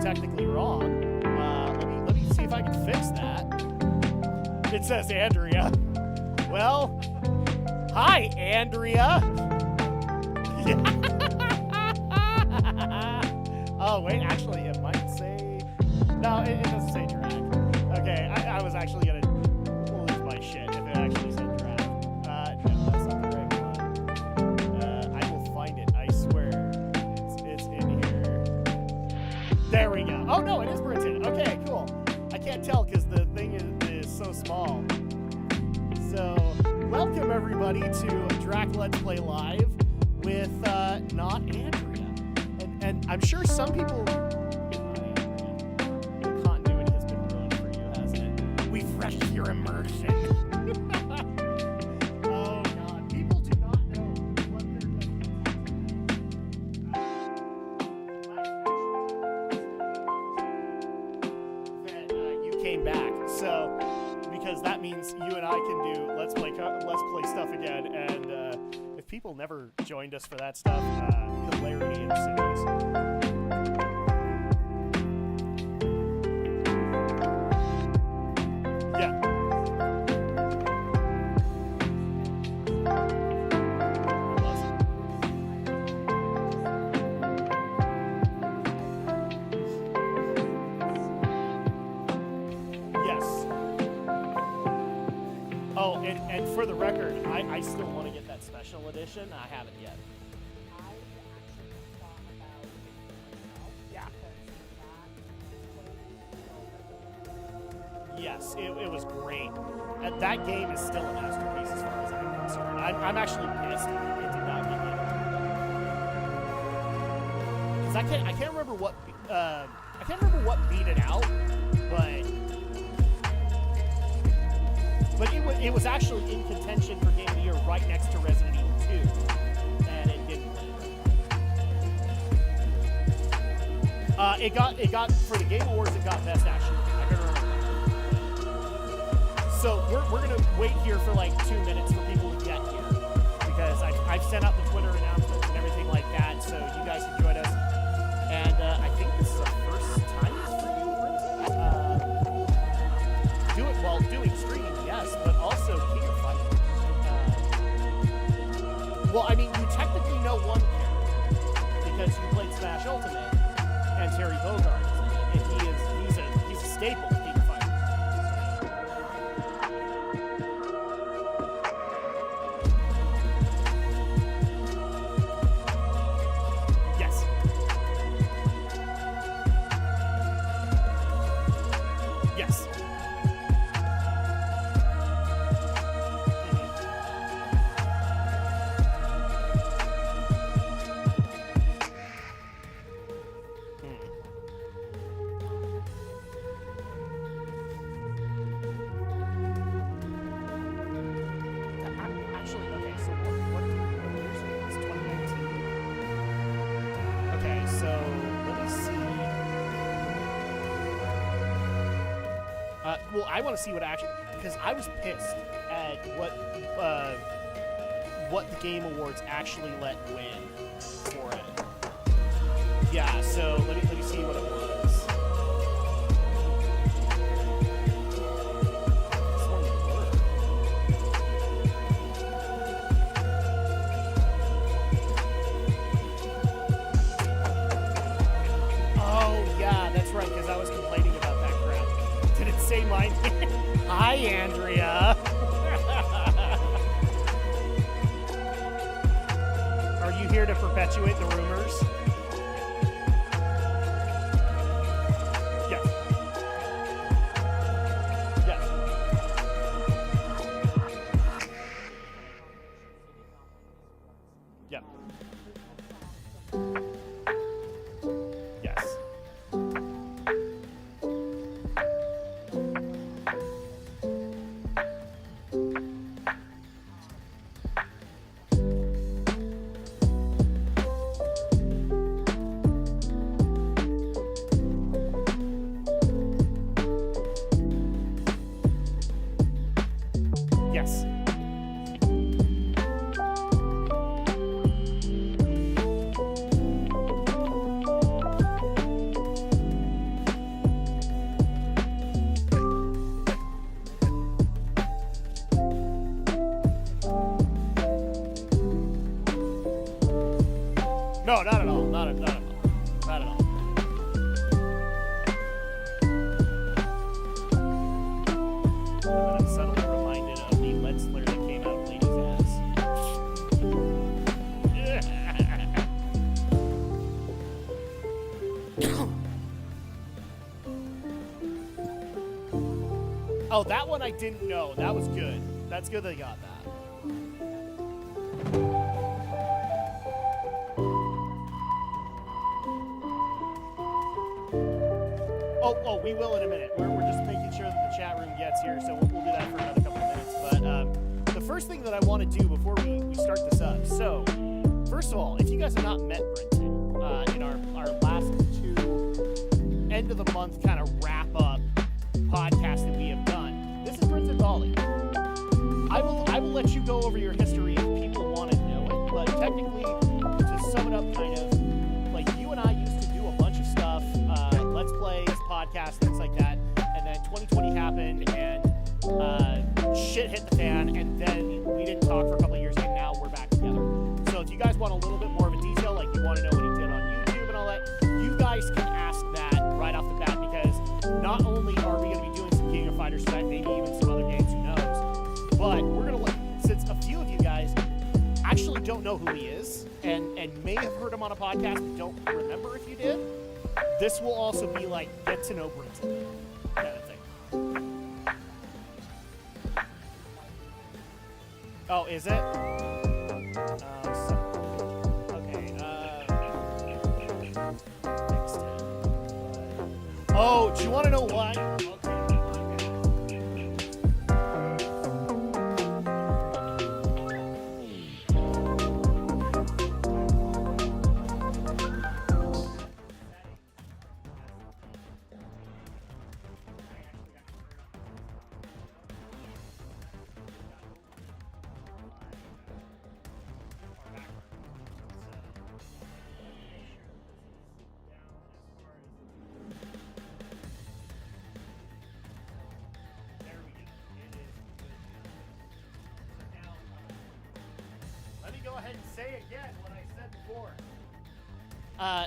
technically wrong. Let me see if I can fix that. It says Andrea. Well, hi, Andrea. Oh, wait, actually, it might say... No, it doesn't say Drak. Okay, I was actually going to lose my shit if it actually said Drak. No, that's not the right one. I will find it, I swear. It's in here. There we go. Oh, no, it is printed. Okay, cool. I can't tell because the thing is so small. So, welcome, everybody, to Drak Let's Play Live with not Andrea. And I'm sure some people... The continuity has been ruined for you, hasn't it? We've wrecked your immersion. Oh, God. People do not know what they're doing. That you came back. So, because that means you and I can do Let's Play stuff again. And if people never joined us for that stuff, hilarity ensues. Yeah. Yes. Oh, and for the record, I still want to get that special edition. I haven't yet. Yes, it was great. And that game is still a masterpiece as far as I'm concerned. I'm actually pissed it did not get it. Because I can't remember what beat it out, but it was actually in contention for Game of the Year right next to Resident Evil 2, and it didn't win. It got for the Game Awards. It got Best Action. I can remember. So we're gonna wait here for like 2 minutes for people to get here because I've sent out the Twitter announcements and everything like that, so you guys can join us. And I think this is our first time for you, Lindsay. Do it while doing streaming, yes, but also keep it fighting. Well, I mean, you technically know one character because you played Smash Ultimate, and Terry Bogard is in it, and he's a staple. Well, I want to see what actually, because I was pissed at what the Game Awards actually let win for it. Yeah, so let me see what it was. Oh yeah, that's right, because I was complaining about that crap. Did it say my name? Hi, Andrea. Are you here to perpetuate the rumors? Yes. Yes. Yep. Yes. No, not at all. Not at all. Not at all. I'm suddenly reminded of the Let's Flare that came out of Lady's ass. Oh, that one I didn't know. That was good. That's good they got that. Oh, we will in a minute. We're just making sure that the chat room gets here, so we'll do that for another couple of minutes. But the first thing that I want to do before we start this up, so first of all, if you guys have not met Brenton in our last two end of the month kind of wrap up podcast that we have done, this is Brenton Bali. I will let you go over your history if people want to know it, but technically, to sum it up kind of, like you and I used to do a bunch of stuff, Let's Plays, podcasts, things like that, and then 2020 happened, and shit hit the fan, and then we didn't talk for a couple of years, and now we're back together. So if you guys want a little bit more of a detail, like you want to know what he did on YouTube and all that, you guys can ask that right off the bat, because not only are we going to be doing some King of Fighters tonight, maybe even some other games, who knows, but we're going to, since a few of you guys actually don't know who he is, and may have heard him on a podcast, but don't remember if you did, this will also be like get to know Brenton kind of thing. Oh, is it? Okay. Oh, do you want to know why?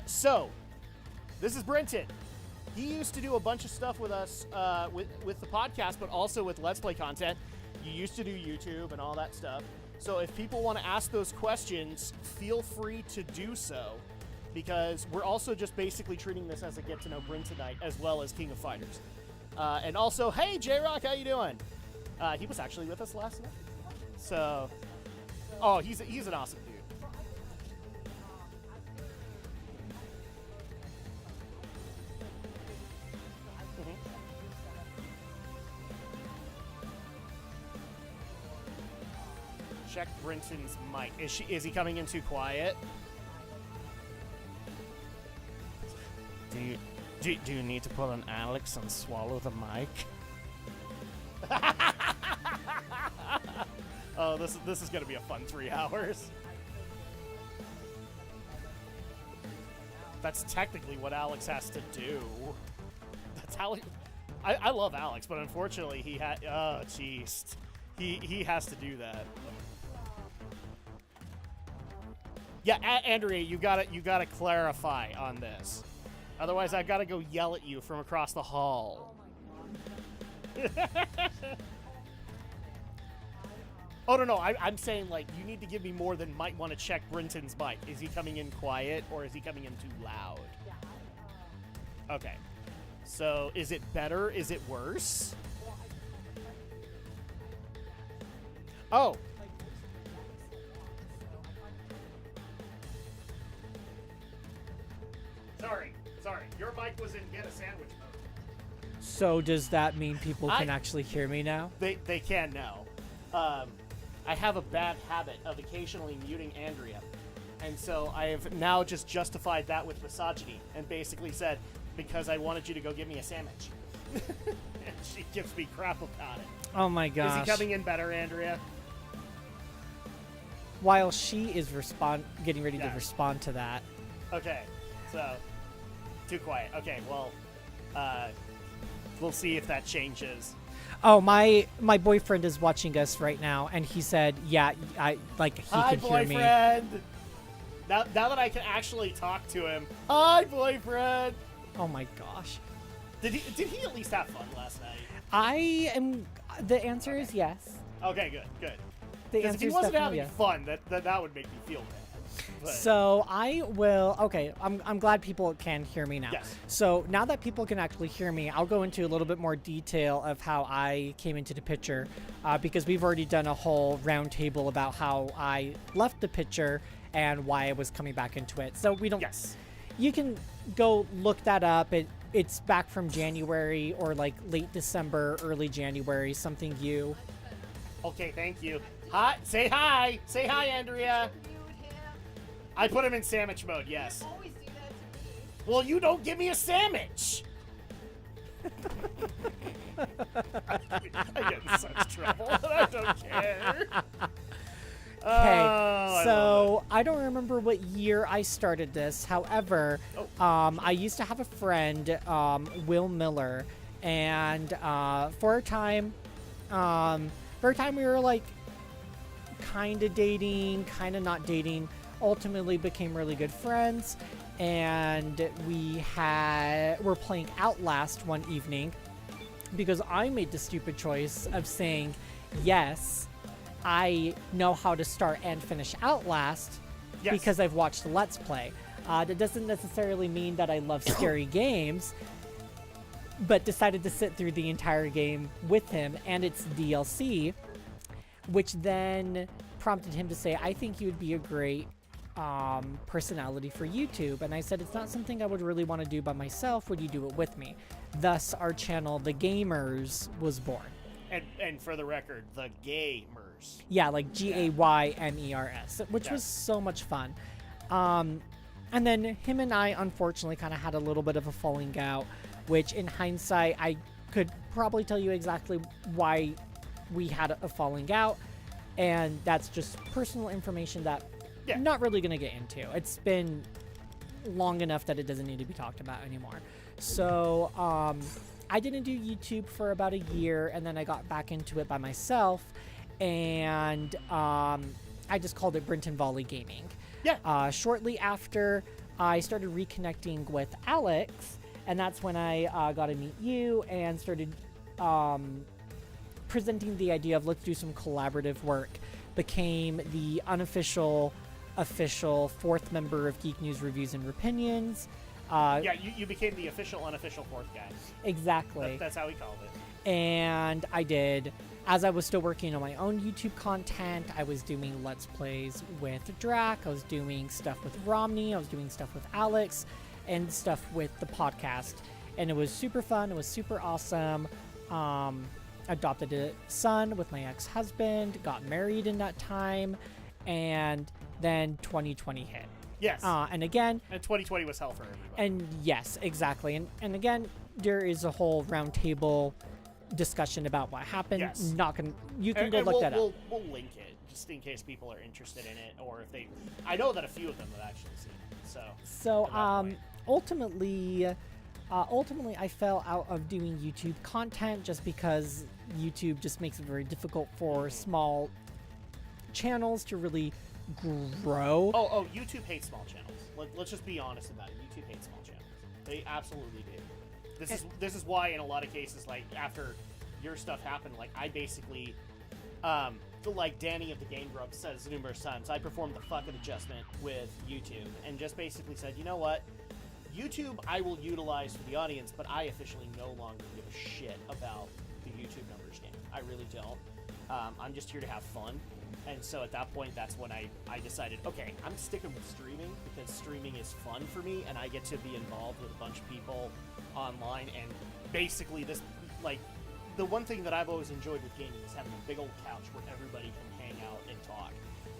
So, this is Brenton. He used to do a bunch of stuff with us with the podcast, but also with Let's Play content. You used to do YouTube and all that stuff. So if people want to ask those questions, feel free to do so, because we're also just basically treating this as a get to know Brenton night as well as King of Fighters. And also, hey J-Rock, how you doing? He was actually with us last night. So, oh, he's an awesome dude. Check Brenton's mic. Is he coming in too quiet? Do you need to pull an Alex and swallow the mic? Oh, this is gonna be a fun 3 hours. That's technically what Alex has to do. That's how I love Alex, but unfortunately he had oh jeez. He has to do that. Yeah, Andrea, you gotta clarify on this. Otherwise, I've got to go yell at you from across the hall. Oh, no, I'm saying, like, you need to give me more than might want to check Brenton's mic. Is he coming in quiet, or is he coming in too loud? Okay. So, is it better? Is it worse? Oh. Sorry. Your mic was in get a sandwich mode. So does that mean people can actually hear me now? They can now. I have a bad habit of occasionally muting Andrea. And so I have now just justified that with misogyny and basically said, because I wanted you to go get me a sandwich. And she gives me crap about it. Oh my gosh. Is he coming in better, Andrea? While she is getting ready to respond to that. Okay, so too quiet. Okay, well, we'll see if that changes. Oh, my boyfriend is watching us right now, and he said, "Yeah, he Hi, can hear me." boyfriend. Now that I can actually talk to him. Hi, boyfriend. Oh my gosh. Did he at least have fun last night? The answer is yes. Okay, good. The Because if answer he is wasn't definitely having yes. fun, that would make me feel bad. But, So I will. Okay, I'm glad people can hear me now. Yes. So now that people can actually hear me, I'll go into a little bit more detail of how I came into the picture, because we've already done a whole roundtable about how I left the picture and why I was coming back into it. So we don't. yes. You can go look that up. It's back from January or like late December, early January, something you. Okay, thank you. Hi, say hi. Say hi, Andrea. I put him in sandwich mode, yes. Always do that to me. Well, you don't give me a sandwich. I get in such trouble, and I don't care. Okay, Oh, so I don't remember what year I started this. However, I used to have a friend, Will Miller, and for a time we were like kind of dating, kind of not dating. Ultimately became really good friends, and we're playing Outlast one evening because I made the stupid choice of saying, yes, I know how to start and finish Outlast Yes. because I've watched the Let's Play. That doesn't necessarily mean that I love scary games, but decided to sit through the entire game with him and its DLC, which then prompted him to say, I think you would be a great personality for YouTube. And I said, it's not something I would really want to do by myself. Would you do it with me? Thus, our channel, The Gamers, was born. And for the record, the gamers. Yeah, like Gaymers, which was Yes. so much fun. And then him and I, unfortunately, kind of had a little bit of a falling out, which in hindsight, I could probably tell you exactly why we had a falling out. And that's just personal information that I'm not really going to get into. It's been long enough that it doesn't need to be talked about anymore. So, I didn't do YouTube for about a year, and then I got back into it by myself, and I just called it Brinton Volley Gaming. Yeah. Shortly after, I started reconnecting with Alex, and that's when I got to meet you and started presenting the idea of let's do some collaborative work. Became the official fourth member of Geek News Reviews and Opinions. Yeah, you became the official, unofficial fourth guy. Exactly. That's how we called it. And I did, as I was still working on my own YouTube content, I was doing Let's Plays with Drak, I was doing stuff with Romney, I was doing stuff with Alex, and stuff with the podcast. And it was super fun, it was super awesome. Adopted a son with my ex-husband, got married in that time, and then 2020 hit. Yes. And again... And 2020 was hell for everybody. And yes, exactly. And again, there is a whole roundtable discussion about what happened. Yes. You can go look that up. We'll link it just in case people are interested in it, or if they. I know that a few of them have actually seen it. So ultimately, I fell out of doing YouTube content just because YouTube just makes it very difficult for small channels to really grow. Oh, YouTube hates small channels. Let's just be honest about it. YouTube hates small channels. They absolutely do. This is why in a lot of cases, like after your stuff happened, like I basically, like Danny of the Game Grumps says numerous times, I performed the fucking adjustment with YouTube and just basically said, you know what, YouTube I will utilize for the audience, but I officially no longer give a shit about the YouTube numbers game. I really don't. I'm just here to have fun. And so at that point, that's when I decided, okay, I'm sticking with streaming because streaming is fun for me and I get to be involved with a bunch of people online. And basically this, like, the one thing that I've always enjoyed with gaming is having a big old couch where everybody can hang out and talk.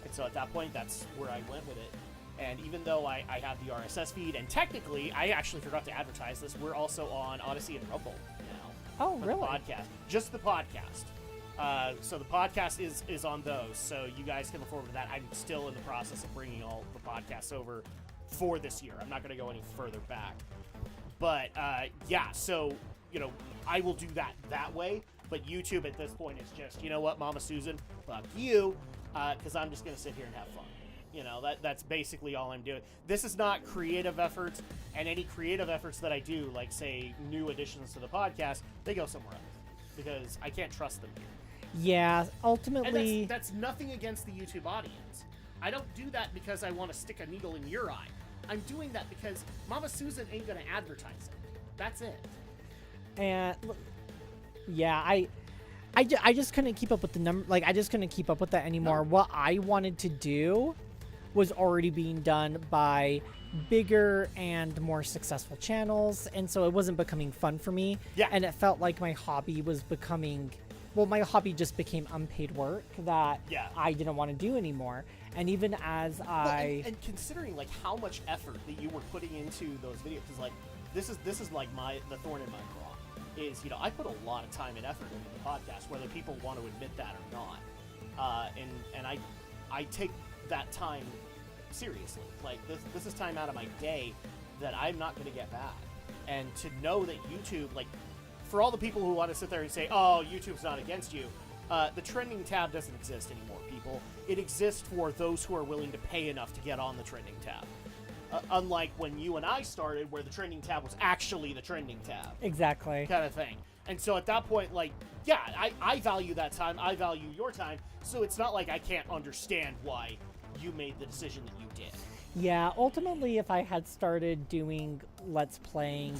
And so at that point, that's where I went with it. And even though I have the RSS feed, and technically, I actually forgot to advertise this, we're also on Odyssey and Rumble now. Oh, for really? The podcast. Just the podcast. So the podcast is on those, so you guys can look forward to that. I'm still in the process of bringing all the podcasts over for this year. I'm not going to go any further back. But, yeah, so, you know, I will do that way. But YouTube at this point is just, you know what, Mama Susan, fuck you, because I'm just going to sit here and have fun. You know, that's basically all I'm doing. This is not creative efforts, and any creative efforts that I do, like, say, new additions to the podcast, they go somewhere else because I can't trust them here. Yeah, ultimately... And that's nothing against the YouTube audience. I don't do that because I want to stick a needle in your eye. I'm doing that because Mama Susan ain't going to advertise it. That's it. And, yeah, I just couldn't keep up with the number. Like, I just couldn't keep up with that anymore. No. What I wanted to do was already being done by bigger and more successful channels, and so it wasn't becoming fun for me. Yeah. And it felt like my hobby was becoming, well, my hobby just became unpaid work that I didn't want to do anymore. And even as and considering like how much effort that you were putting into those videos, because like this is like the thorn in my craw. Is, you know, I put a lot of time and effort into the podcast, whether people want to admit that or not. And I take that time seriously. Like, this is time out of my day that I'm not going to get back. And to know that YouTube, like, for all the people who want to sit there and say, oh, YouTube's not against you, the trending tab doesn't exist anymore, people. It exists for those who are willing to pay enough to get on the trending tab. Unlike when you and I started, where the trending tab was actually the trending tab. Exactly. Kind of thing. And so at that point, like, yeah, I value that time. I value your time. So it's not like I can't understand why you made the decision that you did. Yeah, ultimately, if I had started doing Let's Playing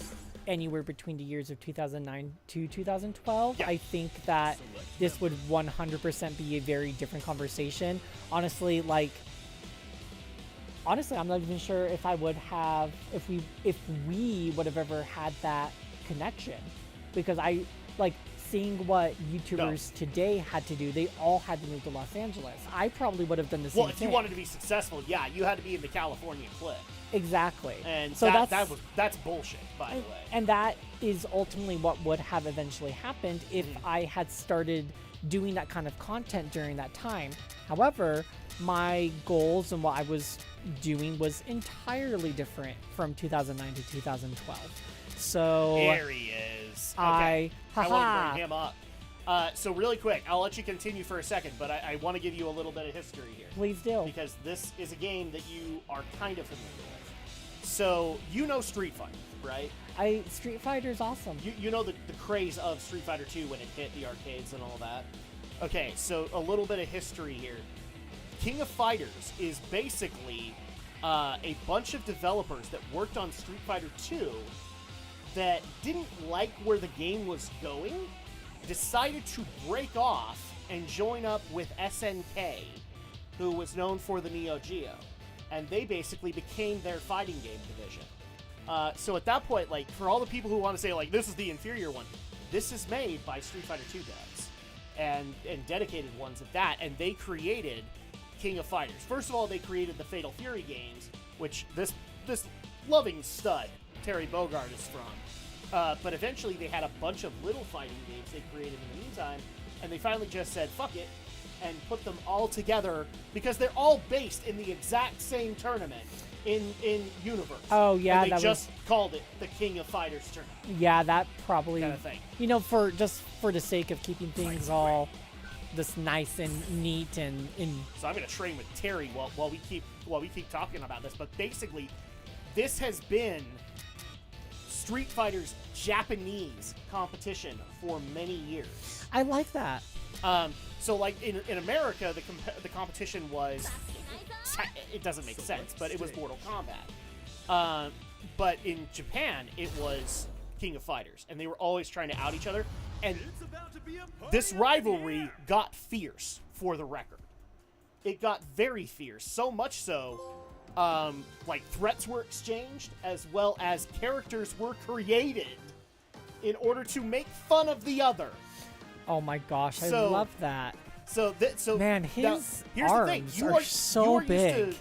anywhere between the years of 2009 to 2012, I think that this would 100% be a very different conversation. Honestly, I'm not even sure if I would have, if we would have ever had that connection, because I like seeing what YouTubers today had to do. They all had to move to Los Angeles. I probably would have done the same thing. Well, if you wanted to be successful, yeah, you had to be in the California clique. Exactly. And so that's bullshit, by the way. And that is ultimately what would have eventually happened if I had started doing that kind of content during that time. However, my goals and what I was doing was entirely different from 2009 to 2012. So here he is. Okay. I want to bring him up. So really quick, I'll let you continue for a second, but I want to give you a little bit of history here. Please do. Because this is a game that you are kind of familiar with. So you know Street Fighter, right? Street Fighter's awesome. You know the craze of Street Fighter 2 when it hit the arcades and all that? Okay, so a little bit of history here. King of Fighters is basically a bunch of developers that worked on Street Fighter 2 that didn't like where the game was going, decided to break off and join up with SNK, who was known for the Neo Geo. And they basically became their fighting game division. So at that point, like, for all the people who want to say, like, this is the inferior one, this is made by Street Fighter 2 devs. And dedicated ones at that, and they created King of Fighters. First of all, they created the Fatal Fury games, which this loving stud, Terry Bogard, is from. But eventually they had a bunch of little fighting games they created in the meantime, and they finally just said, fuck it, and put them all together, because they're all based in the exact same tournament in universe. Oh, yeah. And they just called it the King of Fighters tournament. Yeah, that probably... Kind of thing. You know, for the sake of keeping things all this nice and neat and So I'm going to train with Terry while we keep talking about this, but basically this has been Street Fighter's Japanese competition for many years. I like that. So like in America, the competition was, it doesn't make sense, but it was Mortal Kombat. But in Japan, it was King of Fighters, and they were always trying to out each other. And this rivalry got fierce, for the record. It got very fierce, so much so, like threats were exchanged, as well as characters were created in order to make fun of the other. Oh my gosh, I love that. So man, his arms are so big.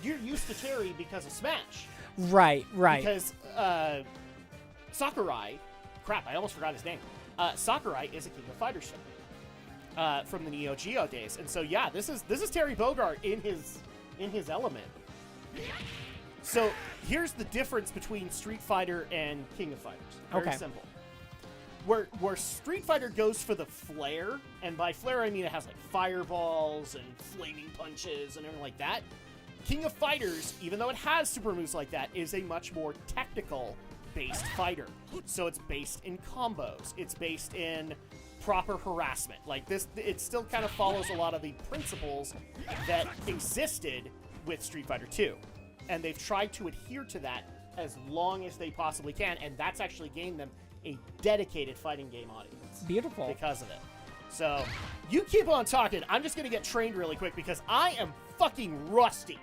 You're used to Terry because of Smash. Right. Because Sakurai, crap, I almost forgot his name. Sakurai is a King of Fighters fan from the Neo Geo days, and so yeah, this is Terry Bogard in his element. So here's the difference between Street Fighter and King of Fighters. Very simple. Where Street Fighter goes for the flair, and by flair I mean it has like fireballs and flaming punches and everything like that, King of Fighters, even though it has super moves like that, is a much more technical-based fighter. So it's based in combos. It's based in proper harassment. Like this, it still kind of follows a lot of the principles that existed with Street Fighter 2. And they've tried to adhere to that as long as they possibly can, and that's actually gained them a dedicated fighting game audience. Beautiful. Because of it. So, you keep on talking. I'm just going to get trained really quick because I am fucking rusty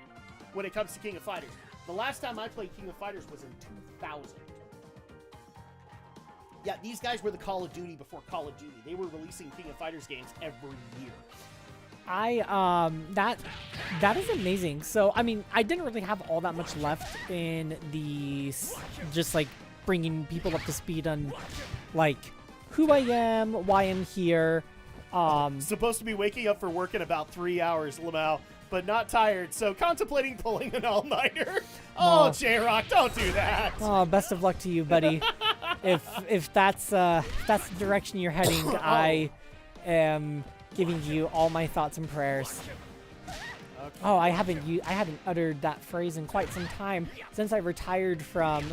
when it comes to King of Fighters. The last time I played King of Fighters was in 2000. Yeah, these guys were the Call of Duty before Call of Duty. They were releasing King of Fighters games every year. That is amazing. So, I mean, I didn't really have all that much left in the just like bringing people up to speed on like who I am, why I'm here. Supposed to be waking up for work in about 3 hours, Lamau, but not tired, so contemplating pulling an all-nighter. Oh, J-Rock, don't do that. Oh, best of luck to you, buddy. if that's the direction you're heading, I am giving you all my thoughts and prayers. Okay. Oh, I hadn't uttered that phrase in quite some time since I retired from.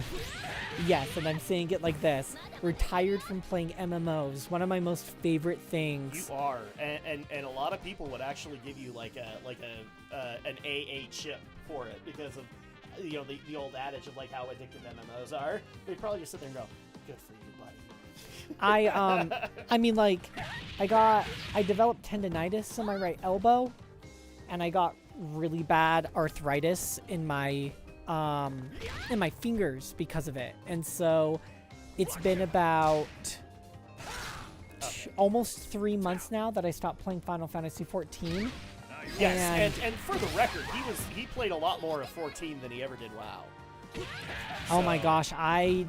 Yes, and I'm saying it like this: retired from playing MMOs. One of my most favorite things. You are, and a lot of people would actually give you like an AA chip for it because of the old adage of like how addictive MMOs are. They probably just sit there and go, "Good for you, buddy." I mean, like, I developed tendonitis in my right elbow, and I got really bad arthritis in my fingers because of it. And so it's been about almost 3 months now that I stopped playing Final Fantasy 14. Yes, and for the record, he played a lot more of 14 than he ever did WoW. Oh my gosh, I'll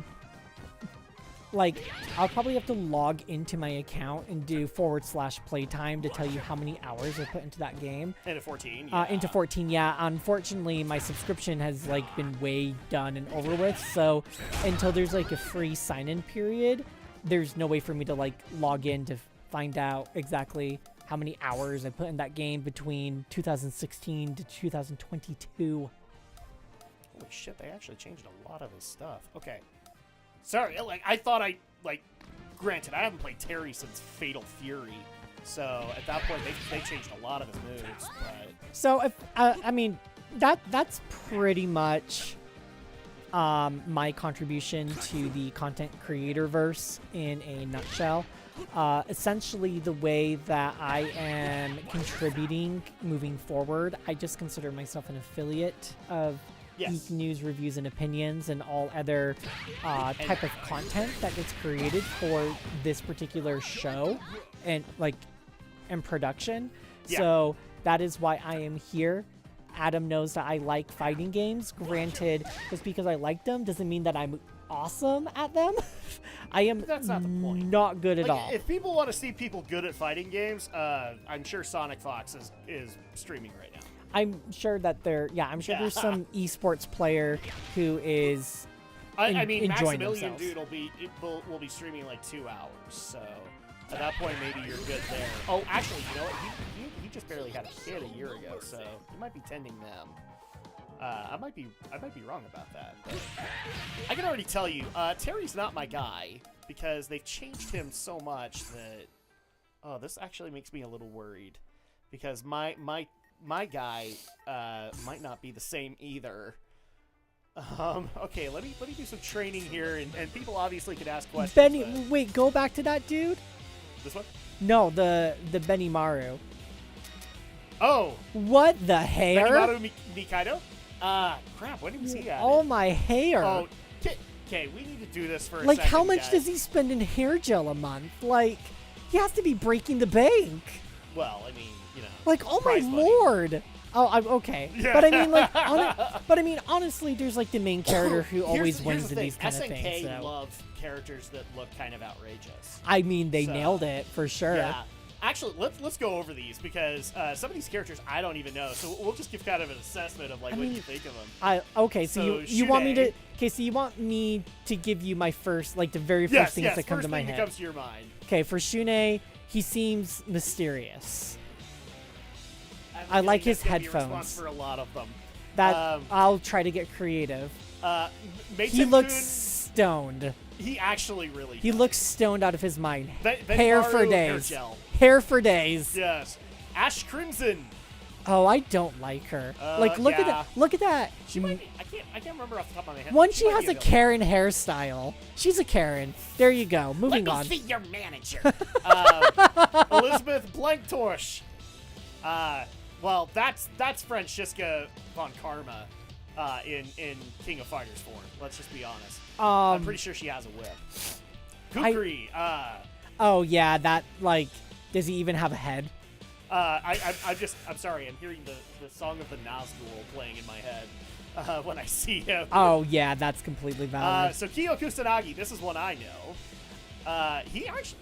probably have to log into my account and do /playtime to tell you how many hours I put into that game. Into 14? Yeah. Into 14, yeah. Unfortunately, my subscription has been way done and over with, so until there's a free sign-in period, there's no way for me to log in to find out exactly how many hours I put in that game between 2016 to 2022. Holy shit, they actually changed a lot of this stuff. Okay. Sorry, I thought granted, I haven't played Terry since Fatal Fury, so at that point they changed a lot of his moves, but... So, if, I mean, that's pretty much my contribution to the content creator verse in a nutshell. Essentially, the way that I am contributing moving forward, I just consider myself an affiliate of Geek News, Reviews, and Opinions, and all other type of content that gets created for this particular show and production. Yeah. So that is why I am here. Adam knows that I like fighting games. Granted, just because I like them doesn't mean that I'm awesome at them. I am That's not the point. Not good at all. If people want to see people good at fighting games, I'm sure Sonic Fox is streaming right now. I'm sure that I'm sure there's some esports player who is I mean, enjoying Maximilian themselves. Dude will be streaming 2 hours, so at that point maybe you're good there. Oh, actually, you know what? He just barely had a kid a year ago, so you might be tending them. I might be wrong about that. But I can already tell you, Terry's not my guy because they've changed him so much that this actually makes me a little worried because my guy might not be the same either. Okay, let me do some training here, and people obviously could ask questions. Benny, wait, go back to that dude. This one? No, the Benimaru. Oh, what the hair? Benimaru Mikaido? Crap, when was he at? Oh, my hair. Oh, okay, we need to do this for a second, how much guys. does he spend in hair gel a month? He has to be breaking the bank. Well, I mean, oh my lord. Oh, I'm okay. Yeah. But I mean, honestly, there's the main character who always wins in these kind of things. SNK love characters that look kind of outrageous. I mean, they nailed it for sure. Yeah. Actually, let's go over these because some of these characters I don't even know. So we'll just give kind of an assessment of what you think of them. Okay, so you want me to? Okay, so you want me to give you my first, the very first things that come to my head. Yes, comes to your mind. Okay, for Shune, he seems mysterious. I like his headphones. For a lot of them. That I'll try to get creative. He looks stoned. He actually really He does. looks stoned out of his mind. Hair for days. Hair gel. Hair for days. Yes. Ash Crimson. Oh, I don't like her. Like, look at that. Look at that. She might be, I can't remember off the top of my head. One, she has a Karen hairstyle. She's a Karen. There you go. Moving on. Let me see your manager. Elizabeth Blanktorch. Well, that's Francisca von Karma in King of Fighters form. Let's just be honest. I'm pretty sure she has a whip. Kukri. Oh yeah, that like. Does he even have a head? I'm sorry. I'm hearing the song of the Nazgul playing in my head when I see him. Oh yeah, that's completely valid. So Kyo Kusanagi, this is one I know. He actually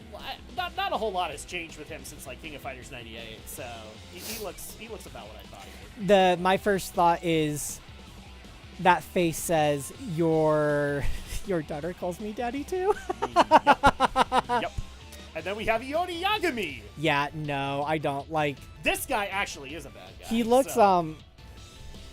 not a whole lot has changed with him since like King of Fighters '98. So he looks about what I thought he would. My first thought is that face says your daughter calls me daddy too. Yep. And then we have Iori Yagami. Yeah, no, I don't like. This guy actually is a bad guy. He looks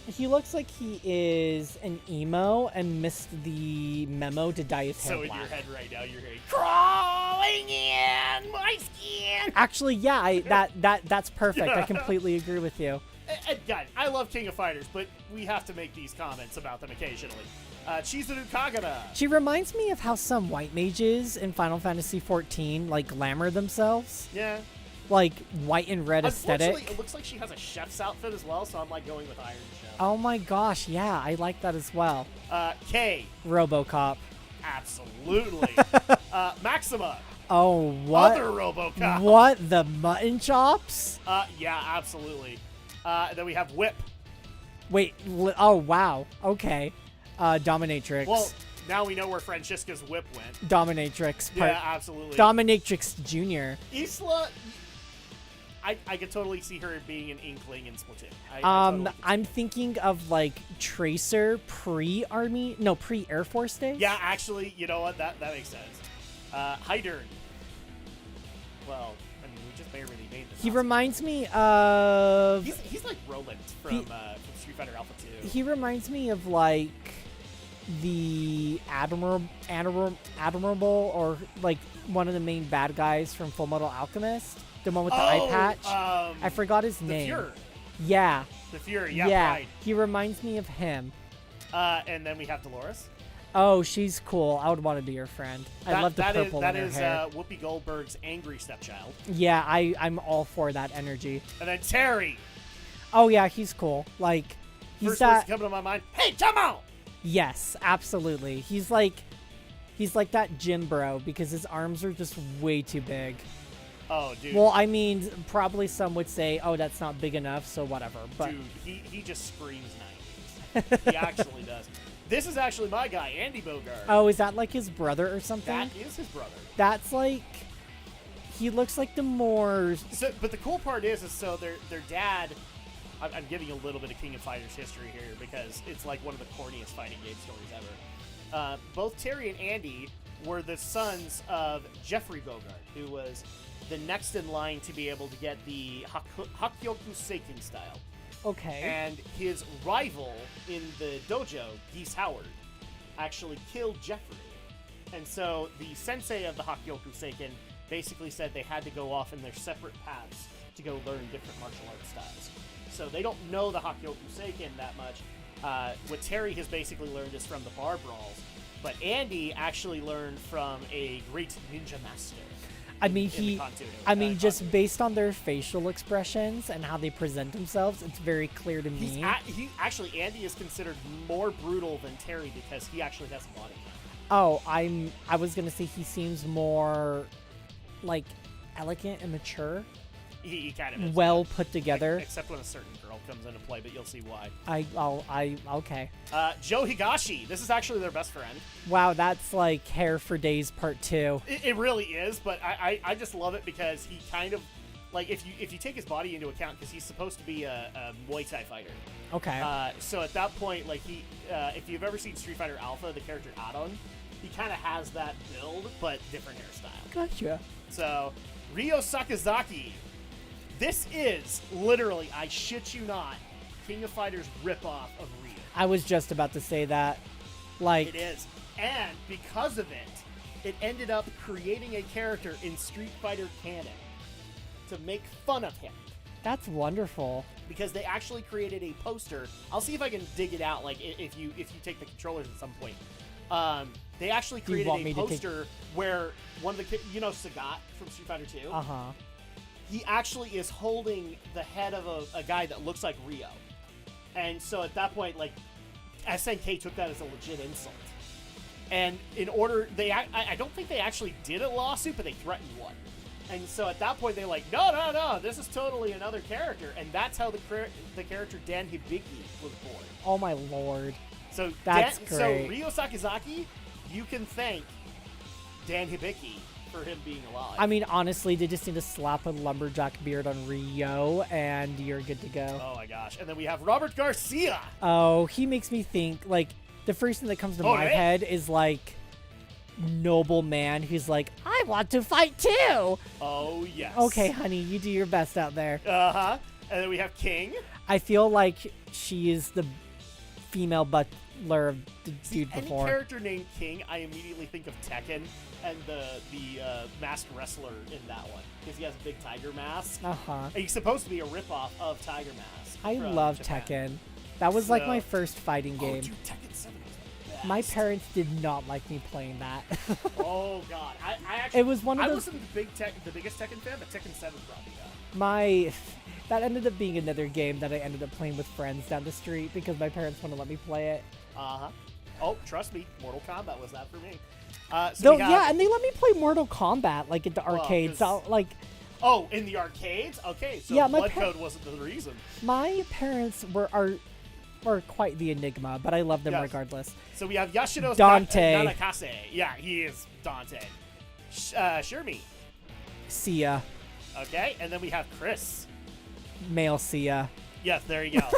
he looks like he is an emo and missed the memo to dye his hair black. So in your head right now, you're hearing crawling in my skin. Actually, yeah, that's perfect. I completely agree with you. And God, I love King of Fighters, but we have to make these comments about them occasionally. Chizuru Kagura. She reminds me of how some white mages in Final Fantasy XIV like glamour themselves. Yeah. Like white and red aesthetic. It looks like she has a chef's outfit as well, so I'm like going with Iron Chef. Oh my gosh, yeah, I like that as well. K. RoboCop. Absolutely. Maxima. Oh, what? Other RoboCop. What, the mutton chops? Yeah, absolutely. Then we have Whip. Wait, oh wow, okay. Dominatrix. Well, now we know where Francisca's whip went. Dominatrix. Yeah, absolutely. Dominatrix Jr. Isla, I could totally see her being an Inkling in Splatoon. I'm thinking of like Tracer pre-Air Force days. Yeah, actually, you know what? That makes sense. Hydern. Well, I mean, we just barely made this. He reminds me of. He's like Roland from Street Fighter Alpha 2. He reminds me of like the admirable, or like one of the main bad guys from Full Metal Alchemist, the one with the eye patch. I forgot his name. The Fuhrer. Yeah. The Fuhrer. Yeah. Right. He reminds me of him. And then we have Dolores. Oh, she's cool. I would want to be her friend. I love the purple in her hair. Whoopi Goldberg's angry stepchild. Yeah, I'm all for that energy. And then Terry. Oh yeah, he's cool. Like, he's First person coming to my mind. Hey, Tomo! Yes, absolutely. He's like that gym bro because his arms are just way too big. Oh, dude. Well, I mean, probably some would say, oh, that's not big enough, so whatever. But dude, he just screams 90s. He actually does. This is actually my guy, Andy Bogard. Oh, is that like his brother or something? That is his brother. That's like, he looks like the more. So, but the cool part is so their dad. I'm giving a little bit of King of Fighters history here because it's like one of the corniest fighting game stories ever. Both Terry and Andy were the sons of Jeffrey Bogard, who was the next in line to be able to get the Hakyoku Seiken style. Okay. And his rival in the dojo, Geese Howard, actually killed Jeffrey. And so the sensei of the Hakyoku Seiken basically said they had to go off in their separate paths to go learn different martial arts styles. So they don't know the Hakyoku Seiken that much. What Terry has basically learned is from the bar brawls. But Andy actually learned from a great ninja master. Just based on their facial expressions and how they present themselves, it's very clear to me. Andy is considered more brutal than Terry because he actually has a body count. Oh, I was gonna say he seems more like elegant and mature. He kind of is. Well put together. Except when a certain girl comes into play, but you'll see why. Okay. Joe Higashi. This is actually their best friend. Wow, that's like Hair for Days Part 2. It really is, but I just love it because he kind of, like, if you take his body into account, because he's supposed to be a Muay Thai fighter. Okay. So at that point, like, if you've ever seen Street Fighter Alpha, the character Adon, he kind of has that build, but different hairstyle. Gotcha. So, Ryo Sakazaki. This is literally, I shit you not, King of Fighters ripoff of Ryu. I was just about to say that. Like, It is. And because of it, it ended up creating a character in Street Fighter canon to make fun of him. that's wonderful. Because they actually created a poster. I'll see if I can dig it out. Like if you take the controllers at some point, they actually created a poster where one of the Sagat from Street Fighter 2. He actually is holding the head of a guy that looks like Ryo, and so at that point, like SNK took that as a legit insult. And in order, I don't think they actually did a lawsuit, but they threatened one. And so at that point, they're like, no, this is totally another character. And that's how the character Dan Hibiki was born. Oh my lord. So that's great. So Ryo Sakazaki, you can thank Dan Hibiki for him being alive. I mean, honestly, they just need to slap a lumberjack beard on Ryo, and you're good to go. Oh my gosh. And then we have Robert Garcia. Oh, he makes me think, like, the first thing that comes to my head is, like, noble man who's like, I want to fight too. Oh, yes. Okay, honey, you do your best out there. Uh-huh. And then we have King. I feel like she is the female butler of the dude before. Any character named King, I immediately think of Tekken and the masked wrestler in that one. Because he has a big tiger mask. Uh-huh. And he's supposed to be a ripoff of Tiger Mask. I love Tekken. That was like my first fighting game. Oh, dude, Tekken 7 was the best. My parents did not like me playing that. Oh, God. I actually... It was one of those... I wasn't the biggest Tekken fan, but Tekken 7 brought me up. That ended up being another game that I ended up playing with friends down the street because my parents wouldn't let me play it. Uh-huh. Oh, trust me, Mortal Kombat was that for me. Yeah, and they let me play Mortal Kombat, like, at the arcades. So, like... Oh, in the arcades? Okay, so yeah, Blood Code wasn't the reason. My parents are quite the enigma, but I love them regardless. So we have Yashiro Dante. Nanakase. Yeah, he is Dante. Shirmi. Sia. Okay, and then we have Chris. Male Sia. Yes, there you go.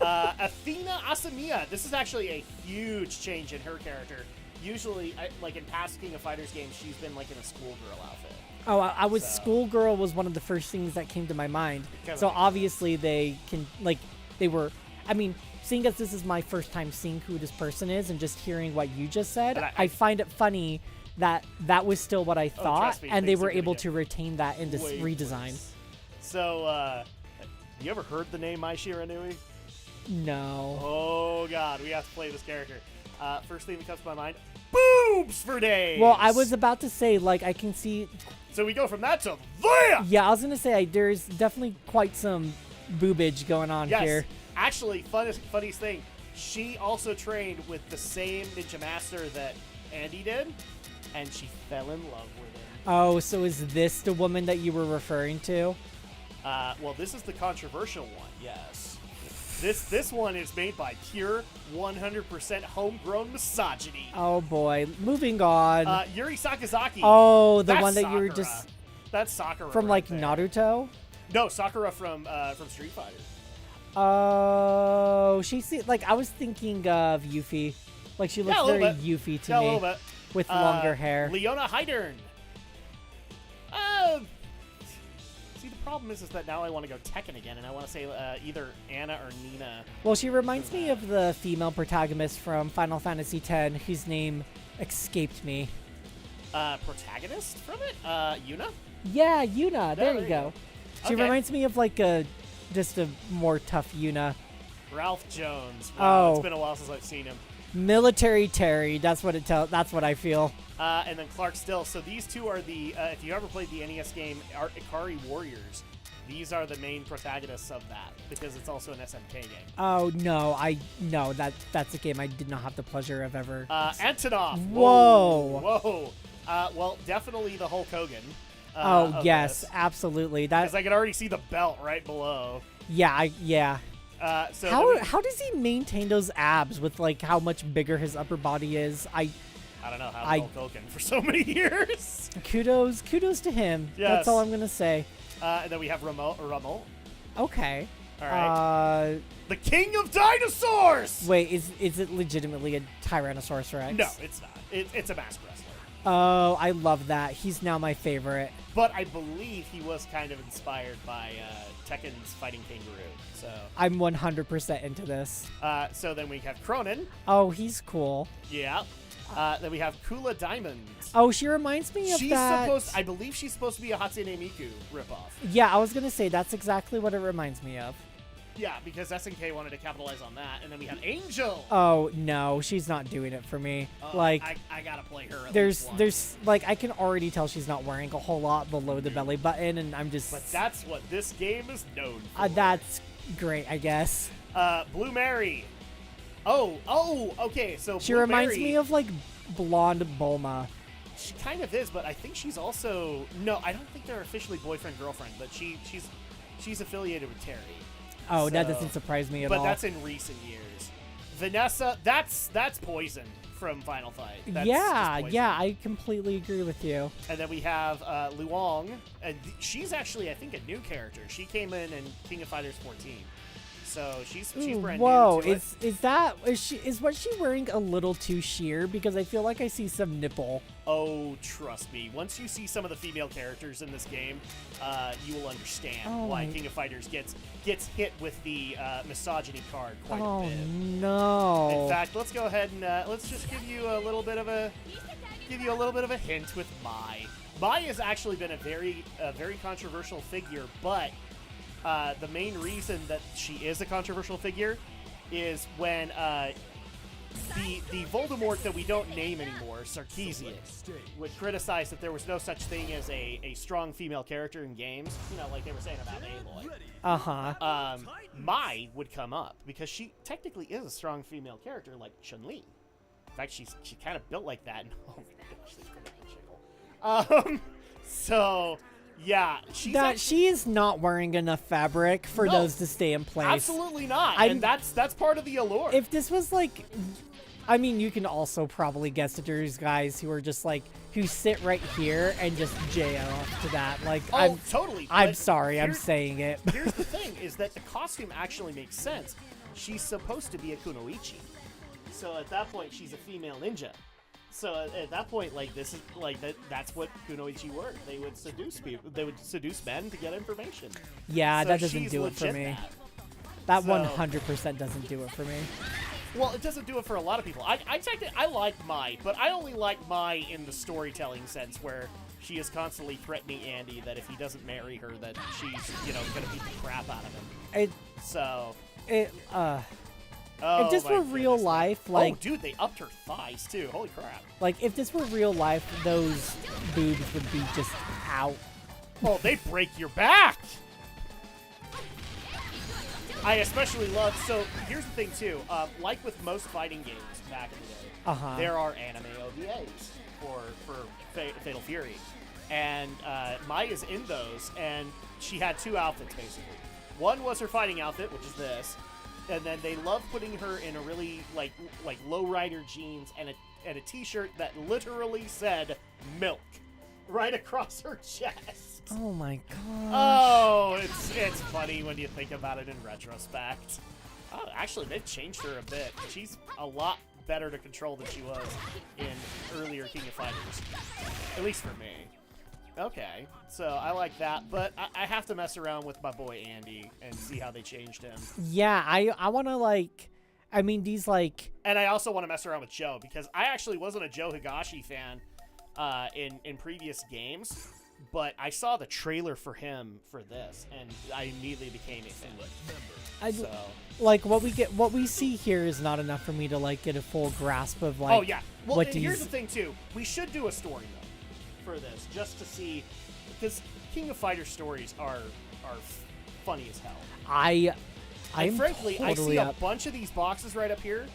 Athena Asamiya. This is actually a huge change in her character. Usually, like in past King of Fighters games, she's been like in a schoolgirl outfit. Oh, I was schoolgirl was one of the first things that came to my mind. So obviously they can, like, they were, I mean, seeing as this is my first time seeing who this person is and just hearing what you just said, I find it funny that that was still what I thought, and they were able to retain that in this redesign. So, you ever heard the name Mai Shiranui? No. Oh, God, we have to play this character. First thing that comes to my mind, boobs for days! Well, I was about to say, like, I can see... So we go from that to there! Yeah, I was going to say, there's definitely quite some boobage going on here. Actually, funniest thing, she also trained with the same ninja master that Andy did, and she fell in love with him. Oh, so is this the woman that you were referring to? Well, this is the controversial one, yes. This one is made by pure 100% homegrown misogyny. Oh boy, moving on. Yuri Sakazaki. Oh, the one that you were just... That's Sakura. From, like, Naruto? No, Sakura from Street Fighter. Oh, like, I was thinking of Yuffie. Like, she looks very Yuffie to me. A little bit. With longer hair. Leona Heidern. See, the problem is that now I want to go Tekken again, and I want to say either Anna or Nina. Well, she reminds me of the female protagonist from Final Fantasy X, whose name escaped me. Protagonist from it? Yuna? Yeah, Yuna. There you go. She reminds me of, like, just a more tough Yuna. Ralph Jones. Wow, it's been a while since I've seen him. Military Terry. That's what that's what I feel. And then Clark Still. So these two are the, if you ever played the NES game Akari Warriors, these are the main protagonists of that, because it's also an SNK game. Oh, no. That's a game I did not have the pleasure of ever. Antonov. Whoa. Well, definitely the Hulk Hogan. Oh, yes, absolutely. Because I can already see the belt right below. Yeah. So how does he maintain those abs with, like, how much bigger his upper body is? I don't know how Hulk Hogan for so many years. Kudos to him. Yes. That's all I'm gonna say. And then we have Rommel. Okay. All right. The King of Dinosaurs. Wait, is it legitimately a Tyrannosaurus Rex? No, it's not. It's a masked wrestler. Oh, I love that. He's now my favorite. But I believe he was kind of inspired by Tekken's Fighting Kangaroo. So I'm 100% into this. so then we have Cronin. Oh, he's cool. Yeah. Then we have Kula Diamond. Oh, she reminds me of that. I believe she's supposed to be a Hatsune Miku ripoff. Yeah, I was going to say that's exactly what it reminds me of. Yeah, because SNK wanted to capitalize on that. And then we have Angel. Oh, no, she's not doing it for me. I gotta play her. There's like, I can already tell she's not wearing a whole lot below the belly button, and I'm just. But that's what this game is known for. That's great, I guess. Blue Mary. Oh, okay. So she Blue reminds Mary, me of like blonde Bulma. She kind of is, but I think she's also no. I don't think they're officially boyfriend girlfriend, but she's affiliated with Terry. Oh, that doesn't surprise me at all. But that's in recent years. Vanessa, that's Poison from Final Fight. That's yeah, I completely agree with you. And then we have Luong, and she's actually, I think, a new character. She came in King of Fighters 14. So she's brand new to it. Is what she's wearing a little too sheer? Because I feel like I see some nipple. Oh, trust me. Once you see some of the female characters in this game, you will understand why King of Fighters gets hit with the misogyny card quite a bit. Oh no! In fact, let's go ahead and let's just give you a little bit of a hint with Mai. Mai has actually been a very controversial figure, but the main reason that she is a controversial figure is when the Voldemort that we don't name anymore, Sarkeesian, would criticize that there was no such thing as a strong female character in games. You know, like they were saying about Aloy. Mai would come up because she technically is a strong female character, like Chun-Li. In fact, she kind of built like that. And, oh my gosh, they put up the chickle. So. Yeah, she is not wearing enough fabric for those to stay in place. Absolutely not, and that's part of the allure. If this was like, I mean, you can also probably guess that there's guys who are just like who sit right here and just jail off to that. Like, totally. I'm sorry, I'm saying it. Here's the thing: is that the costume actually makes sense. She's supposed to be a kunoichi, so at that point, she's a female ninja. So at that point, like this is like that's what kunoichi were. They would seduce people. They would seduce men to get information. Yeah, so that doesn't do it for me. That 100% doesn't do it for me. Well, it doesn't do it for a lot of people. I like Mai, but I only like Mai in the storytelling sense, where she is constantly threatening Andy that if he doesn't marry her, that she's gonna beat the crap out of him. If this were real life, like... Oh, dude, they upped her thighs, too. Holy crap. Like, if this were real life, those boobs would be just out. Oh, they break your back! I especially love... So, here's the thing, too. Like with most fighting games back in the day, there are anime OVAs for Fatal Fury. And Maya's in those, and she had two outfits, basically. One was her fighting outfit, which is this. And then they love putting her in a really like lowrider jeans and a t-shirt that literally said milk right across her chest. Oh my gosh. Oh, it's funny when you think about it in retrospect. Oh, actually, they've changed her a bit. She's a lot better to control than she was in earlier King of Fighters. At least for me. Okay, so I like that, but I have to mess around with my boy Andy and see how they changed him. Yeah, I want to, like, I mean, these, like... And I also want to mess around with Joe, because I actually wasn't a Joe Higashi fan in previous games, but I saw the trailer for him for this, and I immediately became a fan. Like, what we see here is not enough for me to, like, get a full grasp of, like... Oh, yeah. Well, and here's the thing, too. We should do a story, though, for this, just to see, because King of Fighters stories are funny as hell. I'm frankly, totally I see up. a bunch of these boxes right up here,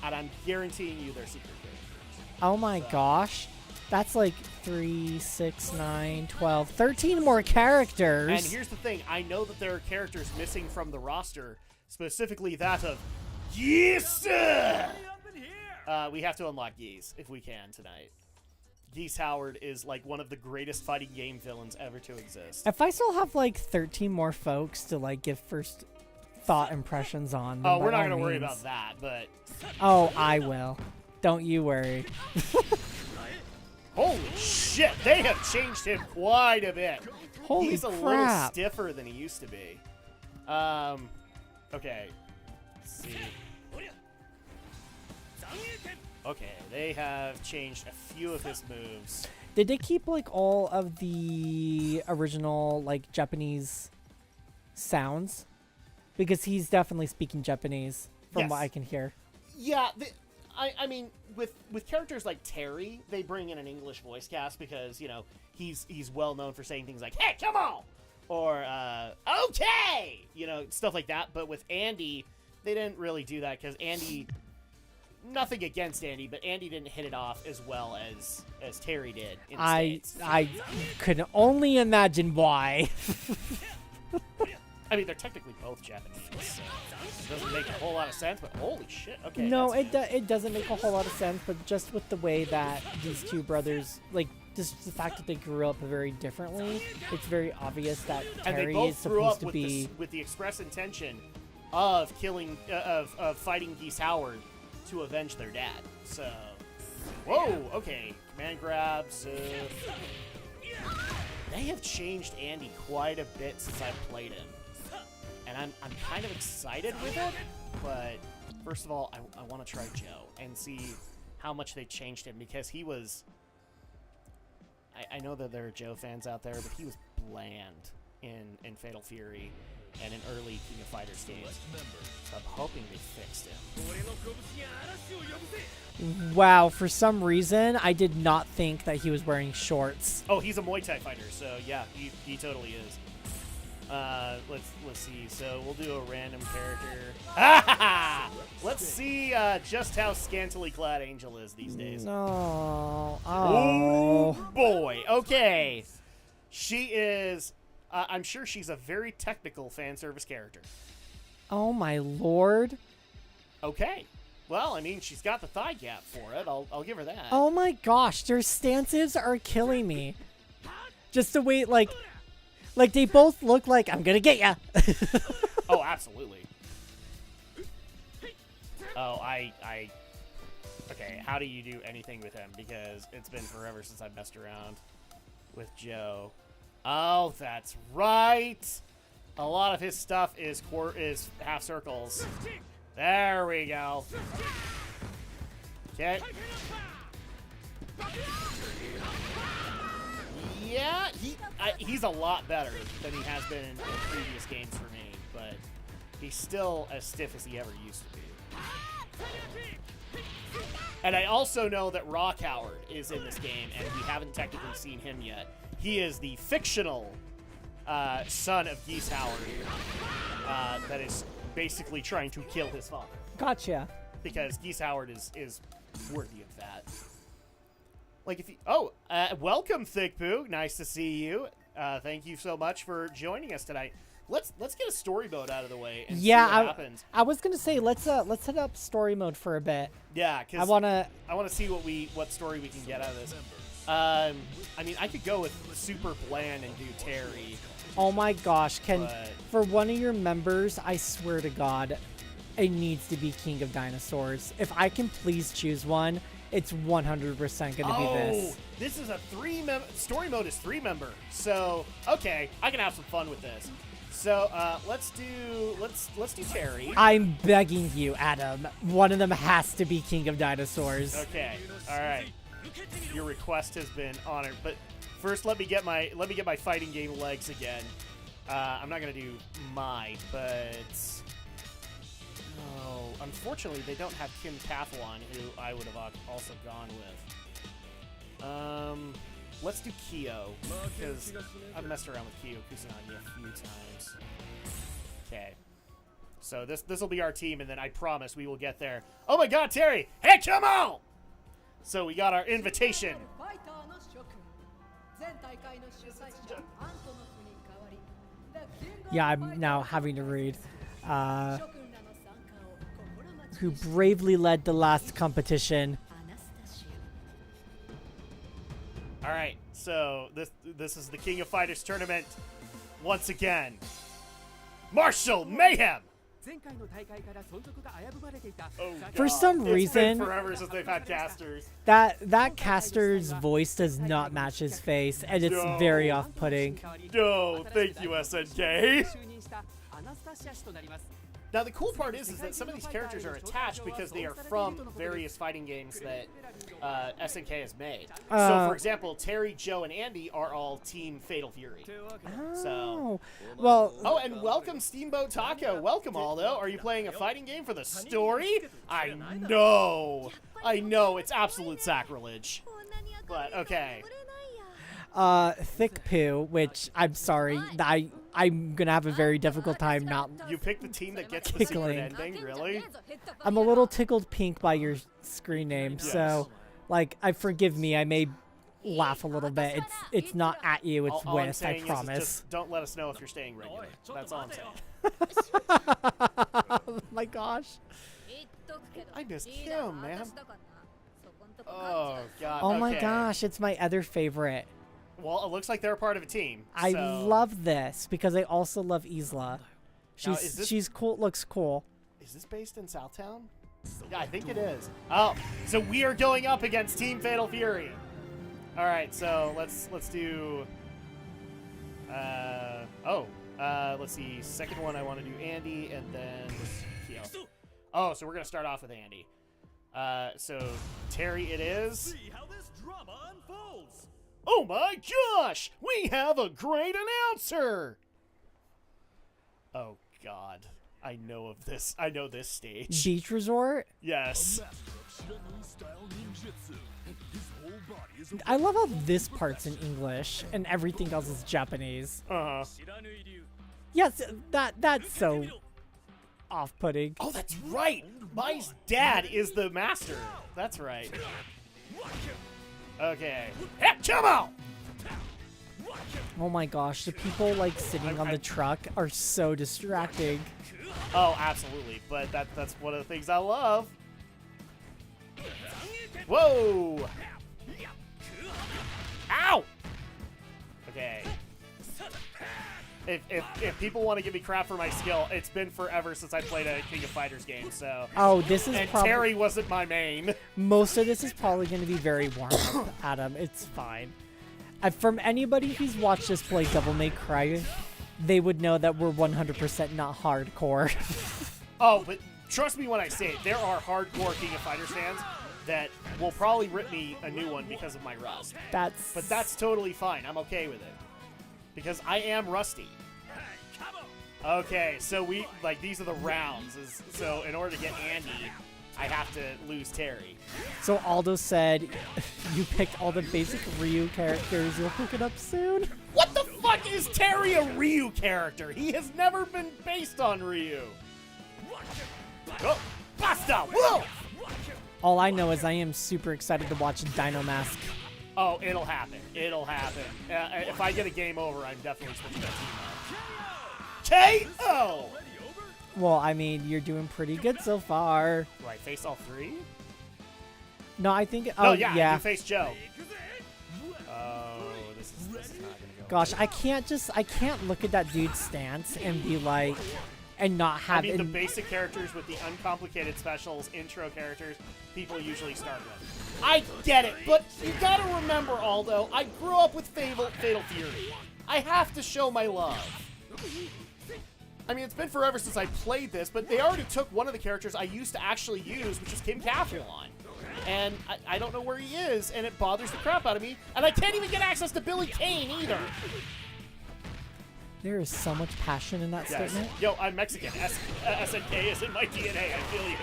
and I'm guaranteeing you they're secret characters. Oh my gosh. That's like 3, 6, 9, 12, 13 more characters. And here's the thing, I know that there are characters missing from the roster, specifically that of Geese! We have to unlock Geese, if we can, tonight. Geese Howard is like one of the greatest fighting game villains ever to exist. If I still have like 13 more folks to like give first thought impressions on, oh, we're not going to worry about that, but... Oh, I will. Don't you worry. Holy shit, they have changed him quite a bit. Holy He's a crap. little stiffer than he used to be. Okay. Let's see. Okay, they have changed a few of his moves. Did they keep like all of the original like Japanese sounds? Because he's definitely speaking Japanese from Yes. what I can hear. Yeah, I mean, with characters like Terry, they bring in an English voice cast because, you know, he's well known for saying things like, "Hey, come on!" or "Okay!" You know, stuff like that. But with Andy, they didn't really do that because Andy, nothing against Andy, but Andy didn't hit it off as well as Terry did in the States. I could only imagine why. I mean, they're technically both Japanese, so it doesn't make a whole lot of sense, but holy shit, okay. No, that's it doesn't make a whole lot of sense, but just with the way that these two brothers, like, just the fact that they grew up very differently, it's very obvious that and they Terry both is grew up supposed to with, be... with the express intention of killing, of fighting Geese Howard to avenge their dad. So, whoa, okay, command grabs. They have changed Andy quite a bit since I've played him. And I'm kind of excited with it, but first of all, I want to try Joe and see how much they changed him, because he was... I know that there are Joe fans out there, but he was bland in Fatal Fury and in early King of Fighters games. So I'm hoping they fixed him. Wow, for some reason, I did not think that he was wearing shorts. Oh, he's a Muay Thai fighter, so yeah, he totally is. Let's see. So we'll do a random character. Let's see just how scantily clad Angel is these days. No. Oh Oh. boy. Okay. She is. I'm sure she's a very technical fan service character. Oh my lord. Okay. Well, I mean, she's got the thigh gap for it. I'll give her that. Oh my gosh, their stances are killing me. Just the way, like they both look like I'm gonna get ya. Oh, absolutely. Oh, okay, how do you do anything with him? Because it's been forever since I messed around with Joe. Oh, that's right. A lot of his stuff is half circles. There we go. Okay. Yeah, he's a lot better than he has been in previous games for me, but he's still as stiff as he ever used to be. And I also know that Rock Howard is in this game, and we haven't technically seen him yet. He is the fictional son of Geese Howard that is basically trying to kill his father. Gotcha. Because Geese Howard is worthy of that. Like if you, welcome, Thick Poo. Nice to see you. Thank you so much for joining us tonight. Let's get a story mode out of the way and see what happens. I was gonna say let's hit up story mode for a bit. Yeah, because I wanna see what story we can get out of this. I mean, I could go with super bland and do Terry. Oh my gosh, for one of your members, I swear to God, it needs to be King of Dinosaurs. If I can please choose one, it's 100% gonna be this. This is a story mode is 3-member. So okay, I can have some fun with this. So let's do Terry. I'm begging you, Adam. One of them has to be King of Dinosaurs. Okay, all right. Your request has been honored, but first let me get my fighting game legs again. I'm not gonna do Mai, but unfortunately they don't have Kim Pathlon, who I would have also gone with. Let's do Kyo, because I've messed around with Kyo Kusanagi a few times. Okay. So this will be our team, and then I promise we will get there. Oh my god, Terry! Hey, come on! So we got our invitation. Yeah, I'm now having to read. Who bravely led the last competition. All right, so this is the King of Fighters tournament once again. Martial Mayhem Oh, For God. some It's been reason- forever since they've had casters. That caster's voice does not match his face, and it's No. very off-putting. No, thank you, SNK. Now the cool part is that some of these characters are attached because they are from various fighting games that SNK has made. So, for example, Terry, Joe, and Andy are all Team Fatal Fury. So, Well, oh, and welcome Steamboat Taco. Welcome, Aldo. Are you playing a fighting game for the story? I know, it's absolute sacrilege. But okay. Thick Poo, which I'm sorry, I'm gonna have a very difficult time not. You picked the team that gets the secret Tickling. ending, really? I'm a little tickled pink by your screen name, so like, forgive me. I may laugh a little bit. It's not at you. It's All I'm with. I saying is promise. just don't let us know if you're staying regular. That's all I'm saying. Oh my gosh. I missed him, man. Oh, God. Oh my okay. gosh, it's my other favorite. Well, it looks like they're a part of a team. I so- love this because I also love Isla. is this- She's cool. Looks cool. Is this based in Southtown? Yeah, I think it is. Oh, so we are going up against Team Fatal Fury. All right, so let's do. Let's see. Second one, I want to do Andy, and then Kyo. Oh, so we're gonna start off with Andy. So Terry, it is. See how this drama unfolds. Oh my gosh! We have a great announcer! Oh God. I know of this. I know this stage. Beach resort. Yes. I love how this part's in English and everything else is Japanese. Uh-huh. Yes, that's so off-putting. Oh, that's right! My dad is the master. That's right. Okay. Heck, come on! Oh my gosh, the people like sitting on the truck are so distracting. Oh, absolutely. But that's one of the things I love. Whoa! Ow! Okay. If people want to give me crap for my skill, it's been forever since I played a King of Fighters game, so... Oh, this is And probably... Terry wasn't my main. Most of this is probably going to be very warm up, Adam. It's fine. From anybody who's watched us play Devil May Cry, they would know that we're 100% not hardcore. Oh, but trust me when I say it, there are hardcore King of Fighters fans that will probably rip me a new one because of my rust. But that's totally fine. I'm okay with it. Because I am rusty. Okay, so these are the rounds. So in order to get Andy, I have to lose Terry. So Aldo said, you picked all the basic Ryu characters. You'll pick it up soon. What the fuck is Terry a Ryu character? He has never been based on Ryu. Oh, basta! Whoa! All I know is I am super excited to watch Dino Mask. Oh, it'll happen. It'll happen. If I get a game over, I'm definitely switching that team out. KO! Well, I mean, you're doing pretty good so far. Do I face all three? No, I think... Oh, Oh, yeah, yeah. you face Joe. Oh, this is not gonna go. Gosh, I can't look at that dude's stance and be like... And not have... I mean, the basic characters with the uncomplicated specials, intro characters, people usually start with. I get it, but you gotta remember, Aldo, I grew up with Fatal Fury. I have to show my love. I mean, it's been forever since I played this, but they already took one of the characters I used to actually use, which is Kim Cathlon. And I don't know where he is, and it bothers the crap out of me, and I can't even get access to Billy Kane either. There is so much passion in that Yes. statement. Yo, I'm Mexican. SNK is in my DNA. I feel you.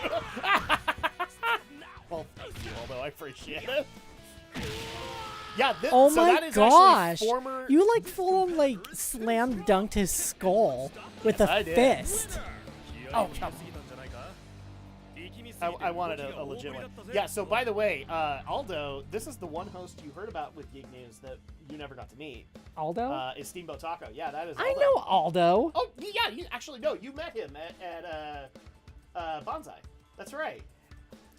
Well, thank you, although I appreciate it. Yeah, Oh so my that is gosh! actually former... You like full on like slam dunked his skull with a I did. fist. Oh, come on. I wanted a legit one. Yeah, so by the way, Aldo, this is the one host you heard about with Geek News that you never got to meet. Aldo? Is Steamboat Taco. Yeah, that is Aldo. I know Aldo. Oh, yeah, you met him at Bonsai. That's right.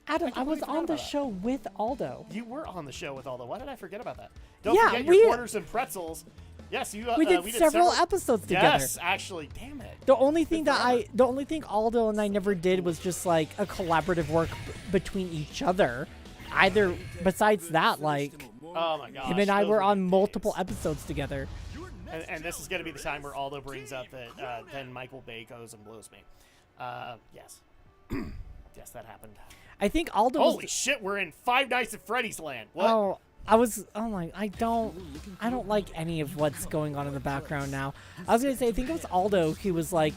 Adam, I completely was forgot on the about that. show with Aldo. You were on the show with Aldo. Why did I forget about that? Don't Yeah, forget we- your quarters and pretzels. Yes, you. We did several episodes together. Yes, actually, damn it. The only thing Aldo and I never did was just like a collaborative work between each other. Either besides that, like Oh my gosh. him and I those were the on days. multiple episodes together. And this is going to be the time where Aldo brings up that then Michael Bay goes and blows me. Yes. Yes, that happened. I think Aldo. Holy shit, we're in Five Nights at Freddy's land. What? Oh, I don't like any of what's going on in the background now. I was gonna say, I think it was Aldo who was like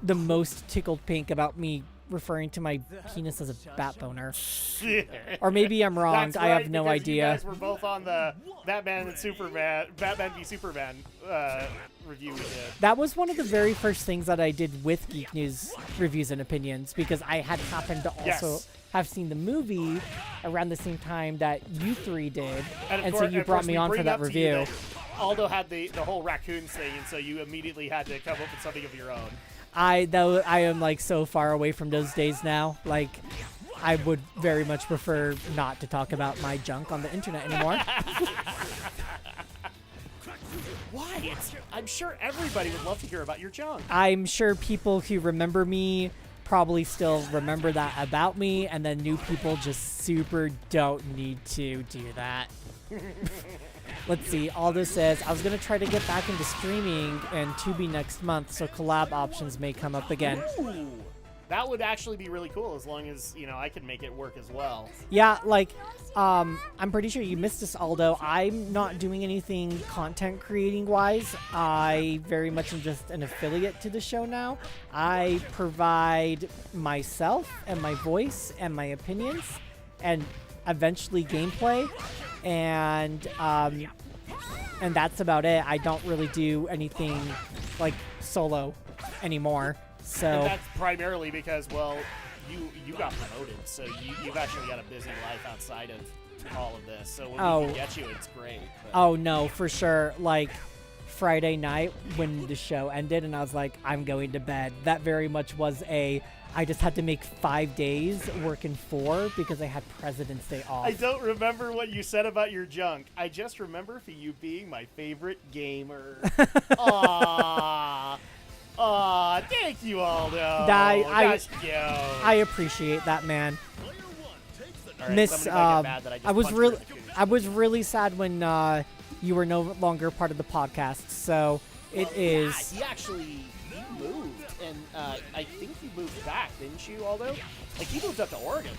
the most tickled pink about me referring to my penis as a bat boner. Or maybe I'm wrong. That's I have right, no because idea. You guys were both on the Batman v Superman review we did. That was one of the very first things that I did with Geek News Reviews and Opinions, because I had happened to also Yes. have seen the movie around the same time that you three did, and so course- you of brought course me we on for bring that up to you review. that Aldo had the whole raccoon thing, and so you immediately had to come up with something of your own. I am like so far away from those days now. Like, I would very much prefer not to talk about my junk on the internet anymore. Why? I'm sure everybody would love to hear about your junk. I'm sure people who remember me probably still remember that about me, and then new people just super don't need to do that. Let's see. Aldo says, I was going to try to get back into streaming and Tubi next month, so collab options may come up again. Ooh, that would actually be really cool, as long as, I can make it work as well. Yeah, like, I'm pretty sure you missed this, Aldo. I'm not doing anything content creating wise. I very much am just an affiliate to the show now. I provide myself and my voice and my opinions and eventually gameplay, and that's about it. I don't really do anything like solo anymor. So And that's primarily because, well, you got promoted, so you've actually got a busy life outside of all of this. So when we can get you, it's great. But. Oh no, for sure. Like Friday night when the show ended and I was like, I'm going to bed. That very much was I just had to make 5 days working 4 because I had President's Day off. I don't remember what you said about your junk. I just remember for you being my favorite gamer. Aww. Aw, thank you, Aldo. I appreciate that, man. All right, Miss, somebody might get mad that I was just punched her in the cooch. I was really sad when you were no longer part of the podcast. So it is. Yeah, he actually moved, and I think he moved back, didn't you, Aldo? Like, he moved up to Oregon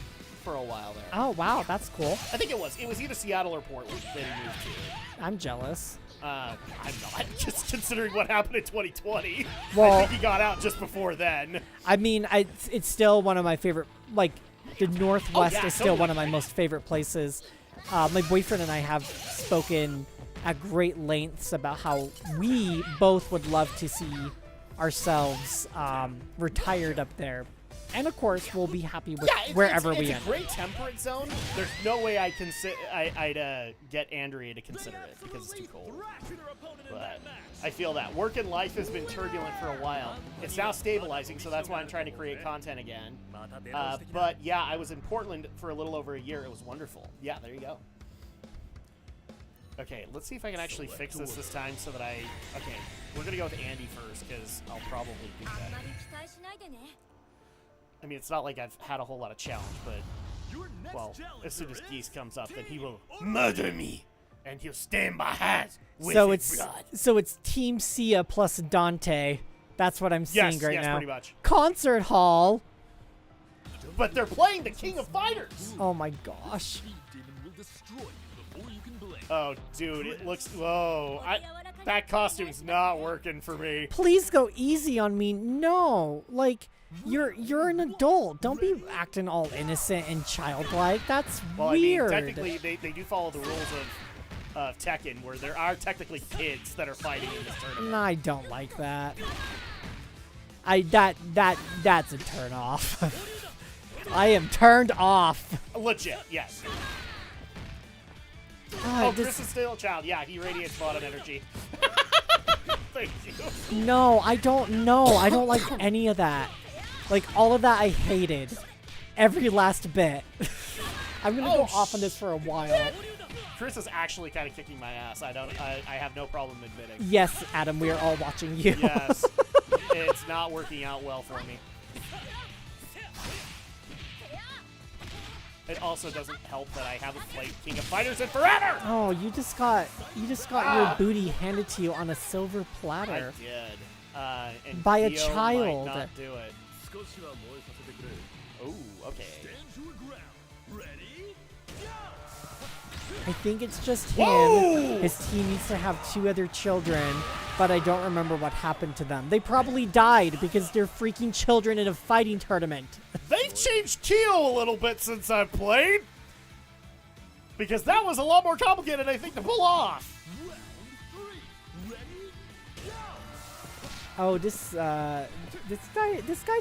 for a while there. Oh wow, that's cool. I think it was either Seattle or Portland that he moved to. I'm jealous. I'm not, just considering what happened in 2020. Well, I think he got out just before then. I mean, it's still one of my favorite. Like, the Northwest is still one of my most favorite places. My boyfriend and I have spoken at great lengths about how we both would love to see ourselves retired up there. And of course, we'll be happy with wherever we end. It's a great temperate zone. There's no way I'd get Andrea to consider it because it's too cold. But I feel that. Work and life has been turbulent for a while. It's now stabilizing, so that's why I'm trying to create content again. But yeah, I was in Portland for a little over a year. It was wonderful. Yeah, there you go. Okay, let's see if I can actually fix this time so that Okay, we're going to go with Andy first because I'll probably do that. I mean, it's not like I've had a whole lot of challenge, but, well, as soon as Geese comes up, then he will murder me, and he'll stain my hands with his blood. So it's Team Sia plus Dante. That's what I'm seeing right now. Yes, pretty much. Concert hall. But they're playing the King of Fighters. Oh my gosh. Oh, dude, it looks... Whoa. That costume's not working for me. Please go easy on me. No. Like... You're an adult. Don't be acting all innocent and childlike. That's weird. I mean, technically, they do follow the rules of Tekken, where there are technically kids that are fighting in this tournament. No, I don't like that. That's a turn off. I am turned off. Legit, yes. Chris is still a child. Yeah, he radiates bottom energy. Thank you. No, I don't know. I don't like any of that. Like, all of that I hated. Every last bit. I'm gonna go off on this for a while. Chris is actually kind of kicking my ass. I have no problem admitting. Yes, Adam, we are all watching you. Yes. It's not working out well for me. It also doesn't help that I haven't played King of Fighters in forever! Oh, you just got your booty handed to you on a silver platter. I did. And By a Kyo child. might not do it. Oh, okay. I think it's just him. Whoa! His team needs to have 2 other children, but I don't remember what happened to them. They probably died because they're freaking children in a fighting tournament. They've changed Kyo a little bit since I've played. Because that was a lot more complicated, I think, to pull off. Oh, this guy's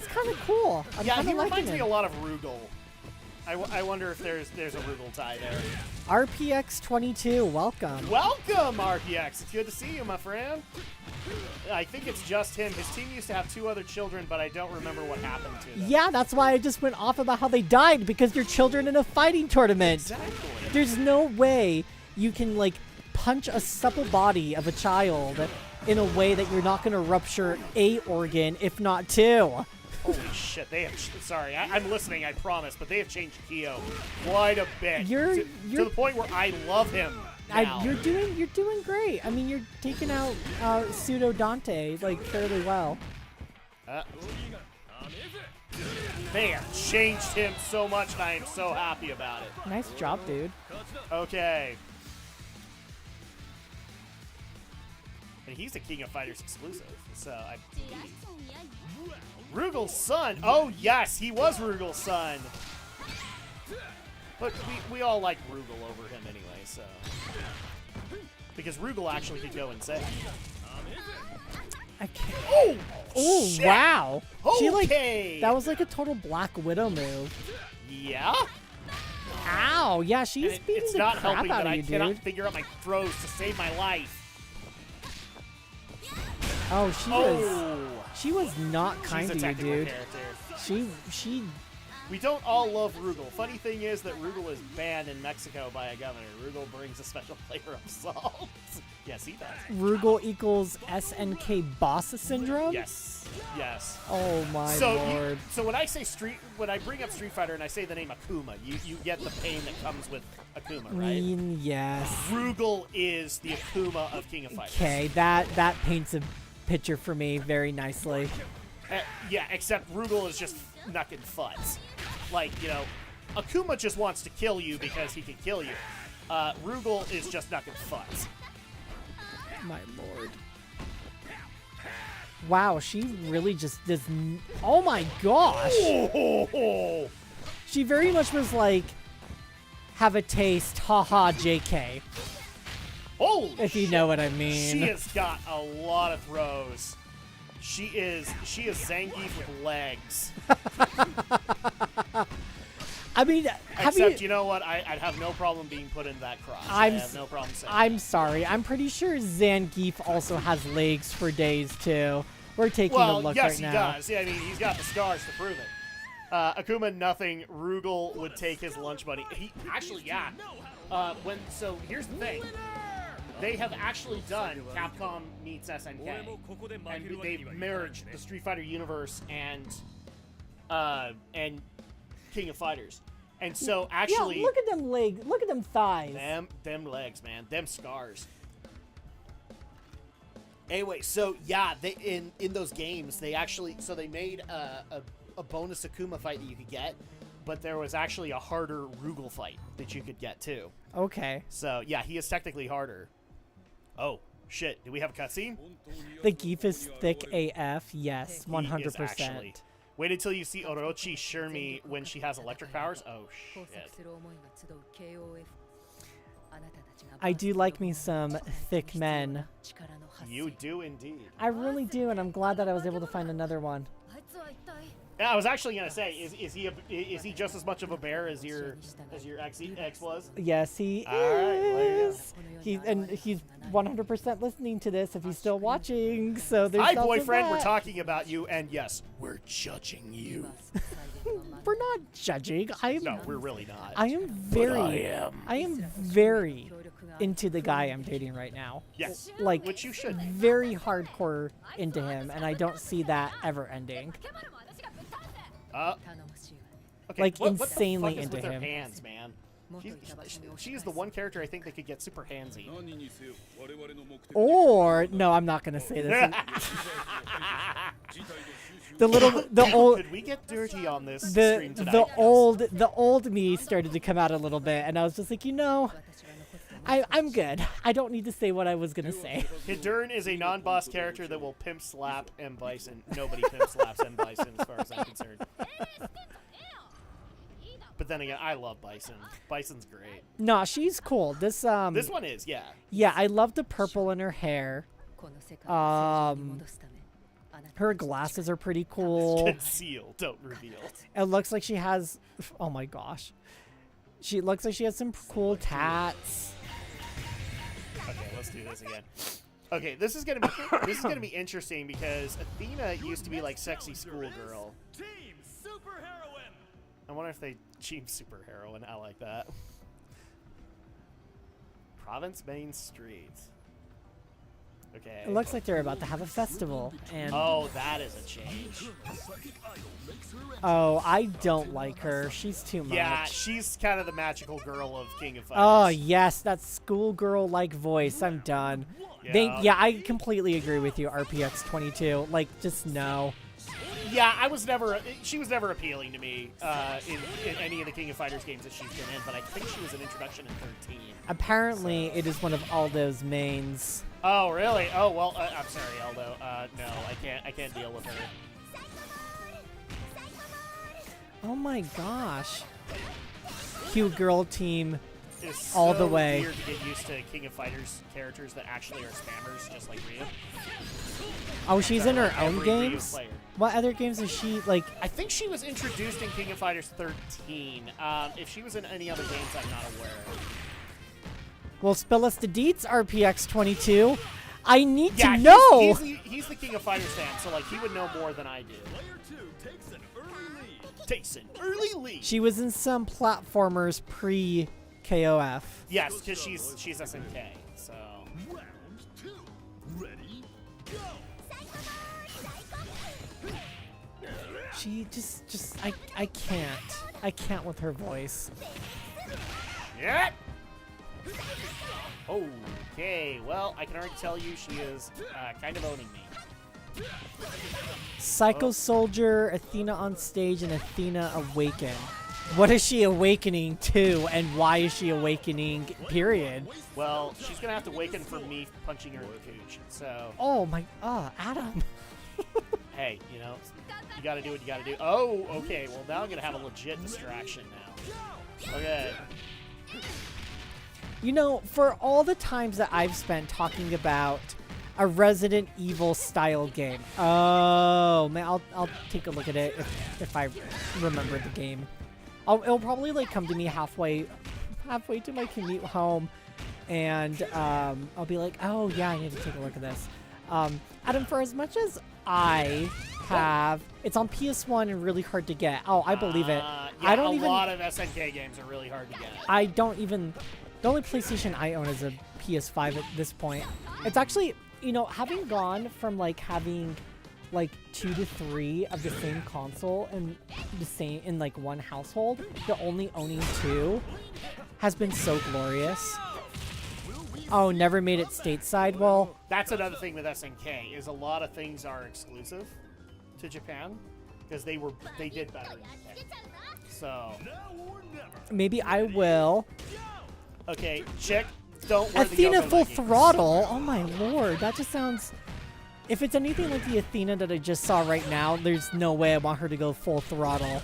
kind of cool. I'm Yeah, kinda he liking reminds me him. a lot of Rugal. I wonder if there's a Rugal tie there. RPX22, welcome. Welcome, RPX. It's good to see you, my friend. I think it's just him. His team used to have 2 other children, but I don't remember what happened to them. Yeah, that's why I just went off about how they died, because they're children in a fighting tournament. Exactly. There's no way you can, like, punch a supple body of a child in a way that you're not going to rupture a organ, if not 2. Holy shit, they have... Sorry, I'm listening, I promise, but they have changed Kyo quite a bit. You're- to the point where I love him now. You're doing great. I mean, you're taking out Pseudo Dante, like, fairly well. They have changed him so much, and I am so happy about it. Nice job, dude. Okay. And he's a King of Fighters exclusive, so I believe. Rugal's son! Oh, yes, he was Rugal's son! But we all like Rugal over him anyway, so... Because Rugal actually could go insane. I can't. Oh! Oh, shit! wow. She, like, Okay! that was like a total Black Widow move. Yeah? Ow, yeah, she's And beating it's the not crap helping out that of I you, cannot dude. figure out my throws to save my life. Oh, Oh! she was not kind She's a to you, technical dude. character. She We don't all love Rugal. Funny thing is that Rugal is banned in Mexico by a governor. Rugal brings a special flavor of salt. Yes, he does. Rugal equals SNK boss syndrome? Yes. Yes. Oh my So lord. so when I say when I bring up Street Fighter and I say the name Akuma, you get the pain that comes with Akuma, right? Yes. Rugal is the Akuma of King of Fighters. Okay, that paints a picture for me very nicely. Yeah, except Rugal is just knucking futz. Like, you know, Akuma just wants to kill you because he can kill you. Rugal is just knucking futz. My lord. Wow, she really just does. Oh my gosh. Oh, She very much was like, have a taste, haha, JK. holy If you shit. know what I mean. She has got a lot of throws. She is Zangief with legs. I mean, have Except, you? you know what? I'd have no problem being put in that cross. I I'm have no problem saying I'm sorry. I'm pretty sure Zangief also has legs for days too. We're taking a look yes, right he now. does. Yeah, I mean, he's got the scars to prove it. Akuma, nothing. Rugal would take his lunch money. He actually, yeah. So here's the thing. They have actually done Capcom meets SNK, and they've merged the Street Fighter universe and King of Fighters. And so actually, Yeah, look at them legs. Look at them thighs. them legs, man, them scars. Anyway, so yeah, they in those games they actually they made a bonus Akuma fight that you could get, but there was actually a harder Rugal fight that you could get too. Okay. So yeah, he is technically harder. Oh shit! Do we have a cutscene? The Geef is thick AF. Yes, He is 100%. actually. Wait until you see Orochi Shirmi when she has electric powers. Oh shit! I do like me some thick men. You do indeed. I really do, and I'm glad that I was able to find another one. Yeah, I was actually gonna say, is he just as much of a bear as your ex was? Yes, he All right, well, is. He's 100% listening to this if he's still watching. So there's Hi, also boyfriend. We're that. talking about you, and yes, we're judging you. We're not judging. No, we're really not. I am very. I am. I am very, into the guy I'm dating right now. Yes. Like, Which you should. very hardcore into him, and I don't see that ever ending. Okay, Like, what insanely the fuck is into with her him. hands, man. She is the one character I think that could get super handsy. Or no, I'm not gonna say this. the old Could we get dirty on this stream tonight? the old me started to come out a little bit, and I was just like, I'm good. I don't need to say what I was gonna say. Hidurn is a non-boss character that will pimp slap M. Bison. Nobody pimp slaps M. Bison as far as I'm concerned. But then again, I love Bison. Bison's great. No, she's cool. This one is, yeah. Yeah, I love the purple in her hair. Her glasses are pretty cool. Conceal, don't reveal. It looks like she has. Oh my gosh. She looks like she has some cool tats. Okay, let's do this again. Okay, this is gonna be interesting because Athena used to be like sexy schoolgirl. Team Superheroine. I wonder if they team superheroine. I like that. Province Main Street. Okay. It looks like they're about to have a festival, and Oh, that is a change. oh, I don't like her. She's too much. Yeah, she's kind of the magical girl of King of Fighters. Oh yes, that schoolgirl-like voice. I'm done. Yeah, I completely agree with you, RPX 22. Like, just no. Yeah, she was never appealing to me in any of the King of Fighters games that she's been in, but I think she was an introduction in 13. Apparently, it is one of Aldo's mains. Oh, really? Oh, well, I'm sorry, Aldo. No, I can't deal with her. Oh my gosh. Cute girl team. It's all so the way. weird to get used to King of Fighters characters that actually are spammers, just like Ryu. Oh, she's in her own Every Ryu games? player. What other games is she, like... I think she was introduced in King of Fighters 13. If she was in any other games, I'm not aware. Well, spill us the deets, RPX 22. I need Yeah, to know! he's the King of Fighters fan, so like he would know more than I do. Player 2 takes an early lead. Takes an early lead. She was in some platformers pre-KOF. Yes, because she's SNK, so. Round 2. Ready? Go. She just I can't. I can't with her voice. Yeah. Okay, well, I can already tell you she is kind of owning me. Psycho Soldier, Athena on stage, and Athena Awaken. What is she awakening to, and why is she awakening, period? Well, she's going to have to awaken from me punching her in the cooch, so. Oh my, Adam. Hey, you know, you got to do what you got to do. Oh, okay, well, now I'm going to have a legit distraction now. Okay. You know, for all the times that I've spent talking about a Resident Evil style game. Oh, man, I'll take a look at it if I remember the game. It'll probably like come to me halfway to my commute home, and I'll be like, oh yeah, I need to take a look at this. Adam, for as much as I have, it's on PS1 and really hard to get. Oh, I believe it. Yeah, I don't a lot of SNK games are really hard to get. I don't even. The only PlayStation I own is a PS5 at this point. It's actually, you know, having gone from like having like 2 to 3 of the same console and the same in like one household, to only owning 2 has been so glorious. Oh, never made it stateside. Well, that's another thing with SNK is a lot of things are exclusive to Japan because they did better in Japan. So maybe I will. Okay, chick, don't wear the Athena yoga full leggings. throttle. Oh my lord, that just sounds. If it's anything like the Athena that I just saw right now, there's no way I want her to go full throttle.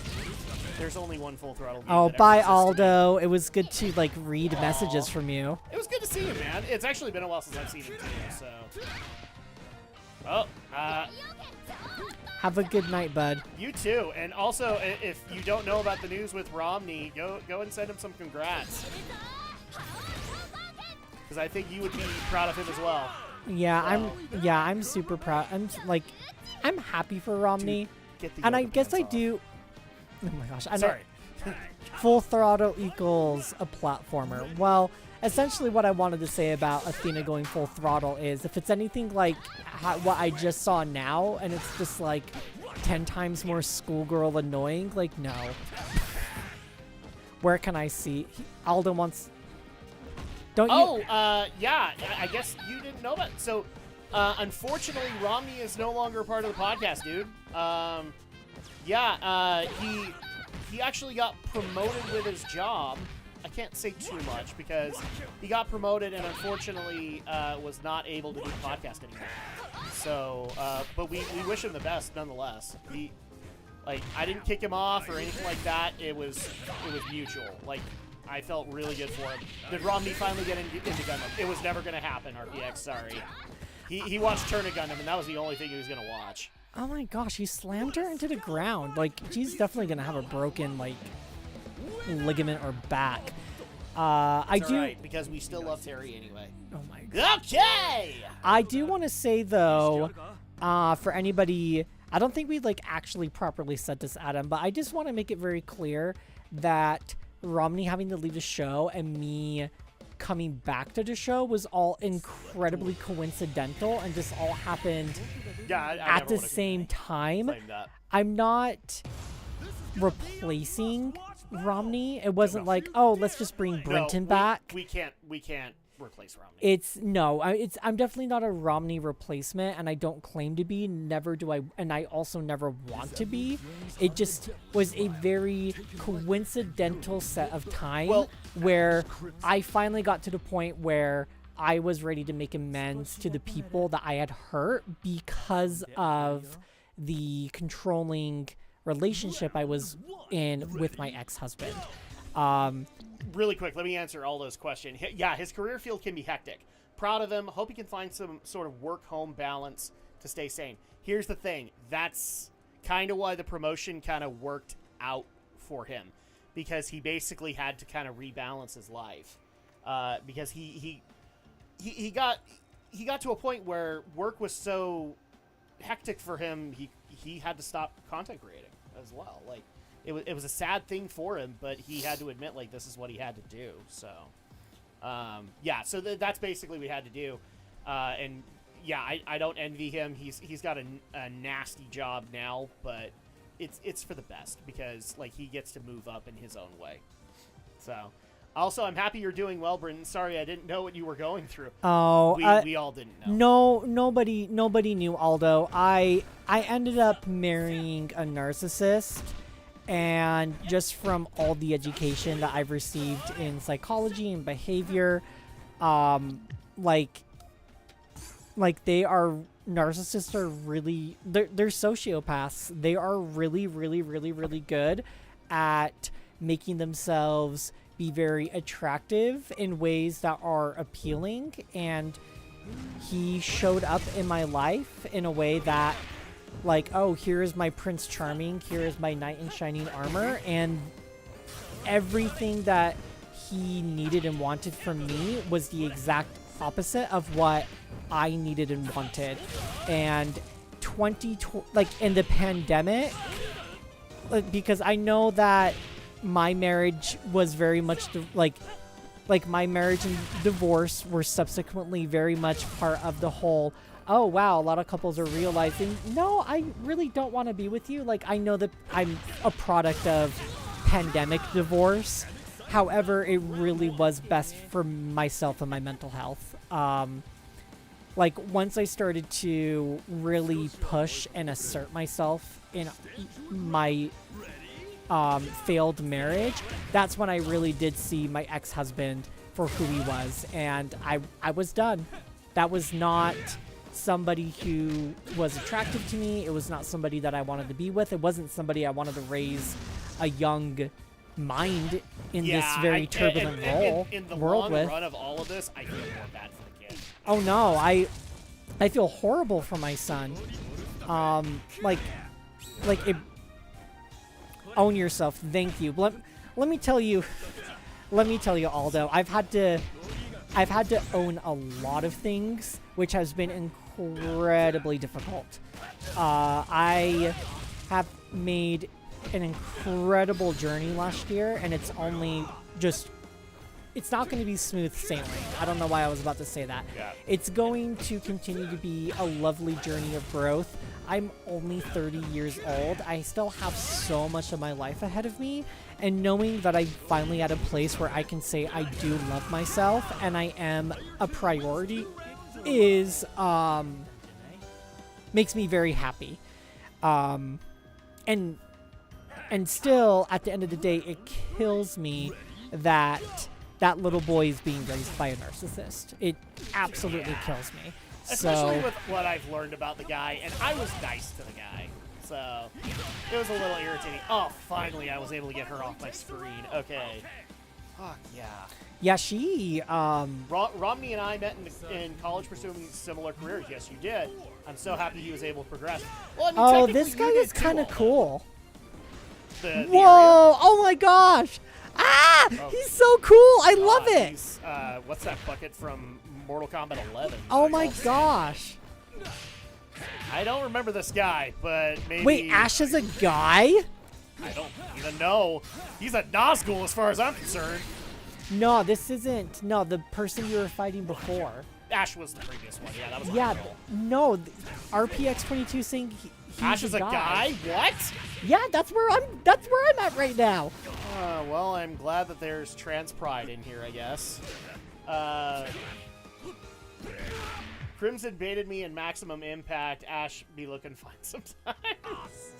There's only one full throttle. game Oh, that ever bye, existed. Aldo. It was good to like read messages from you. It was good to see you, man. It's actually been a while since I've seen you too, so. Oh, Have a good night, bud. you too. And also, if you don't know about the news with Romney, go and send him some congrats. Because I think you would be proud of him as well. Yeah, I'm super proud. I'm happy for Romney, Get the and I yoga guess I pants off. do. Oh my gosh! Sorry. Full throttle equals a platformer. Well, essentially what I wanted to say about Athena going full throttle is if it's anything like what I just saw now, and it's just like 10 times more schoolgirl annoying, like, no. Where can I see? Aldo wants... Don't you... Yeah, I guess you didn't know about it. So, unfortunately, Romney is no longer a part of the podcast, dude. He actually got promoted with his job. I can't say too much because he got promoted and unfortunately was not able to do the podcast anymore. So, but we wish him the best nonetheless. I didn't kick him off or anything like that. It was mutual. Like, I felt really good for him. Did Romney finally get into Gundam? It was never going to happen, RPX, sorry. He watched Turn of Gundam, and that was the only thing he was going to watch. Oh my gosh, he slammed her into the ground. Like, she's definitely going to have a broken, like, ligament or back. It's alright, because we still love Terry anyway. Oh my god. Okay! I do want to say, though, for anybody... I don't think we, like, actually properly said this, Adam, but I just want to make it very clear that Romney having to leave the show and me coming back to the show was all incredibly coincidental and just all happened at the same time. I'm not replacing Romney. It wasn't like, oh, let's just bring Brenton back. We can't replace Romney. I'm definitely not a Romney replacement, and I don't claim to be. Never do I, and I also never want to be. It just was a very coincidental set of time where I finally got to the point where I was ready to make amends to the people that I had hurt because of the controlling relationship I was in with my ex-husband. Really quick, let me answer all those questions. Yeah, his career field can be hectic. Proud of him. Hope he can find some sort of work-home balance to stay sane. Here's the thing. That's kind of why the promotion kind of worked out for him. Because he basically had to kind of rebalance his life. Because he got to a point where work was so hectic for him, he had to stop content creating as well. Like, it was a sad thing for him, but he had to admit, like, this is what he had to do. So, yeah, so that's basically what he had to do. And, yeah, I don't envy him. He's got a nasty job now, but it's for the best because, like, he gets to move up in his own way. So, also, I'm happy you're doing well, Brenton. Sorry, I didn't know what you were going through. Oh, we all didn't know. No, nobody knew, Aldo. I ended up marrying a narcissist. And just from all the education that I've received in psychology and behavior, like they are, narcissists are really, they're sociopaths. They are really, really, really, really good at making themselves be very attractive in ways that are appealing. And he showed up in my life in a way that, like, oh, here is my Prince Charming, here is my knight in shining armor, and everything that he needed and wanted from me was the exact opposite of what I needed and wanted. And in the pandemic, because I know that my marriage was very much like my marriage and divorce were subsequently very much part of the whole, oh, wow, a lot of couples are realizing, no, I really don't want to be with you. Like, I know that I'm a product of pandemic divorce. However, it really was best for myself and my mental health. Like, once I started to really push and assert myself in my failed marriage, that's when I really did see my ex-husband for who he was. And I was done. That was not somebody who was attractive to me. It was not somebody that I wanted to be with. It wasn't somebody I wanted to raise a young mind in this very turbulent in the world long with. run of all of this, I feel more bad for the kid. Oh no, I feel horrible for my son. Like it. Own yourself. Thank you. Let me tell you, Aldo. I've had to own a lot of things, which has been incredibly difficult. I have made an incredible journey last year, and it's only just it's not going to be smooth sailing. I don't know why I was about to say that. Yeah. It's going to continue to be a lovely journey of growth. I'm only 30 years old. I still have so much of my life ahead of me. And knowing that I'm finally at a place where I can say I do love myself and I am a priority is, makes me very happy. And still, at the end of the day, it kills me that that little boy is being raised by a narcissist. It absolutely kills me. Especially with what I've learned about the guy, and I was nice to the guy, so it was a little irritating. Oh, finally I was able to get her off my screen. Okay. Fuck yeah. Yeah, she, Romney and I met in college pursuing similar careers. Yes, you did. I'm so happy he was able to progress. Well, I mean, oh, technically this guy you is did too, kind of although. cool. The Whoa! area? Oh my gosh! Ah! Oh. He's so cool! I love it! He's, what's that bucket from Mortal Kombat 11? Oh my gosh! I don't remember this guy, but maybe... Wait, Ash is a guy? I don't even know. He's a Nazgul as far as I'm concerned. No, this isn't. No, the person you were fighting before. Ash was the previous one. Yeah, that was Yeah, Unreal. no. RPX22 saying he's Ash is a guy? What? Yeah, that's where I'm at right now. Well, I'm glad that there's trans pride in here, I guess. Crimson baited me in Maximum Impact. Ash be looking fine sometimes.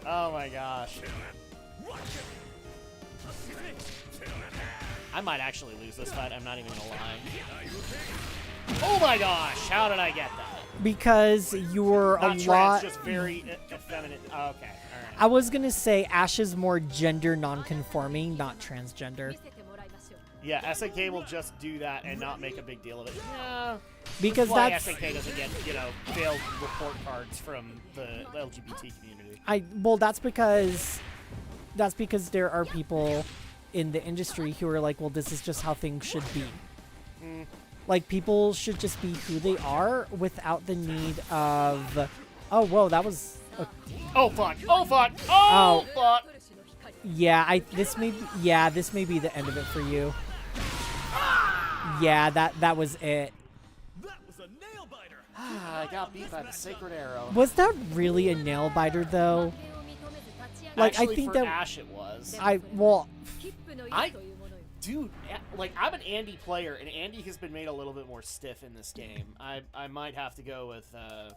Oh my gosh. I might actually lose this fight. I'm not even gonna lie. Oh my gosh! How did I get that? Because you're Not a trans, lot. just very effeminate. Oh, okay, all right. I was gonna say Ash is more gender non-conforming, not transgender. Yeah, SNK will just do that and not make a big deal of it. Yeah. Because why that's SNK doesn't get, failed report cards from the LGBT community. well, that's because there are people in the industry who are like, well, this is just how things should be. Like, people should just be who they are without the need of, oh, whoa, that was, Oh fuck! Oh fuck! Oh, fuck! yeah, this may be the end of it for you. Yeah, that was it. That was a nail biter. I got beat by the sacred arrow. Was that really a nail biter though? Like, Actually, I think for that Ash it was. Dude, like, I'm an Andy player, and Andy has been made a little bit more stiff in this game. I might have to go with a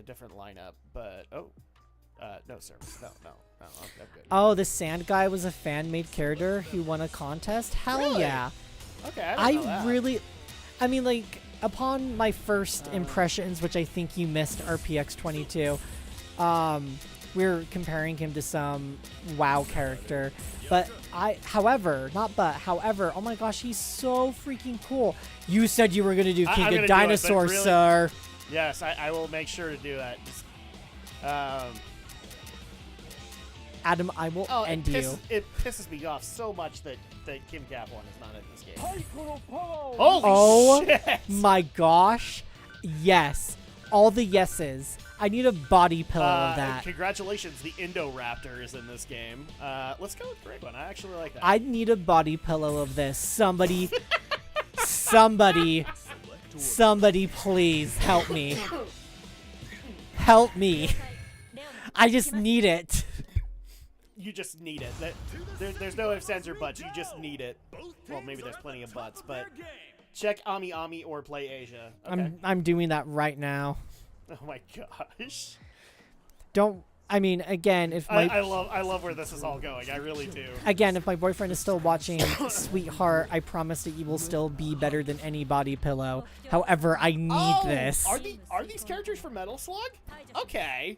different lineup, but no service. No, I'm good. Oh, the sand guy was a fan-made character who won a contest? Hell Really? yeah. Okay, I didn't know that. really, I mean, like, upon my first impressions, which I think you missed RPX22, we're comparing him to some WoW character. But however, oh my gosh, he's so freaking cool. You said you were going to do I'm King gonna of do it, but Dinosaurs, really- sir. Yes, I will make sure to do that. Adam, I will end you. It pisses me off so much that Kim Kaplan is not in this game. Oh, Holy shit! My gosh. Yes. All the yeses. I need a body pillow of that. Congratulations, the Indoraptor is in this game. Let's go with Great One. I actually like that. I need a body pillow of this. Somebody, please help me. Help me. I just need it. You just need it. There's no ifs, ands, or buts. You just need it. Well, maybe there's plenty of buts, but check Ami Ami or play Asia. Okay. I'm doing that right now. Oh my gosh. Again, if my I love where this is all going. I really do. Again, if my boyfriend is still watching, sweetheart, I promise that you will still be better than any body pillow. However, I need this. Are these characters from Metal Slug? Okay.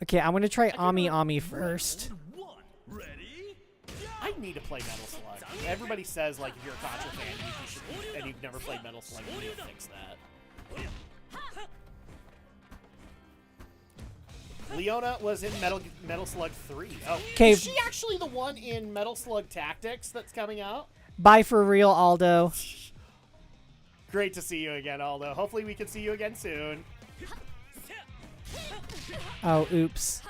Okay, I'm gonna try Ami Ami first. ready? I need to play Metal Slug. Everybody says, like, if you're a Contra fan, you should, and you've never played Metal Slug, you need to fix that. Leona was in Metal Slug 3. Oh, Okay. is she actually the one in Metal Slug Tactics that's coming out? Bye for real, Aldo. Great to see you again, Aldo. Hopefully we can see you again soon. Oh, oops.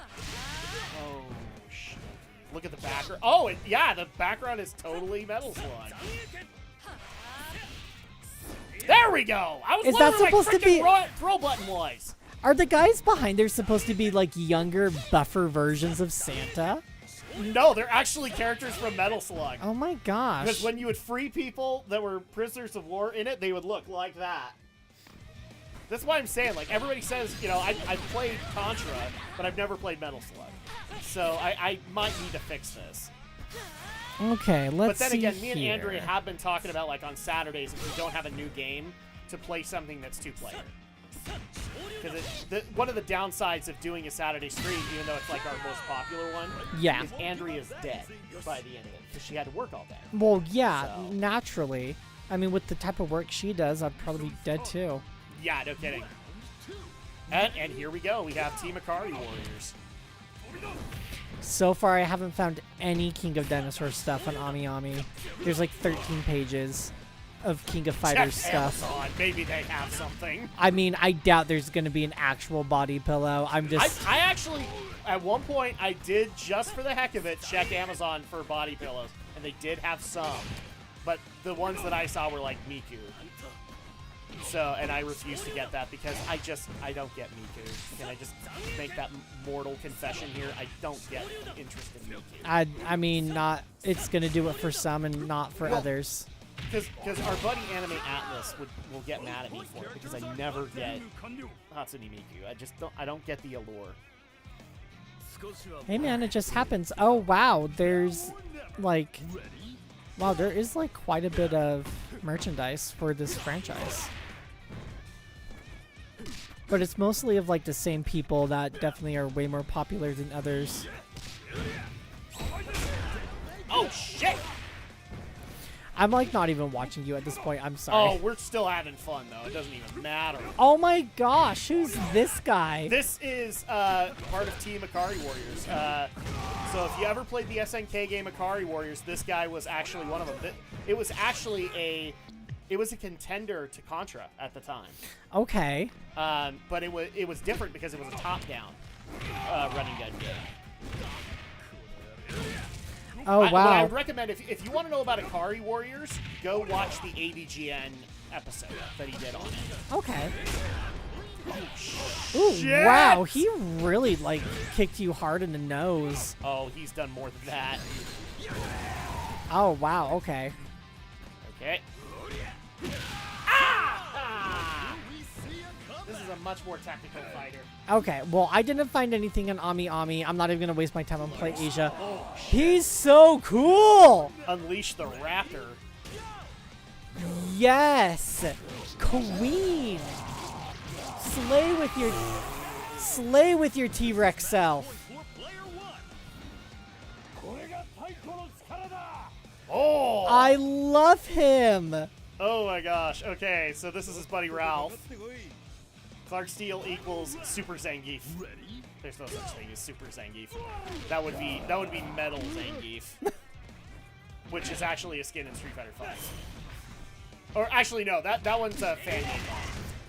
Oh, shit. Look at the background. Oh, yeah, the background is totally Metal Slug. There we go. I was Is wondering that supposed to be- what throw button was. Are the guys behind there supposed to be like younger, buffer versions of Santa? No, they're actually characters from Metal Slug. Oh my gosh. Because when you would free people that were prisoners of war in it, they would look like that. That's why I'm saying, like, everybody says, you know, I've played Contra, but I've never played Metal Slug. So I might need to fix this. Okay, let's see. But then again, me and here. Andrea have been talking about, like, on Saturdays, if we don't have a new game, to play something that's two-player. Because one of the downsides of doing a Saturday stream, even though it's like our most popular one, Yeah. is Andrea's dead by the end of it because she had to work all day. Well, yeah, So- naturally. I mean, with the type of work she does, I'd probably be dead too. Yeah, no kidding. And here we go. We have Team Akari Warriors. So far, I haven't found any King of Dinosaur stuff on AmiAmi. There's like 13 pages of King of Fighters Check stuff. Amazon. Maybe they have something. I mean, I doubt there's going to be an actual body pillow. I'm just... I actually, at one point, I did, just for the heck of it, check Amazon for body pillows. And they did have some. But the ones that I saw were like Miku. So, and I refuse to get that because I don't get Miku. Can I just make that mortal confession here? I don't get interest in Miku. I mean, not... It's going to do it for some and not for others. Because our buddy Anime Atlas will get mad at me for it because I never get Hatsune Miku. I don't get the allure. Hey man, it just happens. Oh wow, there's like... Wow, there is like quite a bit of merchandise for this franchise. But it's mostly of like the same people that definitely are way more popular than others. Oh shit! I'm like not even watching you at this point. I'm Oh, sorry. we're still having fun though. It doesn't even matter. Oh my gosh, who's this guy? This is part of Team Akari Warriors. So if you ever played the SNK game Akari Warriors, this guy was actually one of them. It was actually a contender to Contra at the time. Okay. But it was different because it was a top-down running gun game. Oh What I wow. would recommend, if you want to know about Akari Warriors, go watch the AVGN episode that he did on it. Okay. Ooh, Shit! wow, he really like kicked you hard in the nose. Oh, he's done more than that. Oh wow, okay. Okay. Ah! This is a much more tactical fighter. Okay, well, I didn't find anything on AmiAmi. I'm not even going to waste my time on Play Asia. He's so cool! Unleash the Raptor. Yes! Queen! Slay with your T-Rex self. Oh! I love him! Oh my gosh. Okay, so this is his buddy Ralph. Clark Steele equals Super Zangief. There's no such thing as Super Zangief. That would be Metal Zangief, which is actually a skin in Street Fighter V. Or actually, no, that one's a fan made mod.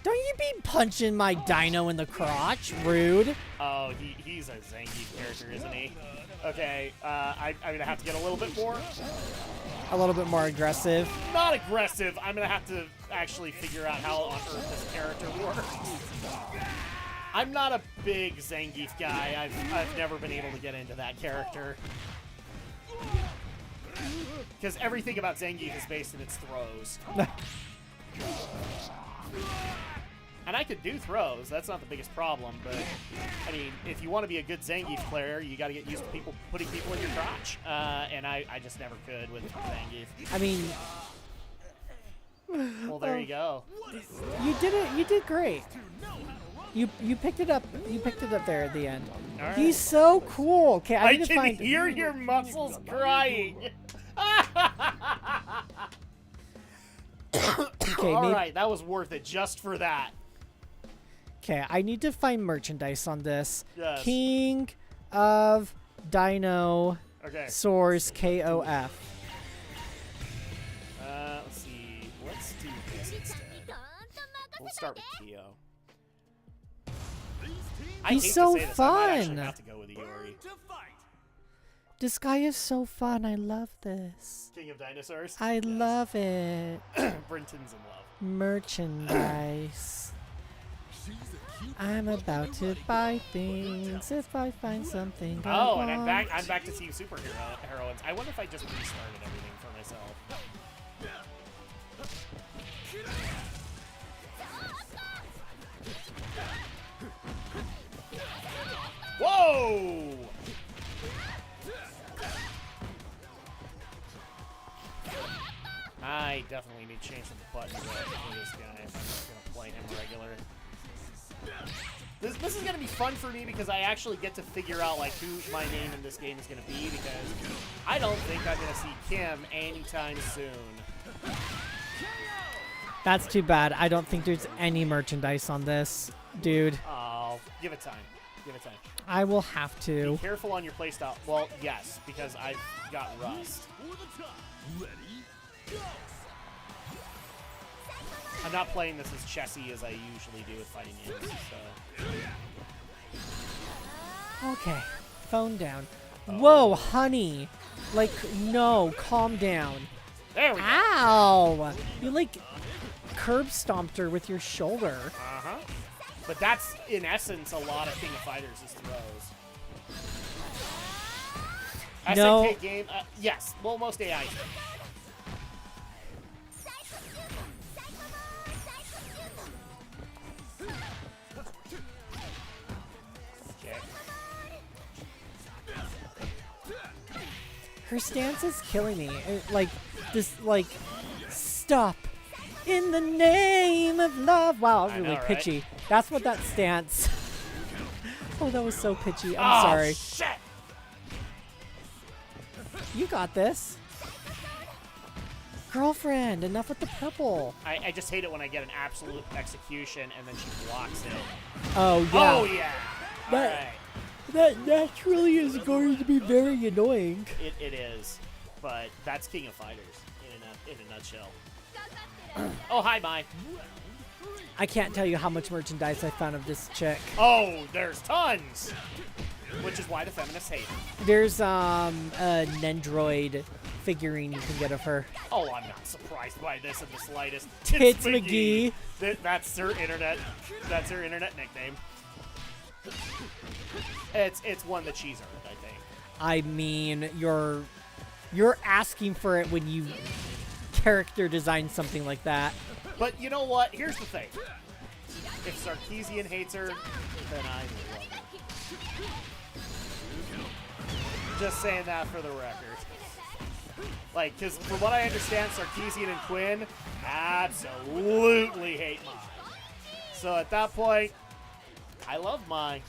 Don't you be punching my dino in the crotch, rude. Oh, he's a Zangief character, isn't he? Okay, I'm gonna have to get a little bit more. A little bit more aggressive. Not aggressive. I'm gonna have to actually figure out how on earth this character works. I'm not a big Zangief guy. I've never been able to get into that character. Because everything about Zangief is based in its throws. And I could do throws. That's not the biggest problem. But, I mean, if you want to be a good Zangief player, you got to get used to putting people in your crotch. And I just never could with Zangief. I mean, Well, there you go. you did it. You did great. You picked it up. You picked it up there at the end. All right. He's so cool. Okay, I I need to can find. hear your muscles crying. Okay, All maybe- right, that was worth it just for that. Okay, I need to find merchandise on this. Yes. King of Dino Okay. Source KOF. Let's see. Let's do this instead. We'll start with Kyo. I He's hate so to say this, I might actually fun. have to go with Iori. This guy is so fun. I love this. King of Dinosaurs. I Yes. love it. Brenton's in love. Merchandise. She's a cute I'm about to buy things if I find something I Oh, want. and I'm back to Team Superhero heroines. I wonder if I just restarted everything for myself. Whoa! I definitely need to change some buttons for this guy if I'm just gonna play him regular. This is gonna be fun for me because I actually get to figure out like who my name in this game is gonna be, because I don't think I'm gonna see Kim anytime soon. That's too bad. I don't think there's any merchandise on this, dude. Oh, give it time. Give it time. I will have Be to. careful on your playstyle. Well, yes, because I've got rust. for the top. Ready? Go! I'm not playing this as chessy as I usually do with fighting games, so. Okay, phone down. Whoa, honey. Like, no, calm down. There we go. Ow! You like curb stomped her with your shoulder. Uh-huh. But that's, in essence, a lot of King of Fighters' throws. No. SNK game, yes. Well, most AIs. Okay. Her stance is killing me. Like, this, like, stop. In the name of love. Wow, I really know, right? pitchy. That's what that stance. Oh, that was so pitchy. I'm Oh, sorry. shit! You got this. Girlfriend, enough with the purple. I just hate it when I get an absolute execution and then she blocks it. Oh, yeah. Oh, yeah! That- Alright. That naturally is going to be very annoying. It is. But that's King of Fighters in a nutshell. Oh, hi, Mai. I can't tell you how much merchandise I found of this chick. Oh, there's tons! Which is why the feminists hate her. There's a Nendroid figurine you can get of her. Oh, I'm not surprised by this in the slightest. Tits McGee. That's her internet. That's her internet nickname. It's one that she's earned, I think. I mean, you're asking for it when you character design something like that. But you know what? Here's the thing. If Sarkeesian hates her, then I love her. Just saying that for the record. Like, because from what I understand, Sarkeesian and Quinn absolutely hate Mai. So at that point, I love Mai.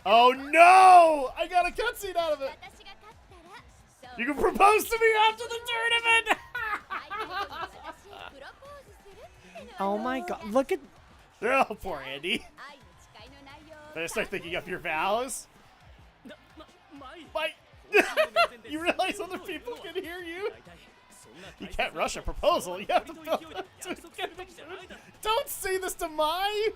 Oh no! I got a cutscene out of it! You can propose to me after the tournament! Oh my god, look at... Oh, poor Andy. Better start thinking of your vows. Mike, you realize other people can hear you? You can't rush a proposal. You have to build up to get them. Don't say this to Mai.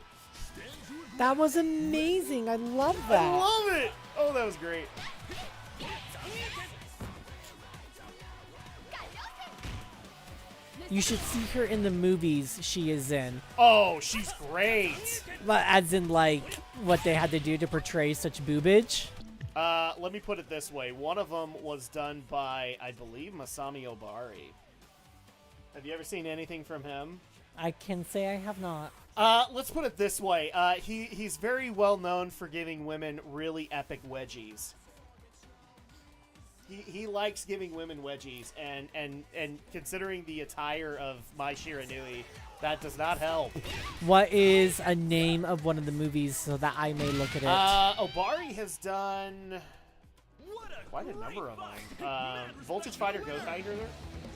That was amazing. I love I that. love it. Oh, that was great. You should see her in the movies she is in. Oh, she's great. As in, like, what they had to do to portray such boobage. Let me put it this way. One of them was done by, I believe, Masami Obari. Have you ever seen anything from him? I can say I have not. Let's put it this way. He's very well known for giving women really epic wedgies. He likes giving women wedgies, and considering the attire of Mai Shiranui, that does not help. What is a name of one of the movies so that I may look at it? Obari has done quite a number of them. Voltage Fighter Gokaiser.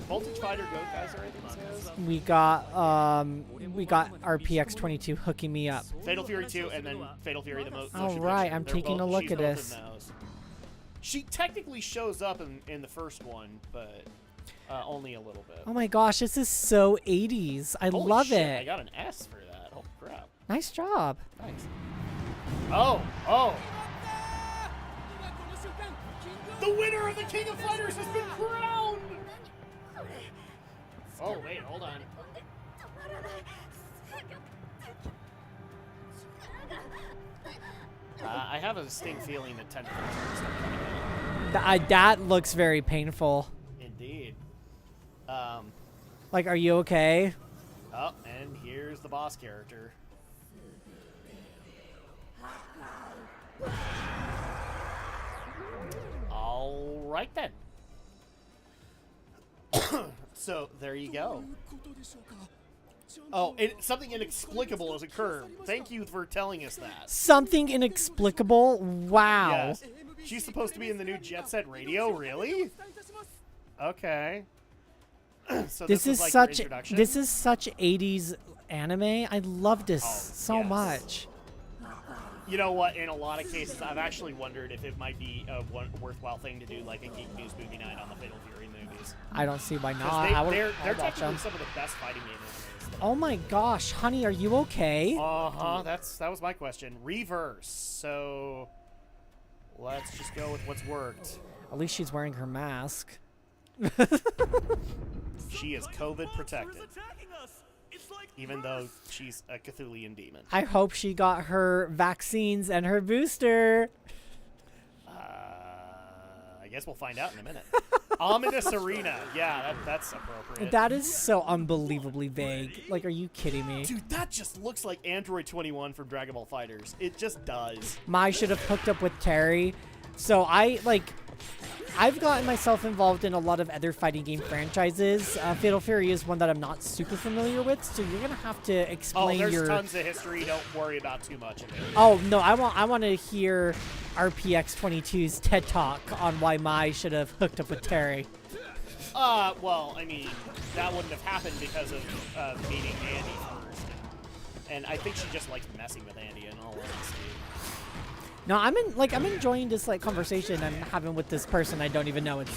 Voltage Fighter Gokaiser, I think it says. We got RPX 22 hooking me up. Fatal Fury 2, and then Fatal Fury the motion All right, picture. I'm They're taking both- a look she's at both this. in those. She technically shows up in the first one, but only a little bit. Oh my gosh, this is so 80s. I Holy love shit, it. I got an S for that. Oh crap! Nice job. Thanks. Oh. The winner of the King of Fighters has been crowned! Oh, wait, hold on. I have a distinct feeling that tentacles are start coming out. That looks very painful. Indeed. Like, are you okay? Oh, and here's the boss character. All right then. So there you go. Oh, something inexplicable has occurred. Thank you for telling us that. Something inexplicable? Wow. Yes. She's supposed to be in the new Jet Set Radio, really? Okay. So This is like such your introduction? this is such 80s anime. I love this so yes. much. You know what? In a lot of cases, I've actually wondered if it might be a worthwhile thing to do, like a Geek News movie night on the Fatal Fury movies. I don't see why not. Because they're I'd watch technically them. some of the best fighting game animes. Oh my gosh, honey, are you okay? That was my question. Reverse. So let's just go with what's worked. At least she's wearing her mask. She is COVID protected, even though she's a Cthulian demon. I hope she got her vaccines and her booster. I guess we'll find out in a minute. Ominous Arena. Yeah, that's appropriate. That is so unbelievably vague. Like, are you kidding me? Dude, that just looks like Android 21 from Dragon Ball FighterZ. It just does. Mai should have hooked up with Terry. So I've gotten myself involved in a lot of other fighting game franchises. Fatal Fury is one that I'm not super familiar with, so you're gonna have to explain there's tons of history. Don't worry about too much of it. Oh no, I want to hear RPX22's TED Talk on why Mai should have hooked up with Terry. Well, I mean, that wouldn't have happened because of meeting Andy first, and I think she just likes messing with Andy. In all honesty. No, I'm enjoying this conversation I'm having with this person I don't even know. It's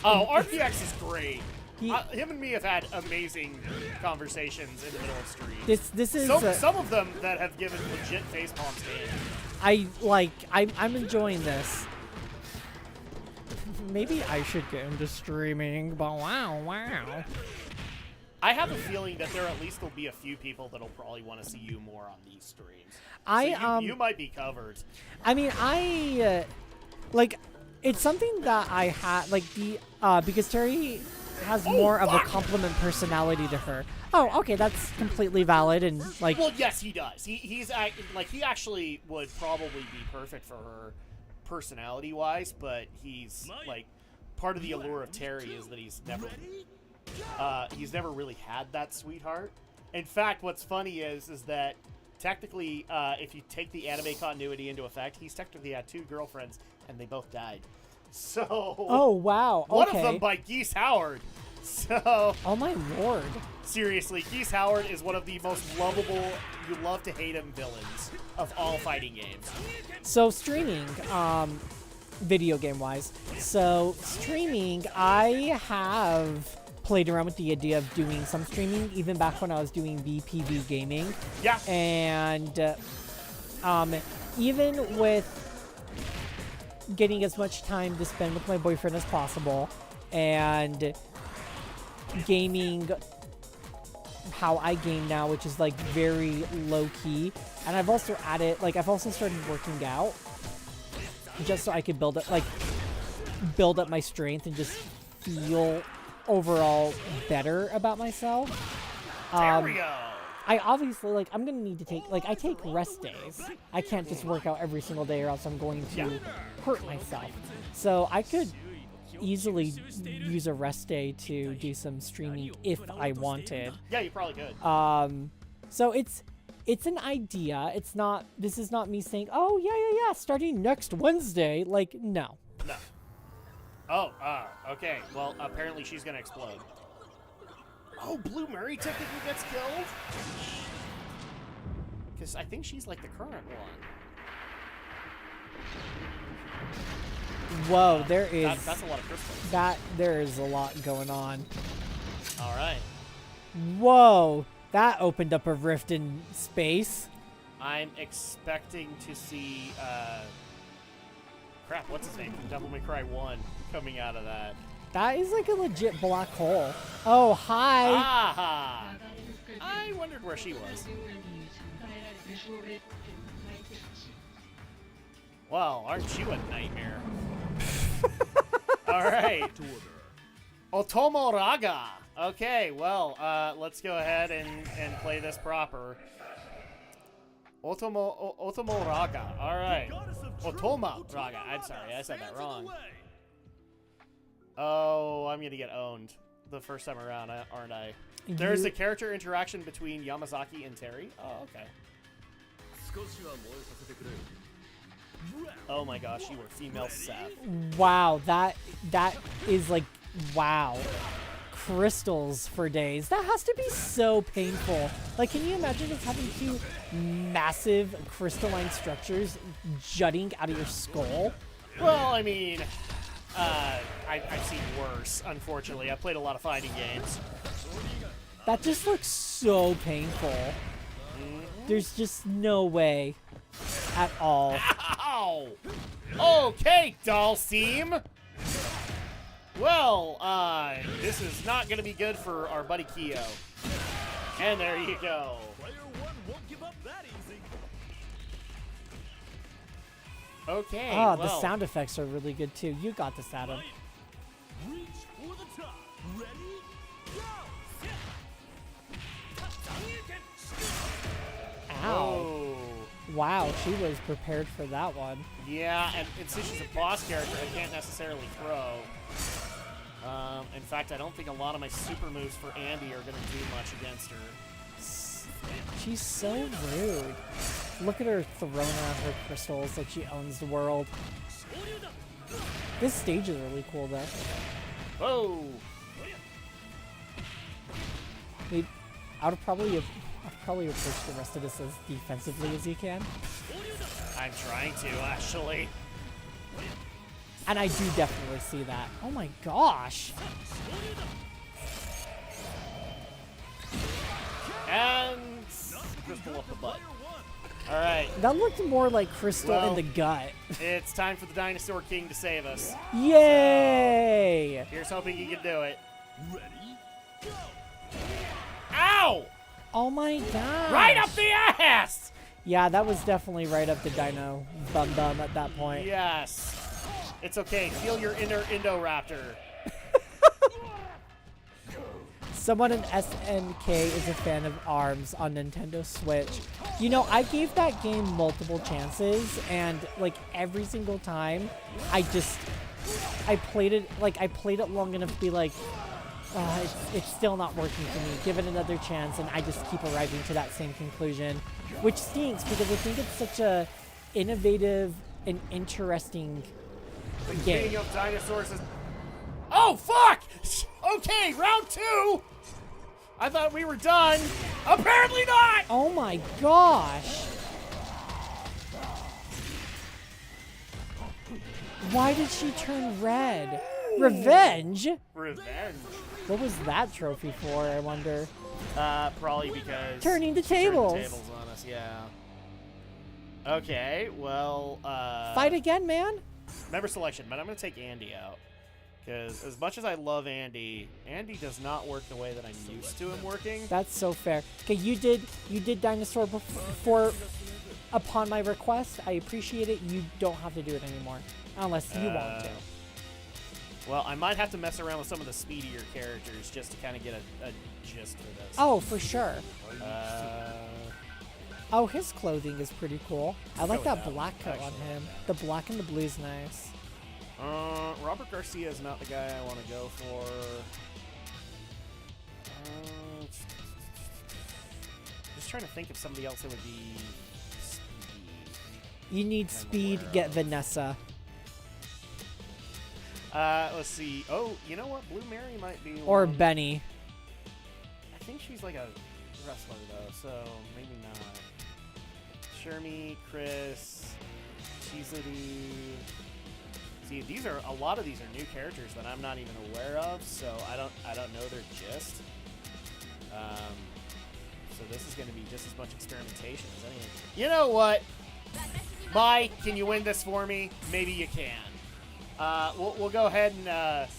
RPX is great. Him and me have had amazing conversations in the middle of streams. This is some of them that have given legit face palms to Andy. I'm enjoying this. Maybe I should get into streaming, but wow. I have a feeling that there at least will be a few people that'll probably want to see you more on these streams. You might be covered. I mean, it's something that I had because Terry has more of a compliment personality to her. Oh, okay, that's completely valid and Well, yes, he does. He actually would probably be perfect for her personality-wise, but he's part of the allure of Terry is that he's never really had that sweetheart. In fact, what's funny is that technically, if you take the anime continuity into effect, he's technically had 2 girlfriends, and they both died. So. Oh wow! Okay. One of them by Geese Howard. So. Oh my lord! Seriously, Geese Howard is one of the most lovable, you love to hate him villains of all fighting games. So streaming, video game wise. So streaming, I have played around with the idea of doing some streaming, even back when I was doing VPV gaming. Yeah. And even with getting as much time to spend with my boyfriend as possible, and gaming how I game now, which is very low key. And I've also added, I've also started working out just so I could build up my strength and just feel overall better about myself. There we go. I obviously I'm gonna need to take I take rest days. I can't just work out every single day or else I'm going to hurt myself. So I could easily use a rest day to do some streaming if I wanted. Yeah, you probably could. So it's an idea. This is not me saying, oh yeah, starting next Wednesday. No. No. Oh, okay. Well, apparently she's gonna explode. Oh, Blue Murray technically gets killed? Because I think she's the current one. Whoa, there is... That's a lot of crystals. There is a lot going on. All right. Whoa, that opened up a rift in space. I'm expecting to see crap, what's his name from Devil May Cry 1 coming out of that? That is like a legit black hole. Oh, hi. Aha! I wondered where she was. Well, aren't you a nightmare? All right. Otomo Raga. Okay, well, let's go ahead and play this proper. Otomo Raga. All right. Otoma Raga. I'm sorry, I said that wrong. Oh, I'm gonna get owned the first time around, aren't I? There's a character interaction between Yamazaki and Terry. Oh, okay. Oh my gosh, you were female Seth. Wow, that is like, wow. Crystals for days. That has to be so painful. Like, can you imagine just having two massive crystalline structures jutting out of your skull? Well, I mean, I've seen worse, unfortunately. I've played a lot of fighting games. That just looks so painful. There's just no way at all. Ow! Okay, Dalseem! Well, this is not going to be good for our buddy Kyo. And there you go. Player 1 won't give up that easy. Okay, Oh, well. the sound effects are really good too. You got this, Adam. Reach for the top. Ready? Go! Ow. Oh. Wow, she was prepared for that one. Yeah, and since she's a boss character, I can't necessarily throw. In fact, I don't think a lot of my super moves for Andy are going to do much against her. She's so rude. Look at her throwing around her crystals like she owns the world. This stage is really cool, though. Whoa! I'd probably approach the rest of this as defensively as you can. I'm trying to, actually. And I do definitely see that. Oh my gosh. And crystal up the butt. All right, That looked more like crystal Well- in the gut. it's time for the Dinosaur King to save us. Yay! Here's hoping he can do it. Ready? Go! Ow! Oh my gosh. Right up the ass! Yeah, that was definitely right up the dino bum at that point. Yes. It's okay. Feel your inner Indoraptor. Someone in SNK is a fan of ARMS on Nintendo Switch. You know, I gave that game multiple chances, and like every single time, I played it long enough to be like, it's still not working for me. Give it another chance, and I just keep arriving to that same conclusion, which stinks because I think it's such a innovative and interesting King game. of Dinosaurs is... Oh, fuck! Okay, round 2! I thought we were done. Apparently not! Oh my gosh! Why did she turn red? Revenge? Revenge. What was that trophy for, I wonder? Probably because... Turning the she turned tables. tables on us, yeah. Okay, well, Fight again, man? member selection, but I'm going to take Andy out. Because as much as I love Andy, Andy does not work the way that I'm used to him working. That's so fair. Okay, you did Dinosaur before upon my request. I appreciate it. You don't have to do it anymore. Unless you want to. Well, I might have to mess around with some of the speedier characters just to kind of get a gist for this. Oh, for sure. Uh, Oh, his clothing is pretty cool. I like go that with that black one, coat on him. The black and the blue is nice. Robert Garcia is not the guy I want to go for. Just trying to think of somebody else that would be speedy. You need I'm speed, aware get of. Vanessa. Let's see. Oh, you know what? Blue Mary might be Or one. Benny. I think she's like a wrestler though, so maybe not. Shermie, Chris, Chizuru. See, a lot of these are new characters that I'm not even aware of, so I don't know their gist. So this is going to be just as much experimentation as anything. You know what? Mai, can you win this for me? Maybe you can. We'll go ahead and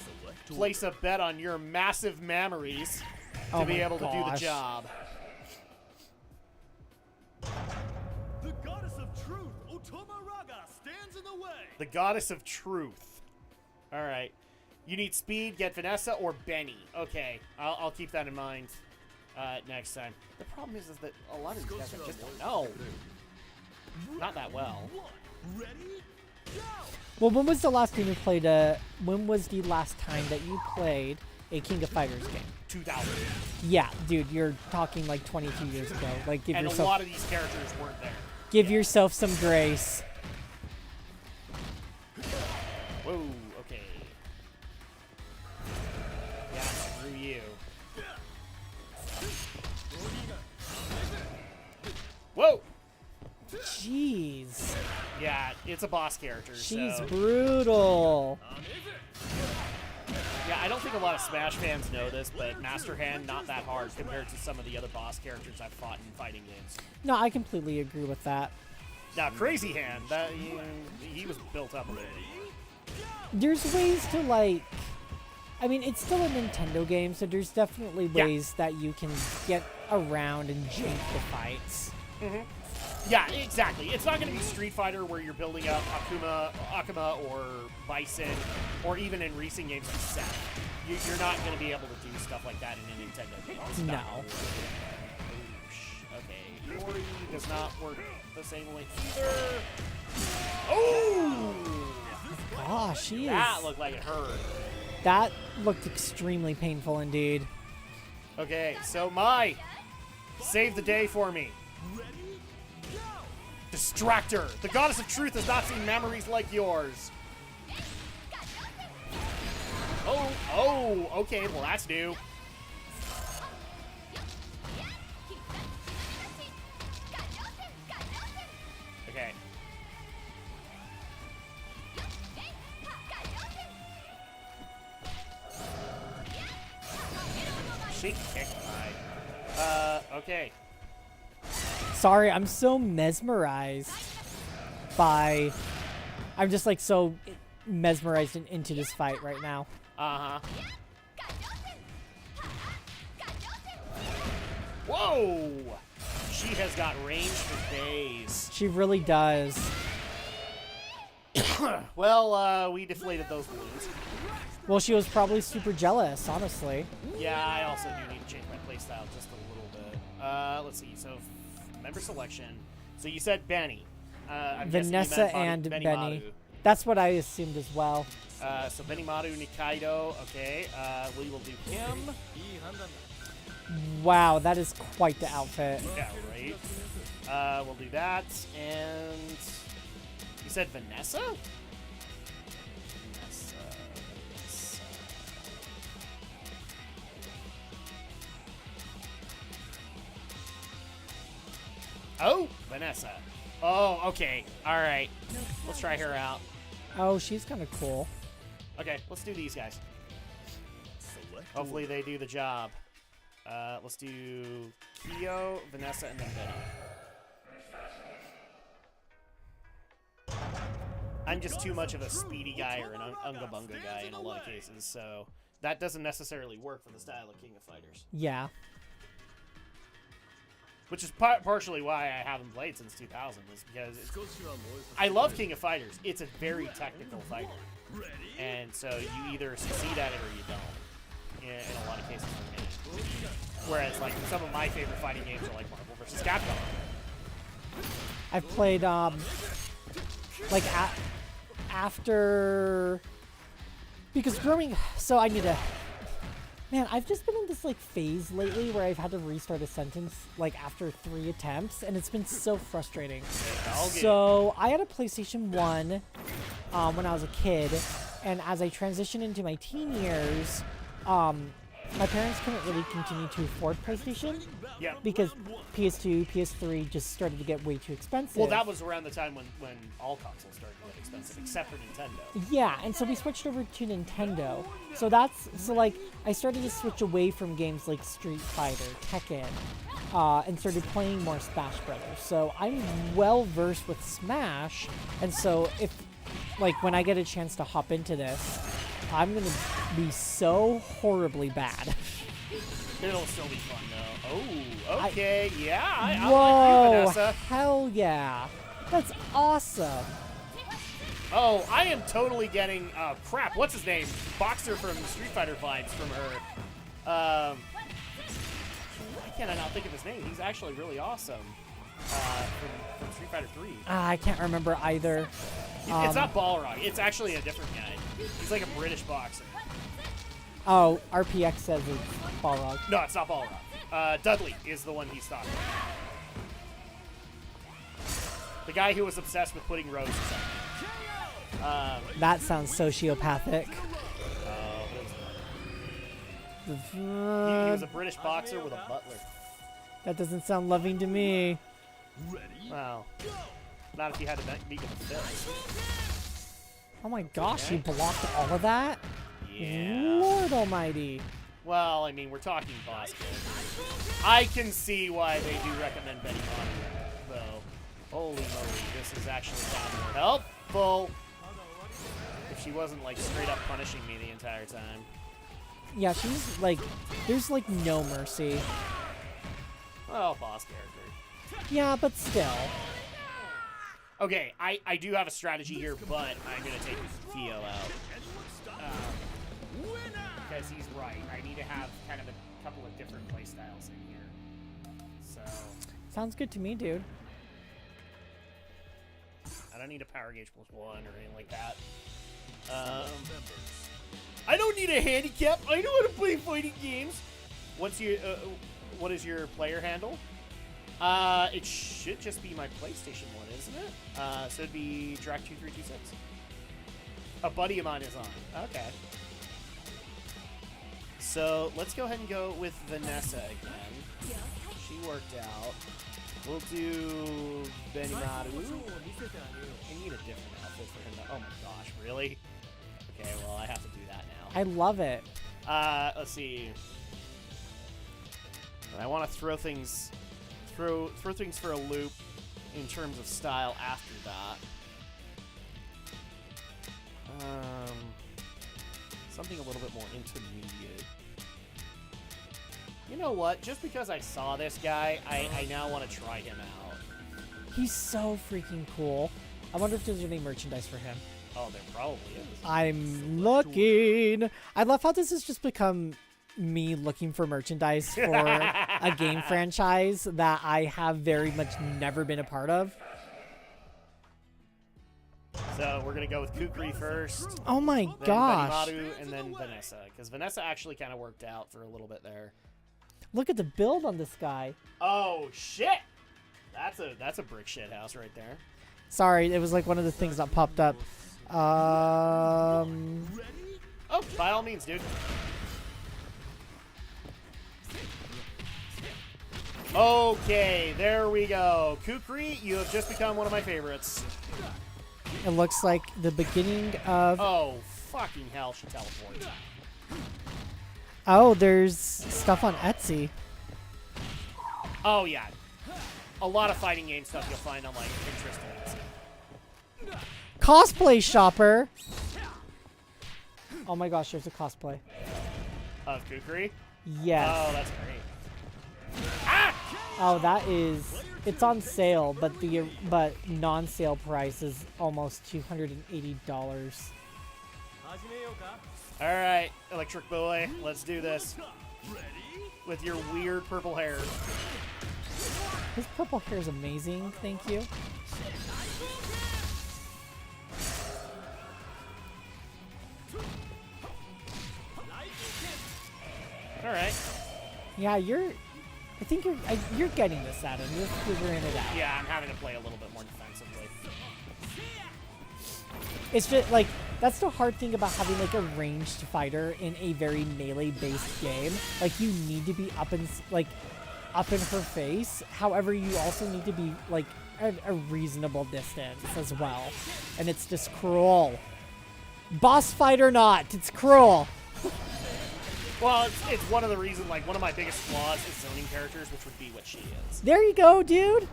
place a bet on your massive memories to be able to do the job. The goddess of truth, Otomaraga, stands in the way. The goddess of truth. All right. You need speed, get Vanessa or Benny. Okay, I'll keep that in mind next time. The problem is that a lot of these guys I just don't know. Not that well. Ready? Go! Well, when was the last time you played when was the last time that you played a King of Fighters game? 2000. Yeah, dude, you're talking like 22 years ago. Like, give And yourself a lot of these characters weren't there. give yourself some grace. Whoa, okay. Yeah, screw you. Whoa! Jeez. Yeah, it's a boss character, She's so... brutal. Yeah, I don't think a lot of Smash fans know this, but Master Hand, not that hard compared to some of the other boss characters I've fought in fighting games. No, I completely agree with that. Now, Crazy Hand, he was built up a little bit. There's ways to, like... I mean, it's still a Nintendo game, so there's definitely ways that you can get around and jank the fights. Yeah, exactly. It's not going to be Street Fighter where you're building up Akuma or Bison, or even in racing games, Seth. You're not going to be able to do stuff like that in a Nintendo game. It's No. not. Okay, Yori does not work the same way either. Oh! Oh, she is... That looked like it hurt. That looked extremely painful indeed. Okay, so Mai, save the day for me. Distractor. The goddess of truth has not seen memories like yours. Oh, okay, well that's new. Okay. She kicked Mai. Okay. Sorry, I'm so mesmerized by... I'm just like so mesmerized into this fight right now. Uh-huh. Whoa! She has got range for days. She really does. Well, we deflated those balloons. Well, she was probably super jealous, honestly. Yeah, I also do need to change my playstyle just a little bit. Let's see, so member selection. So you said Benny. I'm guessing you Vanessa meant and Benny. Benny. That's what I assumed as well. So Benimaru, Nikaido, okay. We will do him. Wow, that is quite the outfit. Yeah, right. We'll do that, and you said Vanessa? Vanessa. Oh, Vanessa. Oh, okay. All right. Let's try her out. Oh, she's kind of cool. Okay, let's do these guys. Hopefully they do the job. Let's do Kyo, Vanessa, and then Benny. I'm just too much of a speedy guy or an Unga Bunga guy in a lot of cases, so that doesn't necessarily work for the style of King of Fighters. Yeah. Which is partially why I haven't played since 2000, is because I love King of Fighters. It's a very technical fighter. And so you either succeed at it or you don't, in a lot of cases for me. Whereas, like, some of my favorite fighting games are like Marvel vs. Capcom. I've played, like, after... Because growing... So I need to... Man, I've just been in this, like, phase lately where I've had to restart a sentence, like, after 3 attempts, and it's been so frustrating. So, I had a PlayStation 1 when I was a kid, and as I transitioned into my teen years, my parents couldn't really continue to afford PlayStation Yeah. because PS2, PS3 just started to get way too expensive. Well, that was around the time when all consoles started to get expensive, except for Nintendo. Yeah, and so we switched over to Nintendo. So like I started to switch away from games like Street Fighter, Tekken, and started playing more Smash Brothers. So I'm well versed with Smash, and so if like when I get a chance to hop into this, I'm gonna be so horribly bad. It'll still be fun though. Oh, okay, yeah, I Whoa, like you, Vanessa. hell yeah, that's awesome. Oh, I am totally getting crap. What's his name? Boxer from Street Fighter vibes from her. Why can't I not think of his name? He's actually really awesome. From Street Fighter 3. I can't remember either. It's not Balrog. It's actually a different guy. He's like a British boxer. Oh, RPX says it's Balrog. No, it's not Balrog. Dudley is the one he's talking about. The guy who was obsessed with putting roses on. That sounds sociopathic. He was a British boxer with a butler. That doesn't sound loving to me. Well, not if you had to meet with a fist. Oh my gosh, you blocked all of that? Yeah. Lord almighty. Well, I mean, we're talking boss game. I can see why they do recommend Betty Monaco, though. Holy moly, this is actually sounding more helpful. If she wasn't, like, straight up punishing me the entire time. Yeah, she's like, there's like no mercy. Well, boss character. Yeah, but still. Okay, I do have a strategy here, but I'm going to take Kyo out. Because he's right. I need to have kind of a couple of different playstyles in here. So, Sounds good to me, dude. I don't need a power gauge +1 or anything like that. I don't need a handicap. I know how to play fighting games. What is your player handle? It should just be my PlayStation one, isn't it? So it'd be Drak2326. A buddy of mine is on. Okay. So let's go ahead and go with Vanessa again. She worked out. We'll do Benimaru. I need a different outfit for him. Oh my gosh, really? Okay, well I have to do that now. I love it. Let's see. I want to throw things for a loop in terms of style after that. Something a little bit more intermediate. You know what? Just because I saw this guy, I now want to try him out. He's so freaking cool. I wonder if there's any merchandise for him. Oh, there probably is. I'm looking. I love how this has just become me looking for merchandise for a game franchise that I have very much never been a part of. So we're going to go with Kukri first. Oh my Then gosh. Benimaru, and then Vanessa. Because Vanessa actually kind of worked out for a little bit there. Look at the build on this guy. Oh, shit! That's a brick shit house right there. Sorry, it was like one of the things that popped up. Oh, by all means, dude. Okay, there we go. Kukri, you have just become one of my favorites. It looks like the beginning of... Oh, fucking hell, she teleports. Oh, there's stuff on Etsy. Oh, yeah. A lot of fighting game stuff you'll find on, like, Pinterest and Cosplay shopper. Oh my gosh, there's a cosplay. of Kukri. Yes. Oh, that's great. Ah! Oh, that is... It's on sale, but the non-sale price is almost $280. All right, Electric Boy, let's do this. With your weird purple hair. His purple hair is amazing, thank you. All right. Yeah, I think you're getting this, Adam. You're figuring it out. Yeah, I'm having to play a little bit more defensively. It's just like that's the hard thing about having like a ranged fighter in a very melee-based game. Like you need to be up in her face. However, you also need to be like at a reasonable distance as well, and it's just cruel. Boss fight or not, it's cruel. Well, it's one of the reasons, like, one of my biggest flaws is zoning characters, which would be what she is. There you go, dude.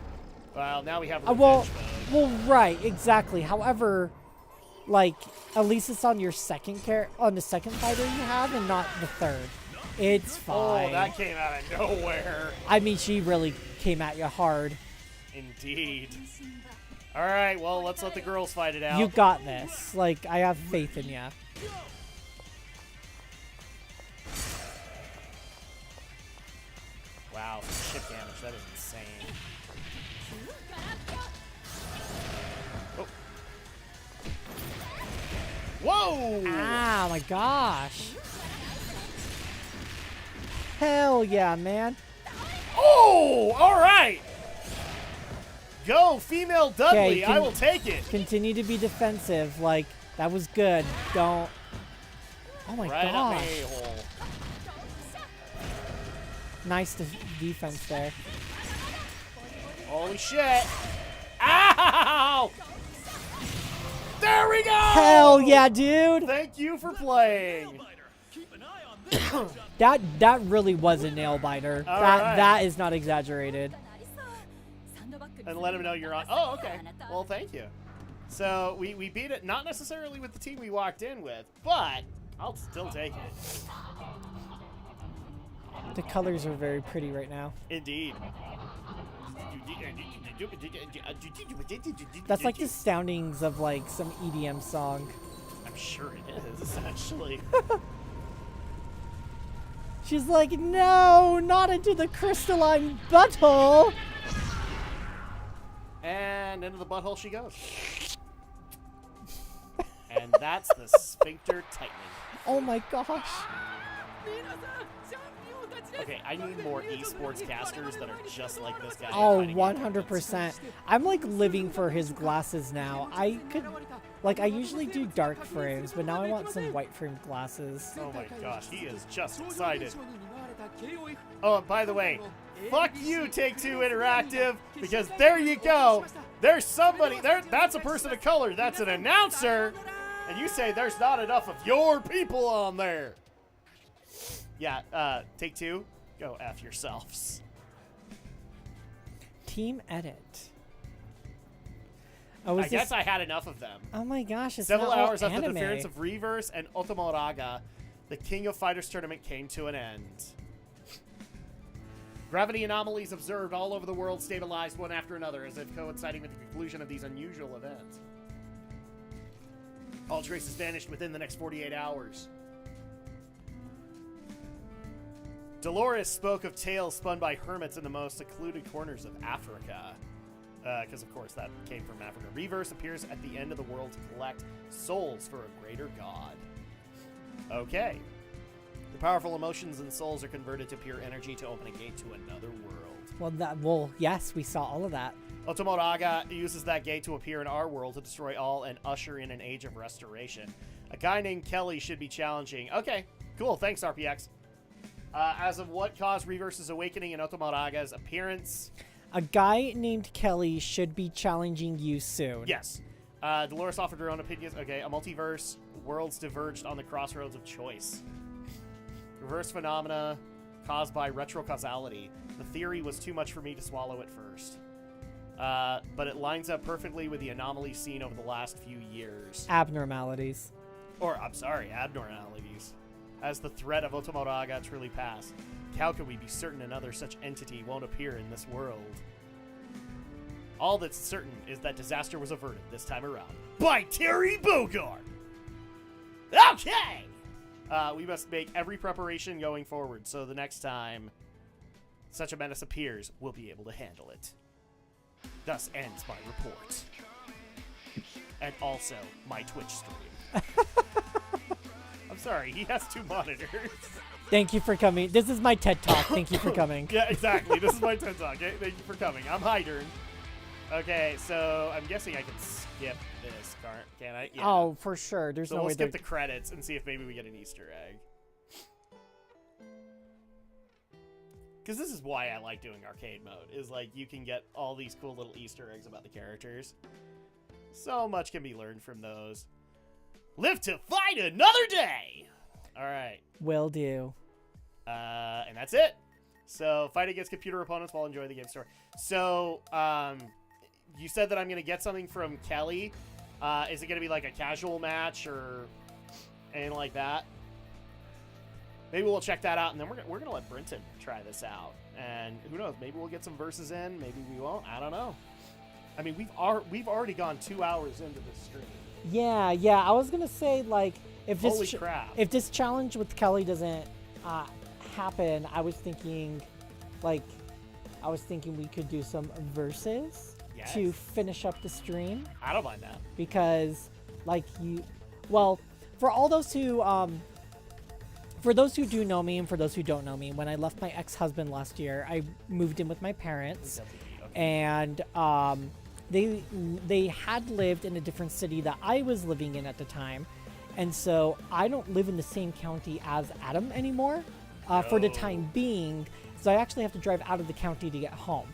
Well, now we have revenge Well, mode. right, exactly. However, like, at least it's on your on the second fighter you have, and not the third. It's fine. Oh, that came out of nowhere. I mean, she really came at you hard. Indeed. All right, well, let's let the girls fight it out. You got this. Like, I have faith in you. Wow, some ship damage. That is insane. Oh. Whoa! Ah, my gosh. Hell yeah, man. Oh, all right. Go, female Dudley. Okay, I will take it. Continue to be defensive. Like, that was good. Don't. Oh my Right up gosh. my a-hole. Nice defense there. Holy shit. Ow! There we go! Hell yeah, dude. Thank you for playing. Keep an eye on this. That really was a nail biter. All that right. that is not exaggerated. And let him know you're on. Oh, okay. Well, thank you. So we beat it, not necessarily with the team we walked in with, but I'll still take it. The colors are very pretty right now. Indeed. That's like the soundings of like some EDM song. I'm sure it is, actually. She's like, no, not into the crystalline butthole. And into the butthole she goes. And that's the sphincter tightening. Oh my gosh. Okay, I need more esports casters that are just like this guy. Oh, fighting 100%. I'm like living for his glasses now. I could, like, I usually do dark frames, but now I want some white framed glasses. Oh my gosh, he is just excited. Oh, and by the way, fuck you, Take-Two Interactive, because there you go. There's somebody, that's a person of color, that's an announcer, and you say there's not enough of your people on there. Yeah, Take-Two, go F yourselves. Team edit. Oh, I guess I had enough of them. Oh my gosh, it's Several not all hours after the anime. appearance of Reverse and Otomoraga, the King of Fighters tournament came to an end. Gravity anomalies observed all over the world stabilized one after another, as if coinciding with the conclusion of these unusual events. All traces vanished within the next 48 hours. Dolores spoke of tales spun by hermits in the most secluded corners of Africa. Because, of course, that came from Africa. Reverse appears at the end of the world to collect souls for a greater god. Okay. The powerful emotions and souls are converted to pure energy to open a gate to another world. Well, yes, we saw all of that. Otomoraga uses that gate to appear in our world to destroy all and usher in an age of restoration. A guy named Kelly should be challenging. Okay, cool. Thanks, RPX. As of what caused Reverse's awakening and Otomoraga's appearance? A guy named Kelly should be challenging you soon. Yes. Dolores offered her own opinions. Okay, a multiverse. Worlds diverged on the crossroads of choice. Reverse phenomena caused by retrocausality. The theory was too much for me to swallow at first. But it lines up perfectly with the anomalies seen over the last few years. Abnormalities. Or, I'm sorry, abnormalities. As the threat of Otomoraga truly passed, how can we be certain another such entity won't appear in this world? All that's certain is that disaster was averted this time around by Terry Bogard. Okay! We must make every preparation going forward, so the next time such a menace appears, we'll be able to handle it. Thus ends my report. And also, my Twitch stream. I'm sorry, he has 2 monitors. Thank you for coming. This is my TED Talk. Thank you for coming. Yeah, exactly. This is my TED Talk. Okay? Thank you for coming. I'm Hydern. Okay, so I'm guessing I can skip this, can I? Yeah. Oh, for sure. There's So no we'll way skip they're... the credits and see if maybe we get an Easter egg. Because this is why I like doing arcade mode, is like you can get all these cool little Easter eggs about the characters. So much can be learned from those. Live to fight another day! Alright. Will do. And that's it. So, fight against computer opponents while enjoying the game story. So, you said that I'm going to get something from Kelly. Is it going to be like a casual match or anything like that? Maybe we'll check that out, and then we're gonna let Brenton try this out. And who knows? Maybe we'll get some verses in. Maybe we won't. I don't know. I mean, we've already gone 2 hours into this stream. Yeah. I was gonna say, like, if Holy this crap. if this challenge with Kelly doesn't happen, I was thinking we could do some verses Yes. to finish up the stream, I don't mind that. because, like, for all those who for those who do know me and for those who don't know me, when I left my ex-husband last year, I moved in with my parents, and they had lived in a different city that I was living in at the time, and so I don't live in the same county as Adam anymore for the time being, so I actually have to drive out of the county to get home.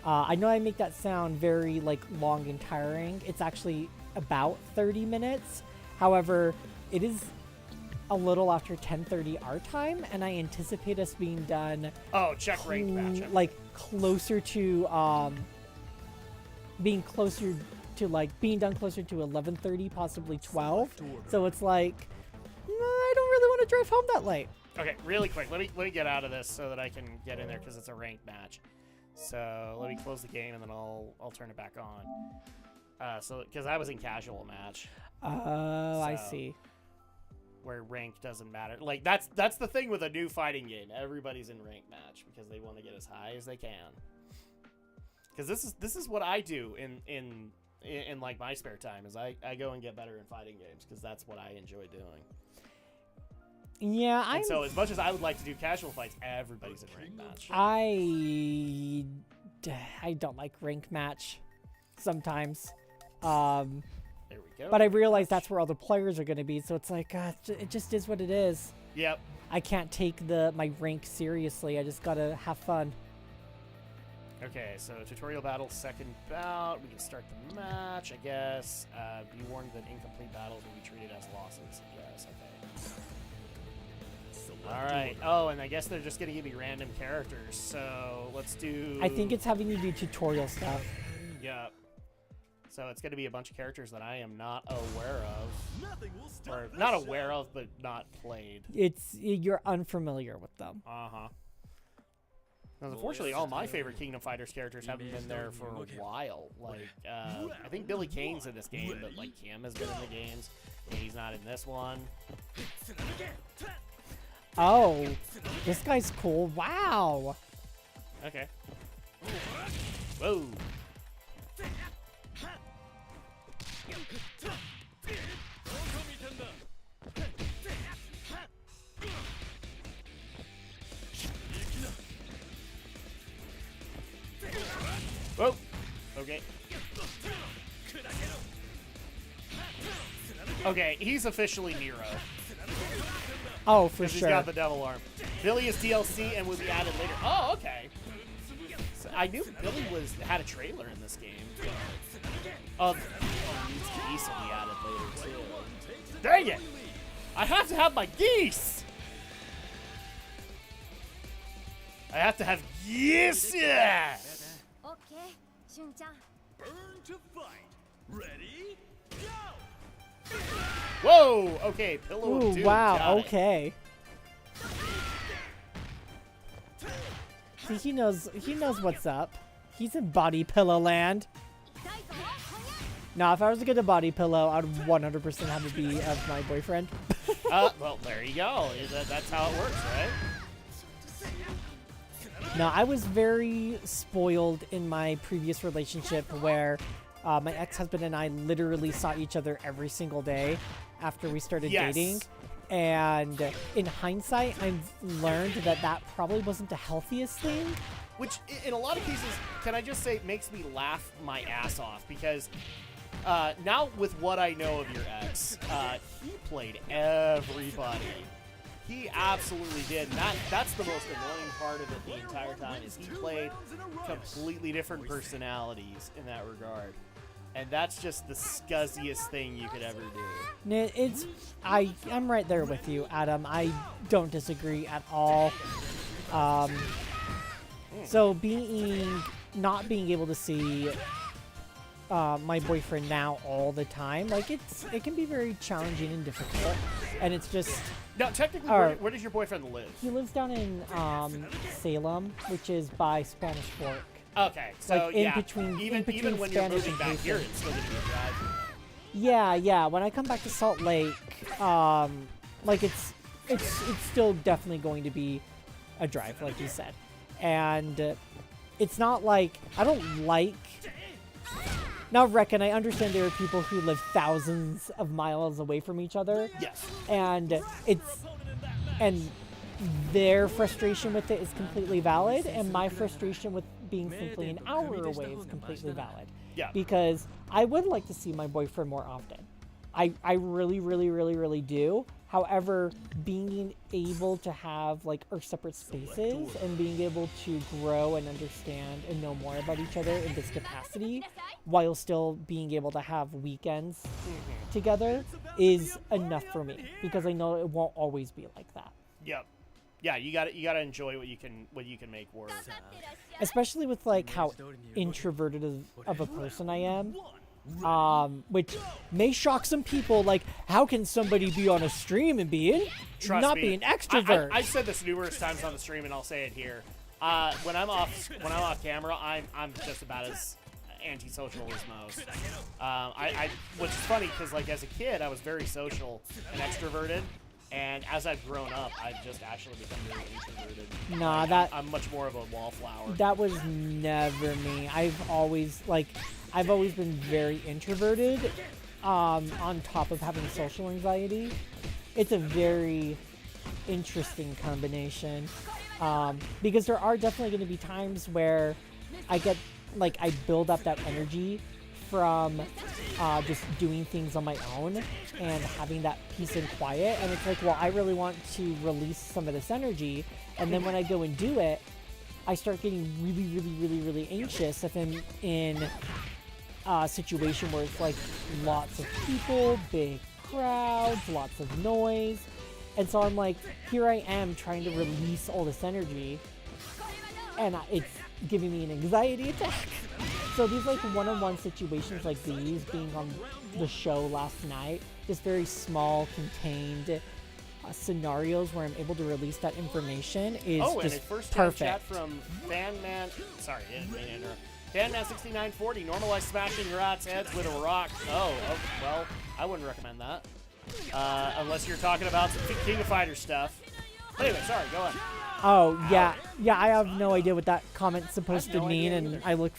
I know I make that sound very, like, long and tiring. It's actually about 30 minutes. However, it is a little after 10:30 our time, and I anticipate us being done Oh, check rank match. like closer to being done closer to 11:30, possibly 12. So it's like, I don't really want to drive home that late. Okay, really quick. Let me get out of this so that I can get in there because it's a ranked match. So let me close the game and then I'll turn it back on. So because I was in casual match. Oh, I So- see. Where rank doesn't matter. Like that's the thing with a new fighting game. Everybody's in rank match because they want to get as high as they can. Because this is what I do in like my spare time is I go and get better in fighting games because that's what I enjoy doing. Yeah, And so as much as I would like to do casual fights, everybody's in rank match. I don't like rank match sometimes. There we go. But I realize that's where all the players are going to be, so it's like, it just is what it is. Yep. I can't take my rank seriously. I just gotta have fun. Okay, so tutorial battle, second bout. We can start the match, I guess. Be warned that incomplete battles will be treated as losses. Yes, okay. All right. Oh, and I guess they're just going to give me random characters. So let's do... I think it's having you do tutorial stuff. Yep. So it's going to be a bunch of characters that I am not aware of. Nothing will stop Or this not show. aware of, but not played. You're unfamiliar with them. Uh-huh. Now, unfortunately, all my favorite Kingdom Fighters characters haven't been there for a while. Like, I think Billy Kane's in this game, but, like, Kim has been in the games. He's not in this one. Oh, this guy's cool. Wow. Okay. Whoa. Whoa. Okay. Okay, he's officially Nero. Oh, for Because he's sure. got the devil arm. Billy is DLC and will be added later. Oh, okay. So I knew Billy had a trailer in this game. Oh, geese will be added later too. Dang it! I have to have my geese! I have to have geese! Yeah! Okay, Shun-chan. Burn to fight. Ready? Go! Whoa! Okay, Pillow of Ooh, Doom. wow. got it. Okay. See, he knows what's up. He's in body pillow land. Now, if I was to get a body pillow, I'd 100% have it be of my boyfriend. Well, there you go. That's how it works, right? No, I was very spoiled in my previous relationship where my ex-husband and I literally saw each other every single day after we started Yes. dating. And in hindsight, I've learned that probably wasn't the healthiest thing. Which, in a lot of cases, can I just say, makes me laugh my ass off because Now with what I know of your ex, he played everybody. He absolutely did. And that's the most annoying part of it the entire time is he played completely different personalities in that regard. And that's just the scuzziest thing you could ever do. I'm right there with you, Adam. I don't disagree at all. So not being able to see my boyfriend now all the time, like it can be very challenging and difficult. And it's just now technically, where does your boyfriend live? He lives down in Salem, which is by Spanish Fork. Okay, so like even when you're moving back here, it's still gonna be a drive. Yeah. When I come back to Salt Lake, like it's still definitely going to be a drive, like you said, and it's not like I don't like. Now, reckon I understand there are people who live thousands of miles away from each other. Yes. And their frustration with it is completely valid, and my frustration with being simply an hour away is completely valid. Yeah. Because I would like to see my boyfriend more often. I really, really, really, really do. However, being able to have like our separate spaces and being able to grow and understand and know more about each other in this capacity while still being able to have weekends together is enough for me, because I know it won't always be like that. Yep. Yeah, you gotta enjoy what you can make work. Especially with like how introverted of a person I am. Which may shock some people. Like, how can somebody be on a stream and be be an extrovert? I've said this numerous times on the stream, and I'll say it here. When I'm off camera, I'm just about as antisocial as most. Which is funny because like as a kid, I was very social and extroverted. And as I've grown up, I've just actually become very introverted. Nah, I'm much more of a wallflower. That was never me. I've always been very introverted, on top of having social anxiety. It's a very interesting combination, because there are definitely going to be times where I build up that energy from just doing things on my own and having that peace and quiet, and it's like, well, I really want to release some of this energy, and then when I go and do it, I start getting really, really, really, really anxious if I'm in a situation where it's like lots of people, big crowds, lots of noise, and so I'm like, here I am trying to release all this energy, and it's giving me an anxiety attack. So these like one-on-one situations like these, being on the show last night, just very small, contained scenarios where I'm able to release that information is just first perfect. Chat from Fanman. Sorry, I didn't mean to interrupt. Fanman6940. Normalize smashing rats' heads with a rock. Oh, well, I wouldn't recommend that. Unless you're talking about some King of Fighters stuff. Anyway, sorry, go on. Oh, yeah. Yeah, I have no idea what that comment's supposed to mean, and I look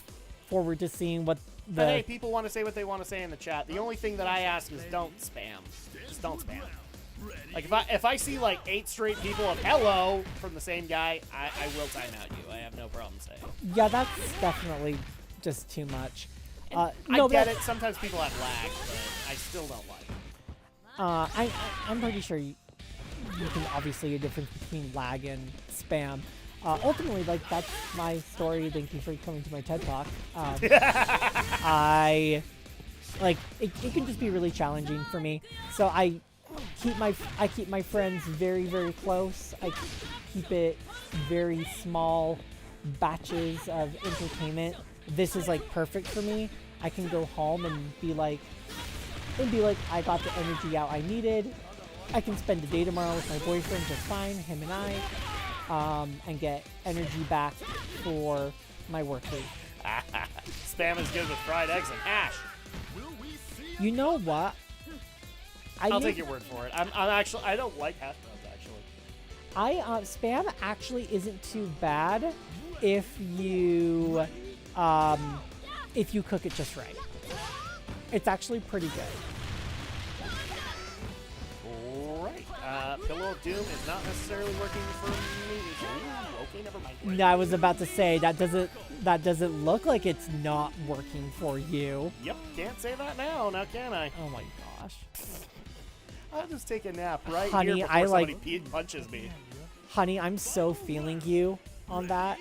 forward to seeing what the... But hey, people want to say what they want to say in the chat. The only thing that I ask is don't spam. Just don't spam. Like, if I see, like, 8 straight people of hello from the same guy, I will time out you. I have no problem saying. Yeah, that's definitely just too much. I get it. Sometimes people have lag, but I still don't like it. I'm pretty sure you can obviously a difference between lag and spam. Ultimately, like, that's my story. Thank you for coming to my TED Talk. It can just be really challenging for me. So I keep my friends very, very close. I keep it very small batches of entertainment. This is like perfect for me. I can go home and be like, I got the energy out I needed. I can spend the day tomorrow with my boyfriend just fine, him and I, and get energy back for my work week. Spam is good with fried eggs and hash. You know what? I'll take your word for it. I don't like hash browns, actually. Spam actually isn't too bad if you cook it just right. It's actually pretty good. Alright. Pillow of Doom is not necessarily working for me. Ooh, okay, never mind. No, I was about to say that doesn't look like it's not working for you. Yep, can't say that now can I? Oh my gosh. I'll just take a nap right Honey, here before somebody punches me. Honey, I'm so feeling you on that.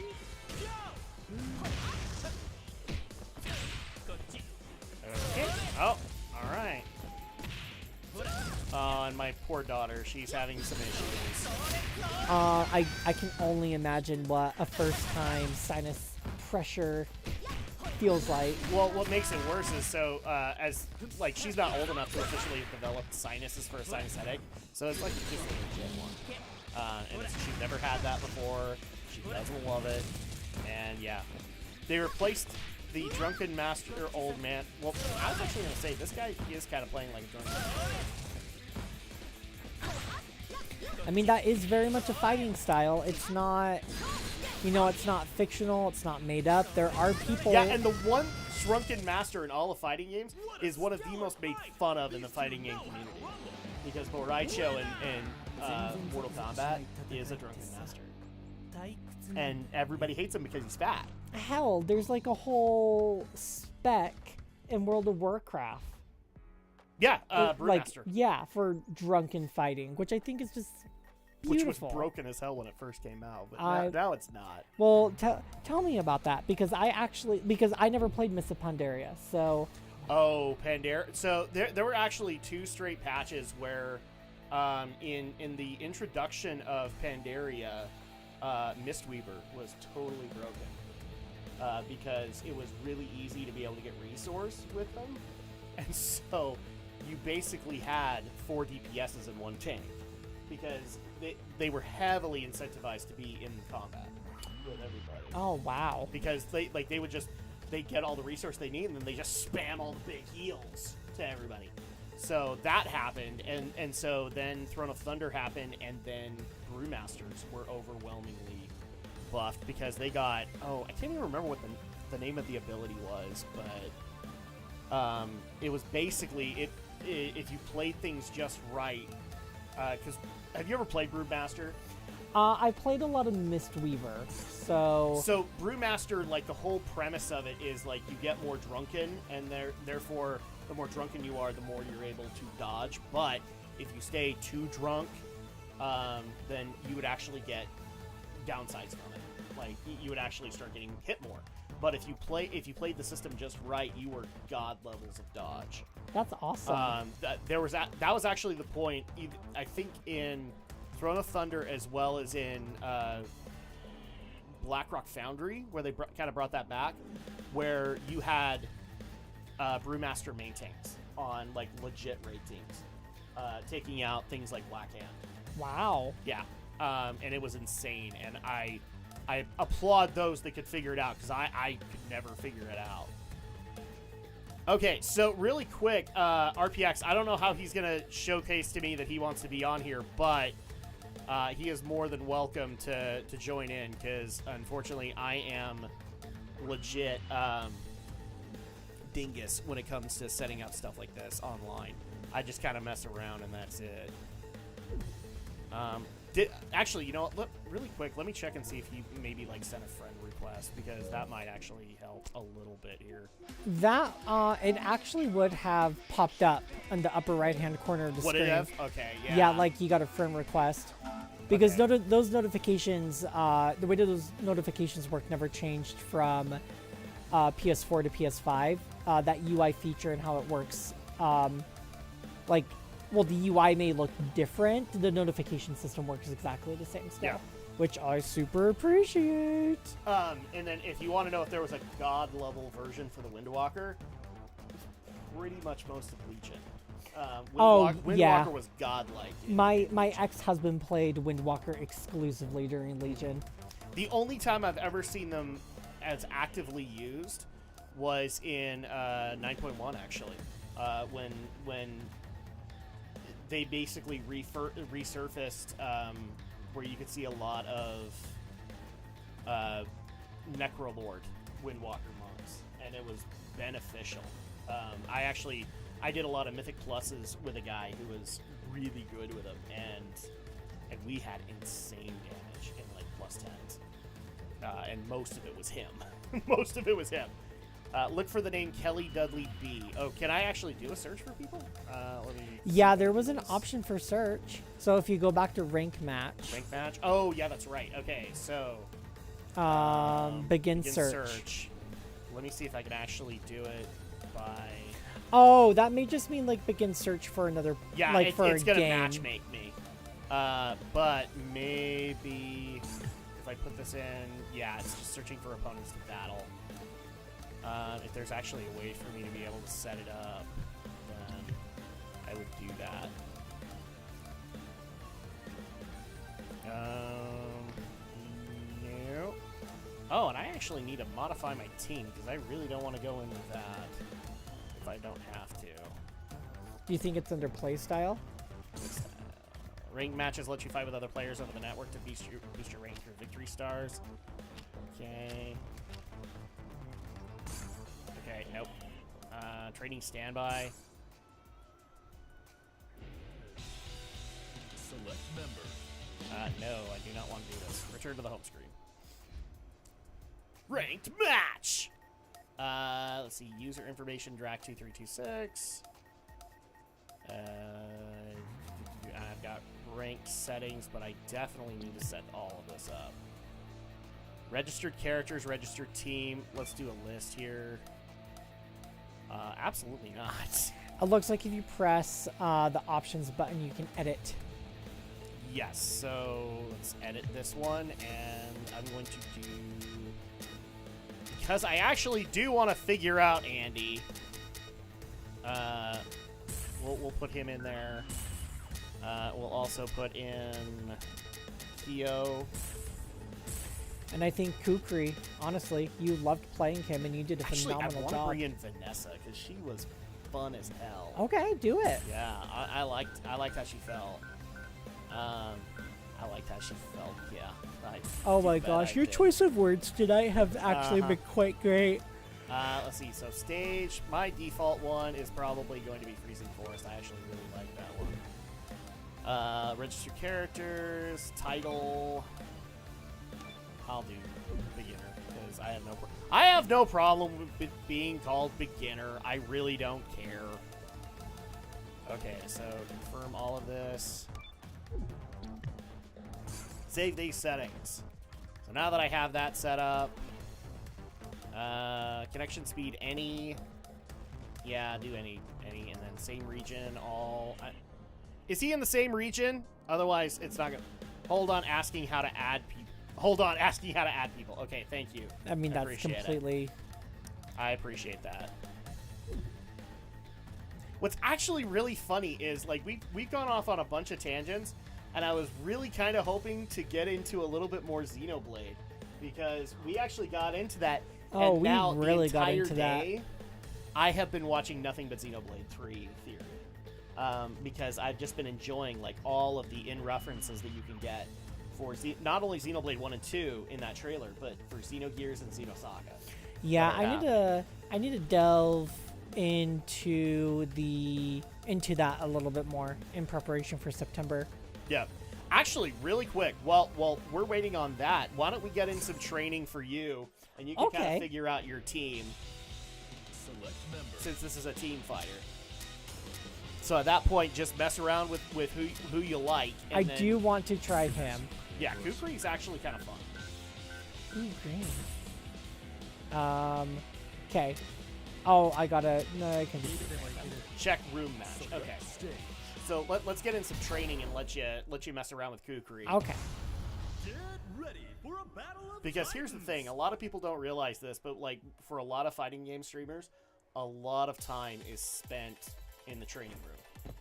Okay. Oh, all right. Oh, and my poor daughter, she's having some issues. I can only imagine what a first-time sinus pressure feels like. Well, what makes it worse is as like she's not old enough to officially have developed sinuses for a sinus headache, so it's like just a legit one. And she's never had that before. She doesn't love it, and yeah, they replaced the drunken master old man. Well, I was actually gonna say this guy is kind of playing like a drunken master. I mean, that is very much a fighting style. It's not, it's not fictional. It's not made up. There are people. Yeah, and the one drunken master in all of fighting games is one of the most made fun of in the fighting game community. Because Boraicho in Mortal Kombat is a drunken master. And everybody hates him because he's fat. Hell, there's like a whole spec in World of Warcraft. Yeah, Broodmaster. For drunken fighting, which I think is just beautiful. Which was broken as hell when it first came out, but now it's not. Well, tell me about that, because I never played Mists of Pandaria, so... Oh, Pandaria. So there were actually 2 straight patches where in the introduction of Pandaria, Mistweaver was totally broken because it was really easy to be able to get resource with them. And so you basically had 4 DPSs in one tank because they were heavily incentivized to be in combat with everybody. Oh, wow. Because they get all the resource they need and then they just spam all the big heals to everybody. So that happened, and so then Throne of Thunder happened, and then Brewmasters were overwhelmingly buffed because they got, I can't even remember what the name of the ability was, but it was basically if you played things just right. Because have you ever played Broodmaster? I played a lot of Mistweaver, so... So Brewmaster, like the whole premise of it is like you get more drunken, and therefore the more drunken you are, the more you're able to dodge. But if you stay too drunk, then you would actually get downsides from it. Like you would actually start getting hit more. But if you played the system just right, you were god levels of dodge. That's awesome. That was actually the point. I think in Throne of Thunder as well as in Blackrock Foundry, where they kind of brought that back, where you had Brewmaster main tanks on like legit raid teams, taking out things like Black Hand. Wow. Yeah, and it was insane, and I applaud those that could figure it out, because I could never figure it out. Okay, so really quick, RPX, I don't know how he's going to showcase to me that he wants to be on here, but he is more than welcome to join in, because unfortunately I am legit dingus when it comes to setting up stuff like this online. I just kind of mess around and that's it. Actually, you know what? Really quick, let me check and see if he maybe like sent a friend request, because that might actually help a little bit here. That it actually would have popped up in the upper right-hand corner of the screen. Would it have? Okay, yeah. Yeah, like you got a friend request. Because Okay. those notifications, the way that those notifications work never changed from PS4 to PS5. That UI feature and how it works, the UI may look different. The notification system works exactly the same still, Yeah. which I super appreciate. And then if you want to know if there was a god level version for the Windwalker, pretty much most of Legion. Windwalker was godlike. My ex-husband played Windwalker exclusively during Legion. The only time I've ever seen them as actively used was in 9.1, actually, when they basically resurfaced where you could see a lot of Necrolord Windwalker monks, and it was beneficial. I did a lot of Mythic Pluses with a guy who was really good with him, and we had insane damage in like +10s, and most of it was him. Most of it was him. Look for the name Kelly Dudley B. Oh, can I actually do a search for people? Let me. Yeah, there was an option for search. So if you go back to rank match. Rank match. Oh yeah, that's right. Okay, so. Begin search. Let me see if I can actually do it by. Oh, that may just mean like begin search for another. Yeah, like for it's a gonna game. match make me. But maybe if I put this in, yeah, it's just searching for opponents to battle. If there's actually a way for me to be able to set it up, then I would do that. No. Oh, and I actually need to modify my team because I really don't want to go in with that if I don't have to. Do you think it's under playstyle? Ranked matches let you fight with other players over the network to boost your rank through victory stars. Okay. Okay, nope. Training standby. Select member. No, I do not want to do this. Return to the home screen. Ranked match! Let's see. User information, Drak2326. I've got ranked settings, but I definitely need to set all of this up. Registered characters, registered team. Let's do a list here. Absolutely not. It looks like if you press the options button, you can edit. Yes, so let's edit this one, and I'm going to do... Because I actually do want to figure out Andy. We'll put him in there. We'll also put in Kyo. And I think Kukri, honestly, you loved playing him and you did a phenomenal I want to job. bring in Vanessa because she was fun as hell. Okay, do it. Yeah, I liked how she felt. I liked how she felt. Yeah. Oh my gosh, your choice of words tonight have actually been quite great. Let's see. So stage, my default one is probably going to be Freezing Forest. I actually really like that one. Register characters, title. I'll do beginner because I have no problem with it being called beginner. I really don't care. Okay, so confirm all of this. Save these settings. So now that I have that set up, connection speed any. Yeah, do any, and then same region all. Is he in the same region? Otherwise, it's not gonna. Hold on, asking how to add people. Hold on, asking how to add people. Okay, thank you. I mean, that's completely... I appreciate that. What's actually really funny is, like, we've gone off on a bunch of tangents, and I was really kind of hoping to get into a little bit more Xenoblade, because we actually got into that, Oh, and we now really the got entire into day, I have been watching nothing but Xenoblade 3 Theory, because I've just been enjoying, like, all of the in-references that you can get for not only Xenoblade 1 and 2 in that trailer, but for Xenogears and Xenosaga. Yeah, I need to delve into that a little bit more in preparation for September. Yeah. Actually, really quick, while we're waiting on that, why don't we get in some training for you, and you can kind of figure out your team. Select member. Since this is a team fighter. So at that point, just mess around with who you like. And I then, do want to try him. Yeah, Kukri's actually kind of fun. Ooh, green. Okay. Oh, I gotta... No, I can do... Check room match. Okay. So let's get in some training and let you mess around with Kukri. Okay. Get ready for a battle of Because here's the thing, a lot of people don't realize this, but like for a lot of fighting game streamers, a lot of time is spent in the training room.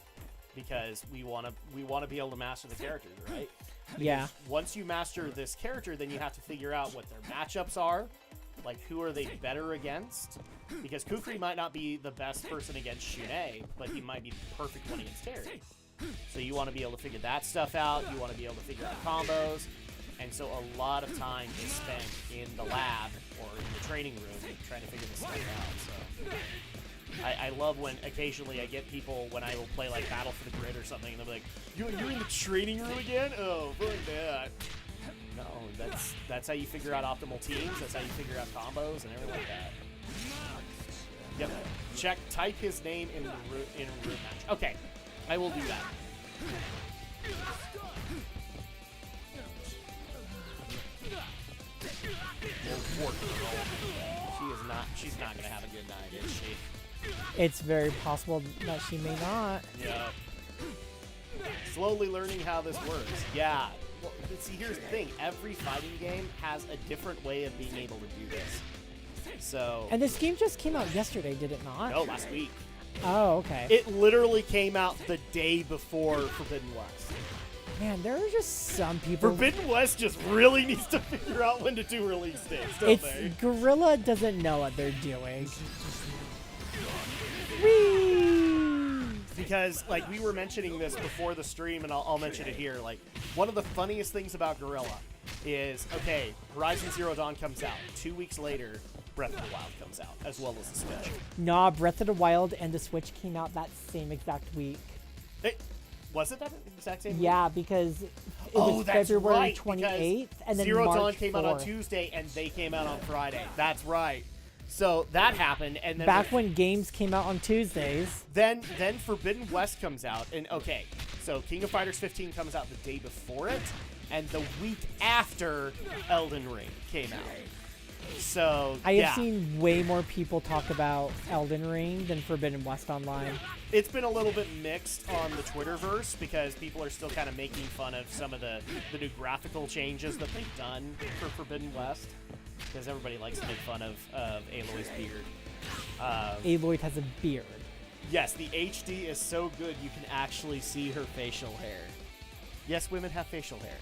Because we want to be able to master the characters, right? Yeah. Once you master this character, then you have to figure out what their matchups are. Like, who are they better against? Because Kukri might not be the best person against Shun'ei, but he might be the perfect one against Terry. So you want to be able to figure that stuff out. You want to be able to figure out combos. And so a lot of time is spent in the lab or in the training room trying to figure this stuff out. So I love when occasionally I get people when I will play like Battle for the Grid or something, and they'll be like, "You're in the training room again? Oh, fuck that." No, that's how you figure out optimal teams. That's how you figure out combos and everything like that. Yep. Type his name in room match. Okay, I will do that. She's not gonna have a good night, is she? It's very possible that she may not. Yeah. Slowly learning how this works. Yeah. Well, see, here's the thing. Every fighting game has a different way of being able to do this. So. And this game just came out yesterday, did it not? No, last week. Oh, okay. It literally came out the day before Forbidden West. Man, there are just some people. Forbidden West just really needs to figure out when to do release dates, don't they? Guerrilla doesn't know what they're doing. Whee! Because, like, we were mentioning this before the stream, and I'll mention it here. Like, one of the funniest things about Guerrilla is, okay, Horizon Zero Dawn comes out. 2 weeks later, Breath of the Wild comes out, as well as the Switch. Nah, Breath of the Wild and the Switch came out that same exact week. Was it that exact same week? Yeah, because it was February 28th, and then Zero March Dawn came 4th. out on Tuesday, and they came out on Friday. That's right. So that happened, and then back when games came out on Tuesdays. Then Forbidden West comes out, and okay, so King of Fighters 15 comes out the day before it, and the week after Elden Ring came out. So I have seen way more people talk about Elden Ring than Forbidden West online. It's been a little bit mixed on the Twitterverse because people are still kind of making fun of some of the new graphical changes that they've done for Forbidden West. Because everybody likes to make fun of Aloy's beard. Aloy has a beard. Yes, the HD is so good you can actually see her facial hair. Yes, women have facial hair.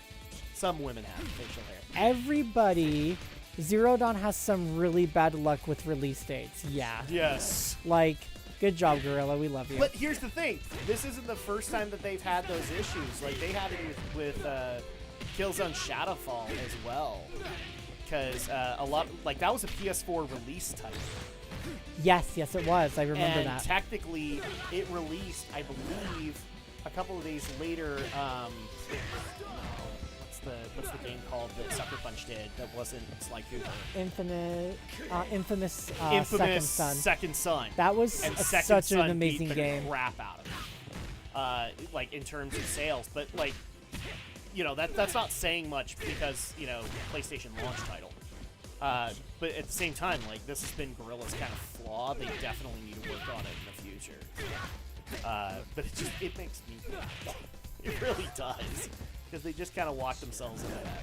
Some women have facial hair. Everybody, Zero Dawn has some really bad luck with release dates. Yeah. Yes. Like, good job, Guerrilla. We love you. But here's the thing. This isn't the first time that they've had those issues. Like, they had it with Killzone Shadowfall as well. Because a lot, like, that was a PS4 release title. Yes, it was. I remember and that. Technically, it released, I believe, a couple of days later. What's the game called that Sucker Punch did that wasn't Sly Cooper? Infamous Second Son. That was such an amazing beat the game. Crap out of it. Like in terms of sales, but like. You know, that's not saying much because, you know, PlayStation launch title. But at the same time, like, this has been Guerrilla's kind of flaw. They definitely need to work on it in the future. But it makes me mad. It really does. Because they just kind of walk themselves into that.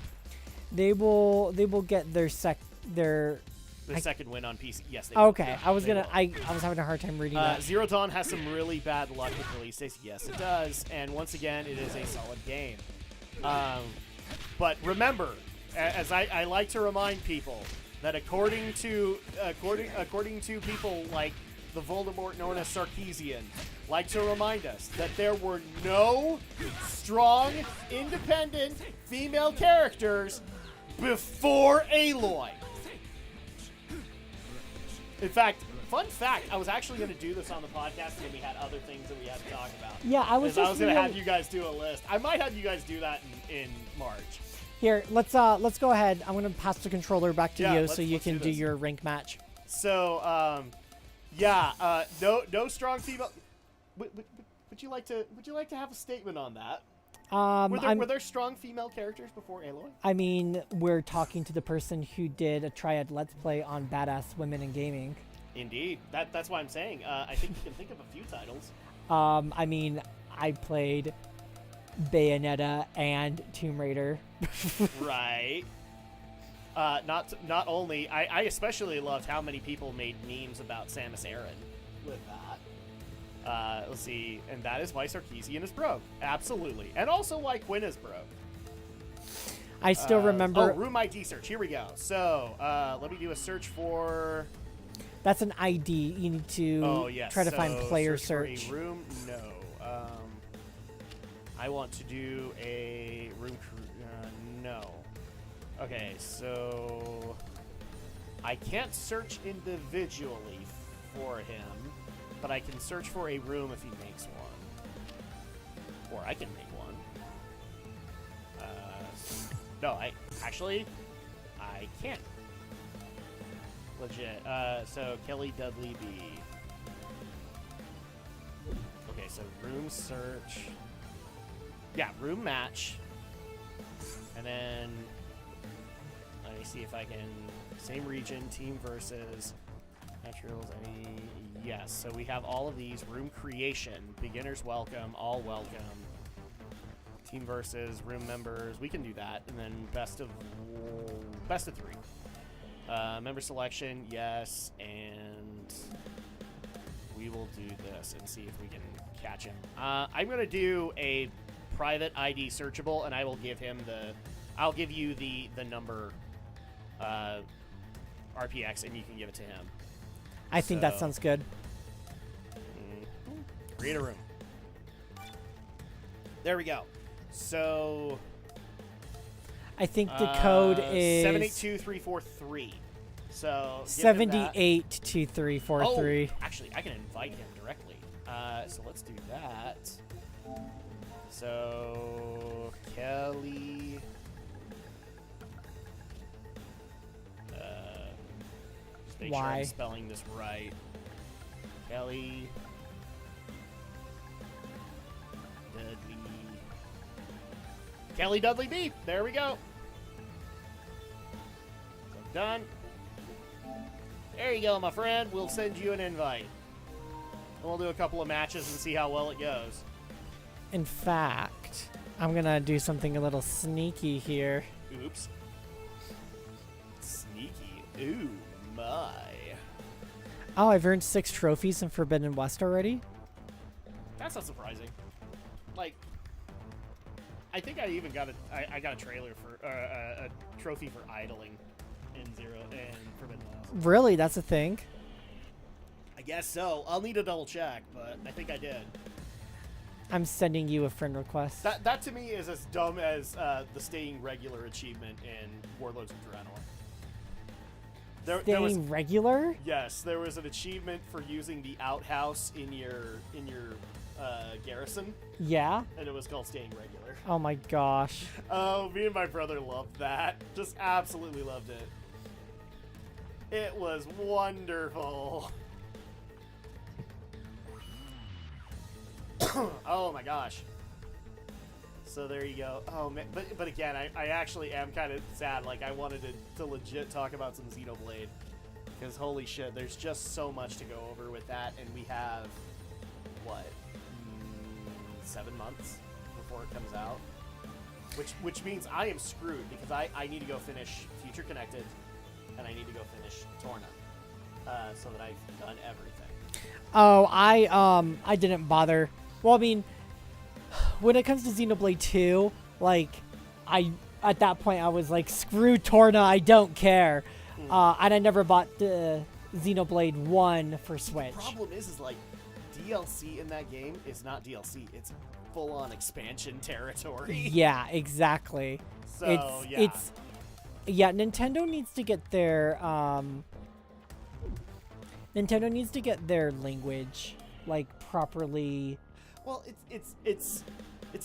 They will get their second win on PC. Yes, they okay. will. I was having a hard time reading that. Zero Dawn has some really bad luck with release dates. Yes, it does. And once again, it is a solid game. But remember, as I like to remind people, that according to people like the Voldemort known as Sarkeesian, like to remind us that there were no strong, independent female characters before Aloy. In fact, fun fact, I was actually going to do this on the podcast, and then we had other things that we had to talk about. Yeah, I was going to have you guys do a list. I might have you guys do that in March. Here, let's go ahead. I'm going to pass the controller back to you so you can do your rank match. So, no strong female. Would you like to have a statement on that? Were there strong female characters before Aloy? I mean, we're talking to the person who did a Triad Let's Play on Badass Women in Gaming. Indeed. That's why I'm saying. I think you can think of a few titles. I mean, I played Bayonetta and Tomb Raider. Right. Not only, I especially loved how many people made memes about Samus Aran with that. Let's see, and that is why Sarkeesian is broke. Absolutely. And also why Quinn is broke. I still remember... room ID search. Here we go. So, let me do a search for... That's an ID. You need to try to find player search. For a room? No. I want to do a room... no. Okay, so... I can't search individually for him. but I can search for a room if he makes one. Or I can make one. No, I can't. Legit. So Kelly Dudley B. Okay, so room search. Yeah, room match. And then let me see if I can. Same region, team versus naturals. Yes, so we have all of these. Room creation, beginners welcome, all welcome. Team versus room members. We can do that, and then best of 3. Member selection, yes, and we will do this and see if we can catch him. I'm gonna do a private ID searchable, and I will give him I'll give you the number RPX, and you can give it to him. I think that sounds good. Create a room. There we go. So I think the code is 782343. So 782343. Oh, actually, I can invite him directly. So let's do that. So Kelly. Just make sure I'm spelling this right. Kelly Dudley. Kelly Dudley B. There we go. So done. There you go, my friend. We'll send you an invite. And we'll do a couple of matches and see how well it goes. In fact, I'm going to do something a little sneaky here. Oops. Sneaky. Ooh, my. Oh, I've earned 6 trophies in Forbidden West already? That's not surprising. Like, I think I even got I got a trailer for a trophy for idling in Forbidden West. Really? That's a thing? I guess so. I'll need to double check, but I think I did. I'm sending you a friend request. That to me is as dumb as the staying regular achievement in Warlords of Draenor. There was regular? Yes, there was an achievement for using the outhouse in your garrison. Yeah? And it was called staying regular. Oh my gosh. Oh, me and my brother loved that. Just absolutely loved it. It was wonderful. Oh my gosh. So there you go. Oh man, but again, I actually am kind of sad. Like, I wanted to legit talk about some Xenoblade, because holy shit, there's just so much to go over with that, and we have what 7 months before it comes out, which means I am screwed, because I need to go finish Future Connected, and I need to go finish Torna, so that I've done everything. Oh, I didn't bother. Well, I mean, when it comes to Xenoblade 2, like, at that point I was like, screw Torna, I don't care. And I never bought the Xenoblade 1 for Switch. The problem is like, DLC in that game is not DLC. It's full-on expansion territory. Yeah, exactly. So, yeah, Nintendo needs to get their language, like, properly. Well, it's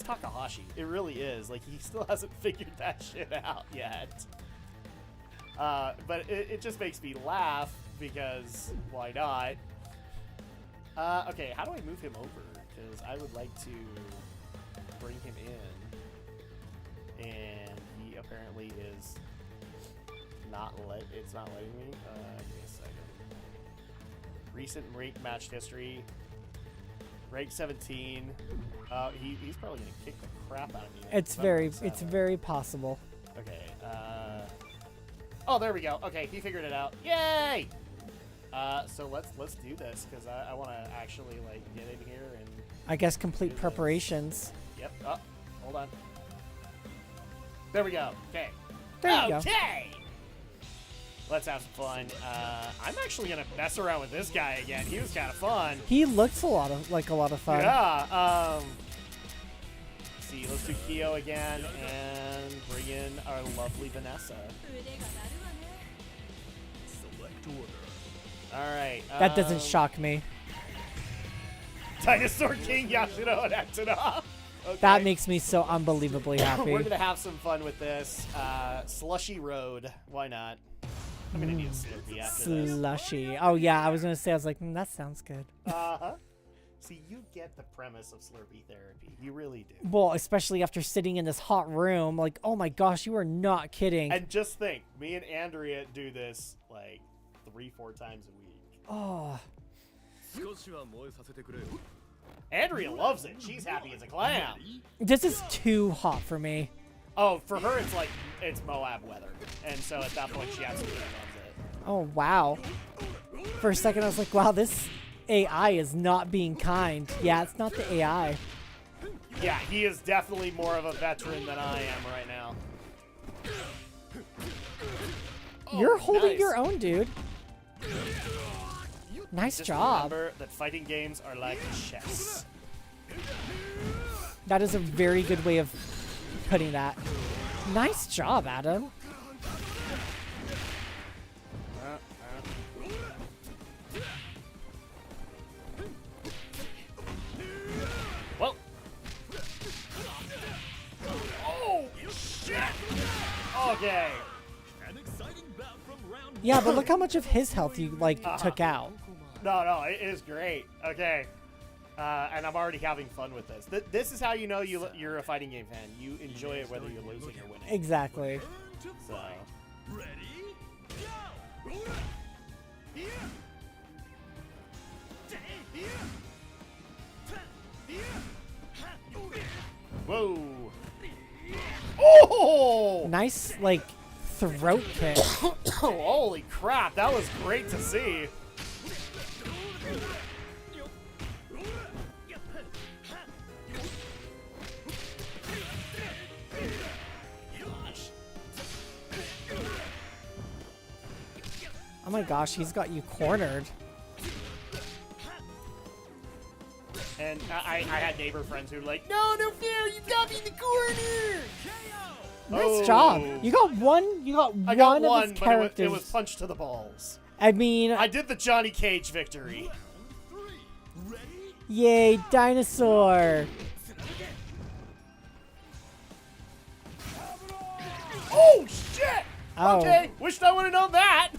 Takahashi. It really is. Like, he still hasn't figured that shit out yet. But it just makes me laugh, because why not? Okay, how do I move him over? Because I would like to bring him in, and he apparently is it's not letting me. Give me a second. Recent rank match history. Rank 17. He's probably gonna kick the crap out of me. It's very possible. Okay. Oh, there we go. Okay, he figured it out. Yay! So let's do this, because I want to actually like get in here and. I guess complete preparations. Yep. Oh, hold on. There we go. Okay. There you go. Okay. Let's have some fun. I'm actually gonna mess around with this guy again. He was kind of fun. He looks a lot of fun. Yeah. Let's see. Let's do Kyo again and bring in our lovely Vanessa. Select order. All right. That doesn't shock me. Dinosaur King Yasuno and Etana. Okay. That makes me so unbelievably happy. We're gonna have some fun with this. Slushy Road. Why not? I'm gonna need a Slurpee after this. Slushy. Oh yeah, I was gonna say. I was like, that sounds good. Uh-huh. See, you get the premise of Slurpee therapy. You really do. Well, especially after sitting in this hot room. Like, oh my gosh, you are not kidding. And just think, me and Andrea do this like 3-4 times a week. Oh. Andrea loves it. She's happy as a clam. This is too hot for me. Oh, for her, it's like, it's Moab weather. And so at that point, she absolutely loves it. Oh, wow. For a second, I was like, wow, this AI is not being kind. Yeah, it's not the AI. Yeah, he is definitely more of a veteran than I am right now. You're holding nice. your own, dude. Nice Just job. remember that fighting games are like chess. That is a very good way of putting that. Nice job, Adam. Whoa. Oh, shit. Okay. An exciting bout from round Yeah, but look how much of his health you, like, took out. No, it is great. Okay. And I'm already having fun with this. This is how you know you're a fighting game fan. You enjoy it whether you're losing or winning. Exactly. So. Ready? Go! Here! Whoa. Oh! Nice, like, throat kick. Holy crap, that was great to see. Oh my gosh, he's got you cornered. And I had neighbor friends who were like, no fair, you got me in the corner. Nice job. You got one. I got of one, his but characters. it was punch to the balls. I mean, I did the Johnny Cage victory. yay, dinosaur. Oh, shit! Oh. Okay, wished I would have known that.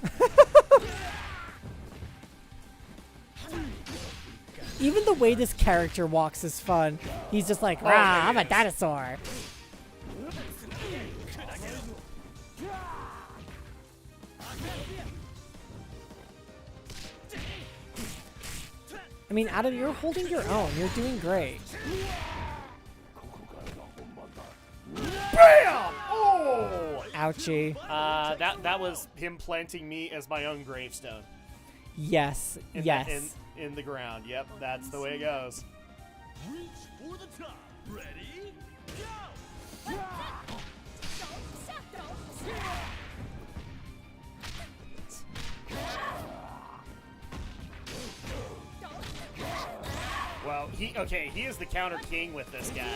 Even the way this character walks is fun. He's just like, rah, yeah, I'm a yes. dinosaur. I mean, Adam, you're holding your own. You're doing great. Bam! Oh! Ouchie. That was him planting me as my own gravestone. Yes. Yes. In the ground. Yep, that's the way it goes. Reach for the top. Ready? Go! Well, he is the counter king with this guy.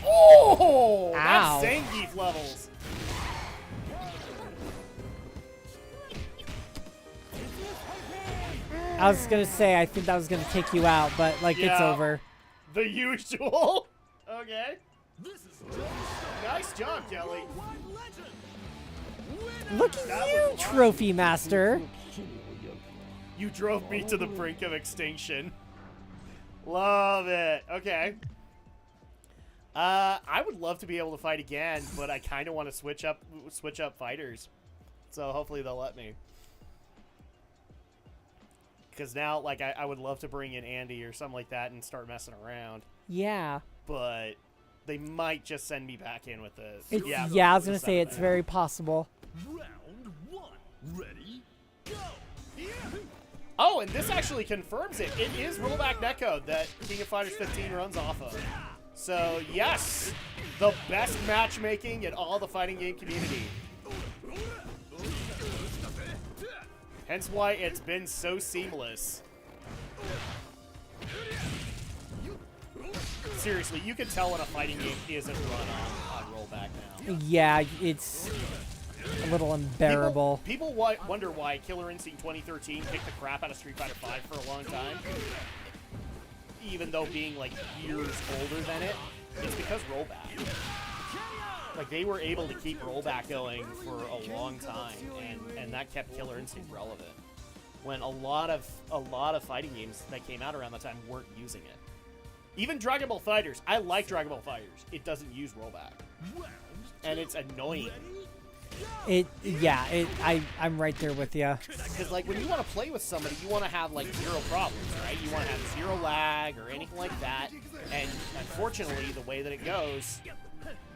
Oh! Ow. That's Zangief levels. I was gonna say, I think that was gonna take you out, but like, it's Yeah. over. The usual. Okay. This is Nice job, Kelly. one legend. Look at That you, was fun. Trophy Master. You drove me to the brink of extinction. Love it. Okay. I would love to be able to fight again, but I kind of want to switch up fighters. So hopefully they'll let me. Because now, like, I would love to bring in Andy or something like that and start messing around. Yeah. But they might just send me back in with this. It's, yeah, I was gonna the say it's 7. very possible. Round one. Ready? Go! Oh, and this actually confirms it. It is rollback netcode that King of Fighters 15 runs off of. So, yes, the best matchmaking in all the fighting game community. Hence why it's been so seamless. Seriously, you can tell when a fighting game isn't run on rollback now. Yeah, it's a little unbearable. People wonder why Killer Instinct 2013 kicked the crap out of Street Fighter V for a long time. even though being like years older than it, it's because rollback. Like they were able to keep rollback going for a long time, and that kept Killer Instinct relevant. When a lot of fighting games that came out around that time weren't using it. Even Dragon Ball FighterZ, I like Dragon Ball FighterZ. It doesn't use rollback, and it's annoying. I'm right there with you. Because like when you want to play with somebody, you want to have like zero problems, right? You want to have zero lag or anything like that. And unfortunately, the way that it goes,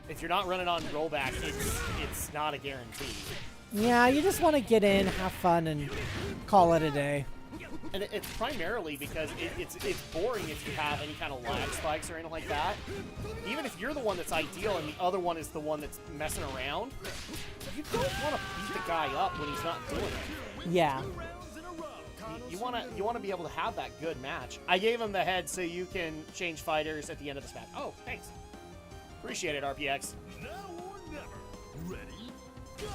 if you're not running on rollback, it's not a guarantee. Yeah, you just want to get in, have fun, and call it a day. And it's primarily because it's boring if you have any kind of lag spikes or anything like that. Even if you're the one that's ideal and the other one is the one that's messing around, you don't want to beat the guy up when he's not doing it. Yeah. You want to be able to have that good match. I gave him the head so you can change fighters at the end of this match. Oh, thanks. Appreciate it, RPX. Now or never. Ready? Go.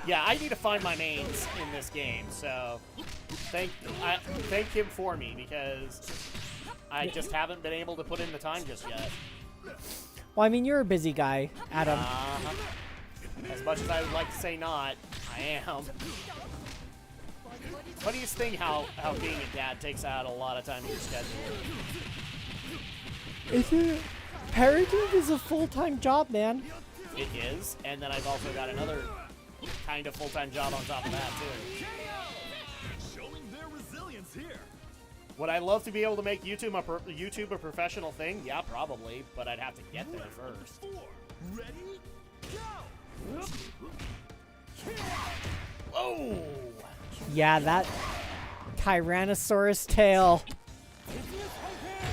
Yeah, I need to find my mains in this game, so thank him for me because I just haven't been able to put in the time just yet. Well, I mean, you're a busy guy, Adam. As much as I would like to say not, I am. Funniest thing how being a dad takes out a lot of time in your schedule. Parenting is a full-time job, man. It is, and then I've also got another kind of full-time job on top of that too. Showing their resilience here. Would I love to be able to make YouTube a professional thing? Yeah, probably, but I'd have to get there first. 4. Ready? Go. Oh! Yeah, that Tyrannosaurus tail.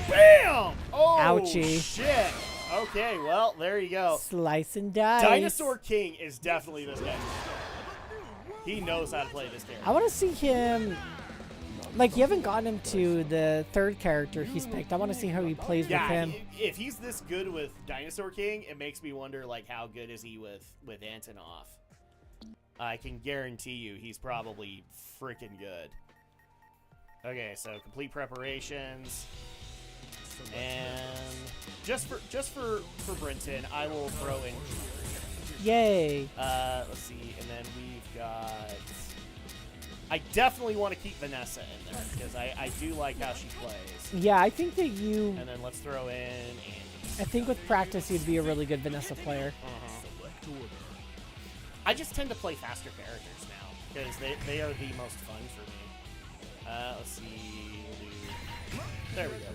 Bam! Oh, Ouchie. shit. Okay, well, there you go. Slice and dice. Dinosaur King is definitely this guy. He knows how to play this character. I want to see him. Like, you haven't gotten him to the third character he's picked. I want to see how he plays with him. If he's this good with Dinosaur King, it makes me wonder, like, how good is he with Antonov? I can guarantee you he's probably freaking good. Okay, so complete preparations. And just for Brinton, I will throw in. Yay. Let's see, and then we've got. I definitely want to keep Vanessa in there because I do like how she plays. Yeah, I think that you. And then let's throw in Andy. I think with practice, you'd be a really good Vanessa player. I just tend to play faster characters now because they are the most fun for me. Let's see. There we go.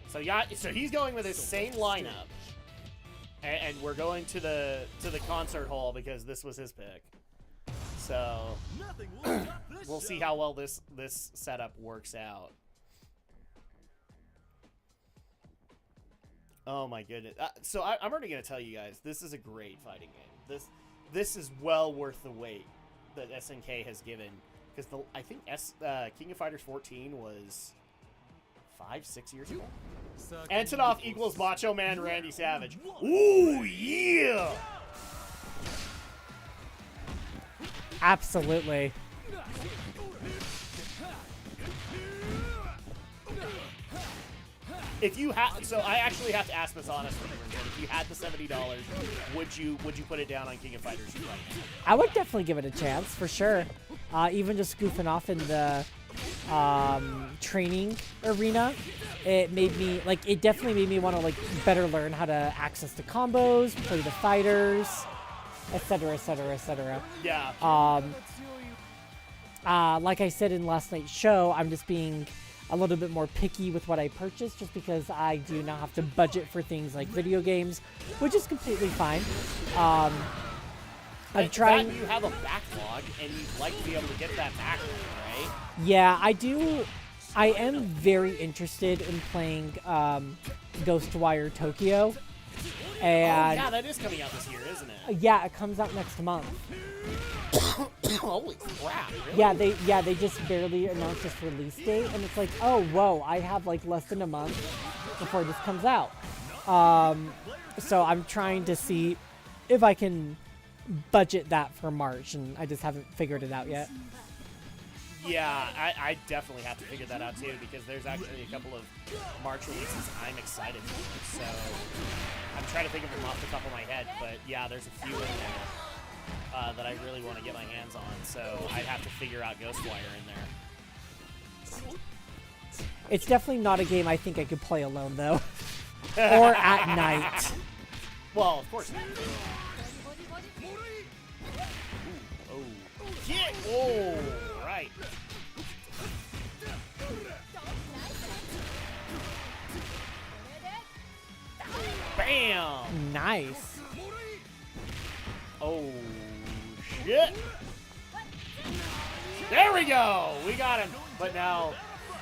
So yeah, so he's going with his same lineup, and we're going to the concert hall because this was his pick. So we'll see how well this setup works out. Oh my goodness! So I'm already gonna tell you guys, this is a great fighting game. This is well worth the wait that SNK has given because I think King of Fighters 14 was 5-6 years ago. Antonov equals Macho Man Randy Savage. Ooh, yeah! Absolutely. If you had, so I actually have to ask this honestly. If you had the $70, would you put it down on King of Fighters right now? I would definitely give it a chance for sure. Even just goofing off in the training arena, it made me it definitely made me want to better learn how to access the combos, play the fighters, etc., etc., etc. Yeah. Like I said in last night's show, I'm just being a little bit more picky with what I purchase just because I do not have to budget for things like video games, which is completely fine. I'm trying. You have a backlog, and you'd like to be able to get that backlog, right? Yeah, I do. I am very interested in playing Ghostwire Tokyo. And yeah, that is coming out this year, isn't it? Yeah, it comes out next month. Holy crap! Really? Yeah, they just barely announced its release date, and it's like, oh, whoa, I have less than a month before this comes out. So I'm trying to see if I can budget that for March, and I just haven't figured it out yet. Yeah, I definitely have to figure that out too, because there's actually a couple of March releases I'm excited for. So I'm trying to think of them off the top of my head, but yeah, there's a few in there that I really want to get my hands on. So I'd have to figure out Ghostwire in there. It's definitely not a game I think I could play alone, though. Or at night. Well, of course not. Oh, yeah! Oh, right. Bam! Nice. Oh, shit! There we go! We got him! But now,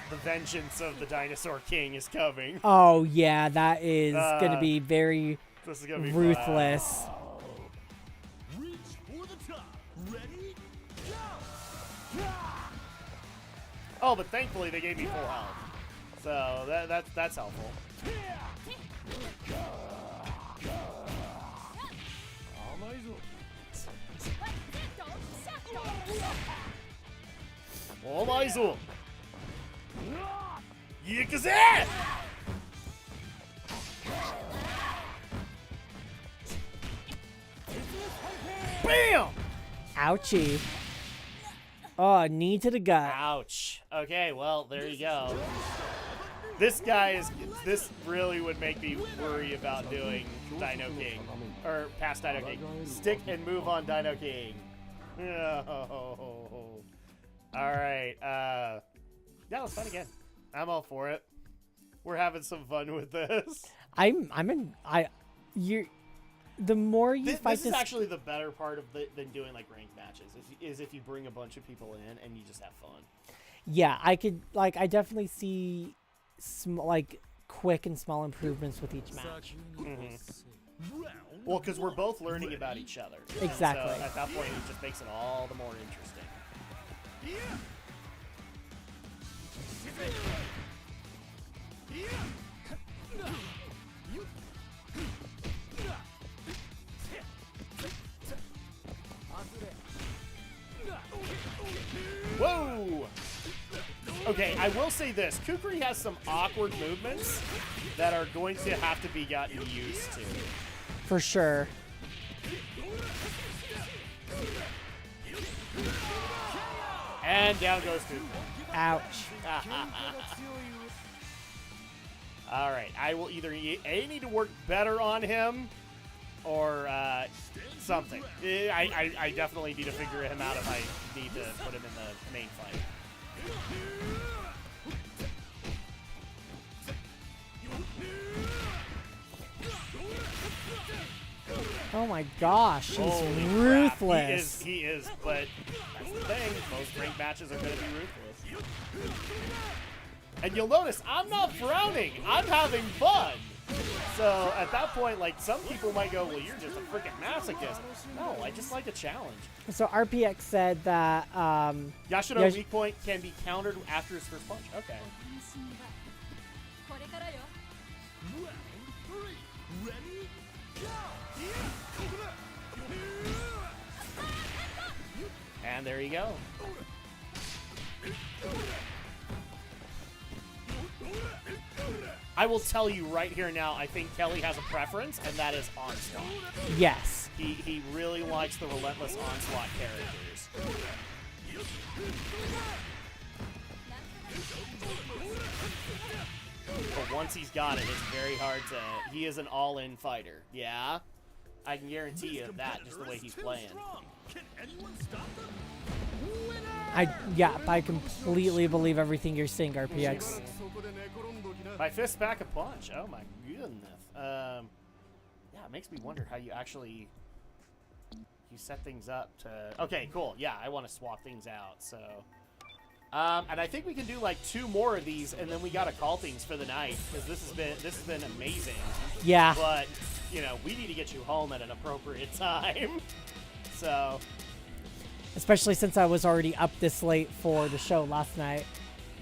the vengeance of the Dinosaur King is coming. Oh, yeah, that is going to be very This is gonna be ruthless. Reach for the top. Ready? Go! Oh, but thankfully they gave me full health. So that's helpful. Oh my soul! Yikaze! Bam! Ouchie. Oh, knee to the gut. Ouch. Okay, well, there you go. This guy is. This really would make me worry about doing Dino King. Or past Dino King. Stick and move on Dino King. Oh. Alright. Yeah, let's fun again. I'm all for it. We're having some fun with this. The more you fight This is actually the better part of than doing like ranked matches. Is if you bring a bunch of people in and you just have fun. Yeah, I definitely see quick and small improvements with each match. Well, because we're both learning about each other. And Exactly. so at that point, it just makes it all the more interesting. Whoa! Okay, I will say this. Kukri has some awkward movements that are going to have to be gotten used to. For sure. And down goes Kukri. Ouch. All right, I will either need to work better on him or something. I definitely need to figure him out if I need to put him in the main fight. Oh my gosh, he's Holy crap. ruthless. He is, but that's the thing. Most ranked matches are going to be ruthless. And you'll notice I'm not frowning. I'm having fun. So at that point, like, some people might go, well, you're just a freaking masochist. No, I just like a challenge. So RPX said that Yashiro weak point can be countered after his first punch. Okay. これからよ Round 3. Ready? Go! And there you go. I will tell you right here now, I think Kelly has a preference, and that is Onslaught. yes. He really likes the relentless Onslaught characters. But once he's got it, it's very hard to... He is an all-in fighter. Yeah? I can guarantee you that, just the way he's playing. Can anyone stop them? I completely believe everything you're saying, RPX. My fist back a punch. Oh my goodness. Yeah, it makes me wonder how you actually set things up to. Okay, cool. Yeah, I want to swap things out. So, and I think we can do like 2 more of these, and then we gotta call things for the night because this has been amazing. Yeah. But you know, we need to get you home at an appropriate time. So. Especially since I was already up this late for the show last night.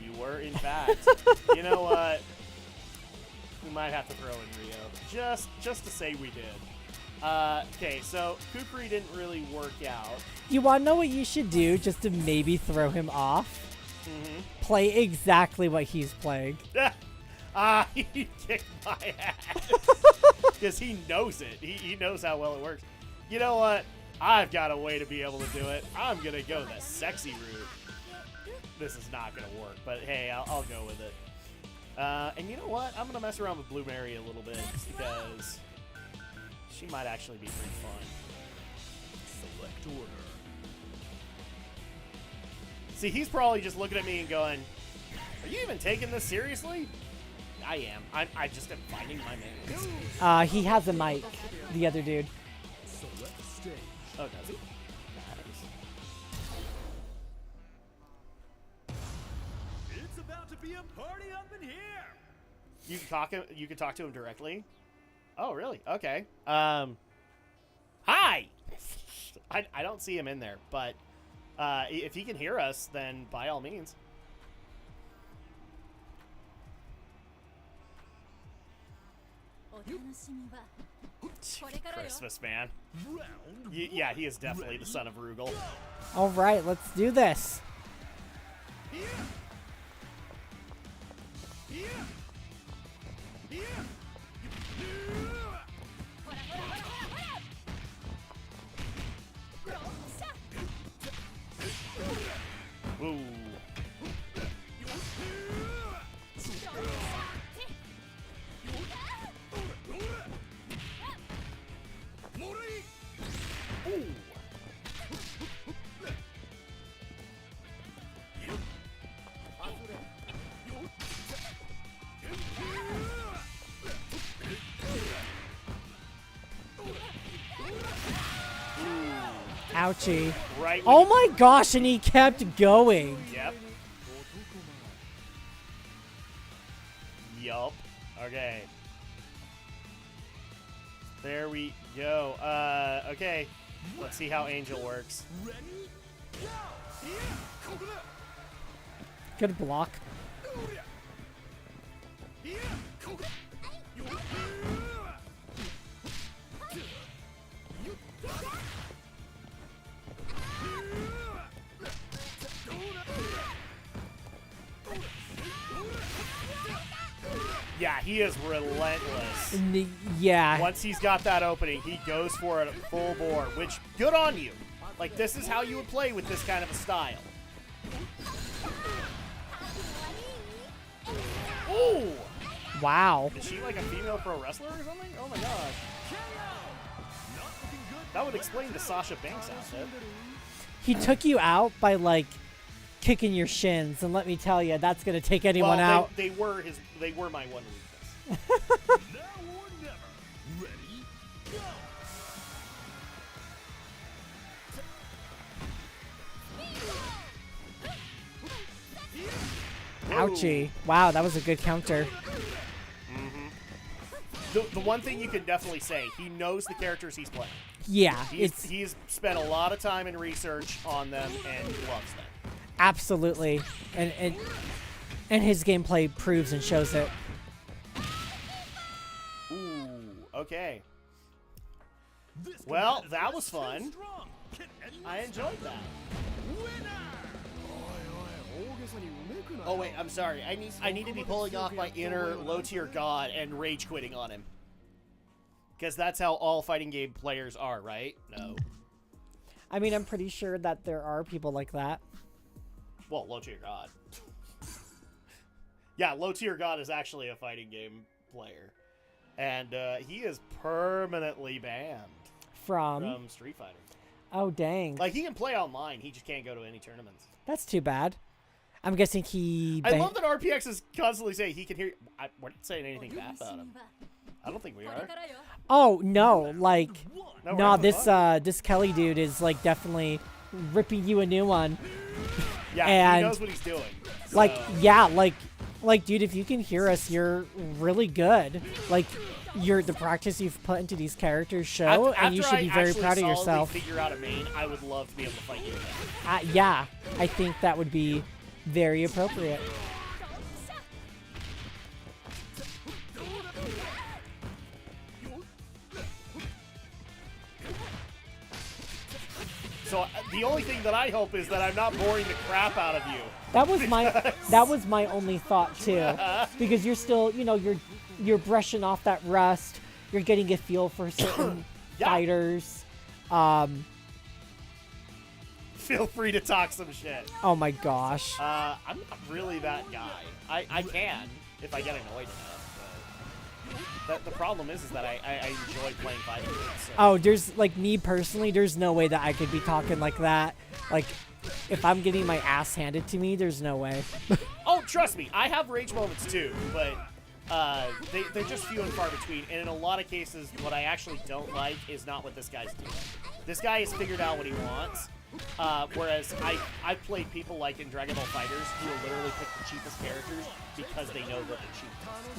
You were, in fact. You know what? We might have to throw in Rio. Just to say we did. Okay, so Kukri didn't really work out. You want to know what you should do just to maybe throw him off? play exactly what he's playing. He kicked my ass. Because he knows it. He knows how well it works. You know what? I've got a way to be able to do it. I'm going to go the sexy route. This is not going to work, but hey, I'll go with it. And you know what? I'm going to mess around with Blue Mary a little bit just because she might actually be pretty fun. Select order. See, he's probably just looking at me and going, are you even taking this seriously? I am. I just am finding my man. He has a mic, the other dude. Select stage. Oh, does he? Nice. It's about to be a party up in here. You can talk to him directly? Oh, really? Okay. Hi! I don't see him in there, but if he can hear us, then by all means. Christmas man. Yeah, he is definitely the son of Rugal. All right, let's do this. Ooh. Ouchie. Right. Oh my gosh, and he kept going. Yep. Yup. Okay. There we go. Okay. Let's see how Angel works. Good block. Yeah, he is relentless. Yeah. Once he's got that opening, he goes for it full bore, which, good on you. Like, this is how you would play with this kind of a style. Ooh! Wow. Is she like a female pro wrestler or something? Oh my gosh. That would explain the Sasha Banks outfit. He took you out by, like, kicking your shins, and let me tell you, that's going to take anyone Well, out. they were my one weakness. Now or never. Ready? Go. Ouchie. Wow, that was a good counter. The one thing you can definitely say, he knows the characters he's playing. Yeah, He's spent a lot of time in research on them and loves them. absolutely. And his gameplay proves and shows it. Ooh, okay. This Well, competitive that is was too fun. strong. Can anyone I enjoyed that. winner? Oh wait, I'm sorry. I need to be pulling off my inner low tier god and rage quitting on him. Because that's how all fighting game players are, right? No. I mean, I'm pretty sure that there are people like that. Well, low tier god. Yeah, low tier god is actually a fighting game player. And he is permanently banned from Street Fighter. Oh, dang. Like, he can play online, he just can't go to any tournaments. That's too bad. I'm guessing he... I love that RPX is constantly saying he can hear... We're not saying anything bad about him. I don't think we are. Oh, no. Like, No, we're no, having this fun. this Kelly dude is, like, definitely ripping you a new one. Yeah, and, he knows what he's doing. Like, so- yeah, like, dude, if you can hear us, you're really good. Like, the practice you've put into these characters show, and you should be very proud of yourself. After I figure out a main, I would love to be able to fight you again. Yeah, I think that would be very appropriate. So the only thing that I hope is that I'm not boring the crap out of you. That was my only thought too, because you're still, you're brushing off that rust. You're getting a feel for certain fighters. Feel free to talk some shit. Oh my gosh. I'm not really that guy. I can if I get annoyed enough. But the problem is that I enjoy playing fighting games. So. Oh, there's like me personally. There's no way that I could be talking like that. Like, if I'm getting my ass handed to me, there's no way. Oh, trust me, I have rage moments too, but they're just few and far between. And in a lot of cases, what I actually don't like is not what this guy's doing. This guy has figured out what he wants. Whereas I've played people like in Dragon Ball Fighters who will literally pick the cheapest characters because they know that they're cheap.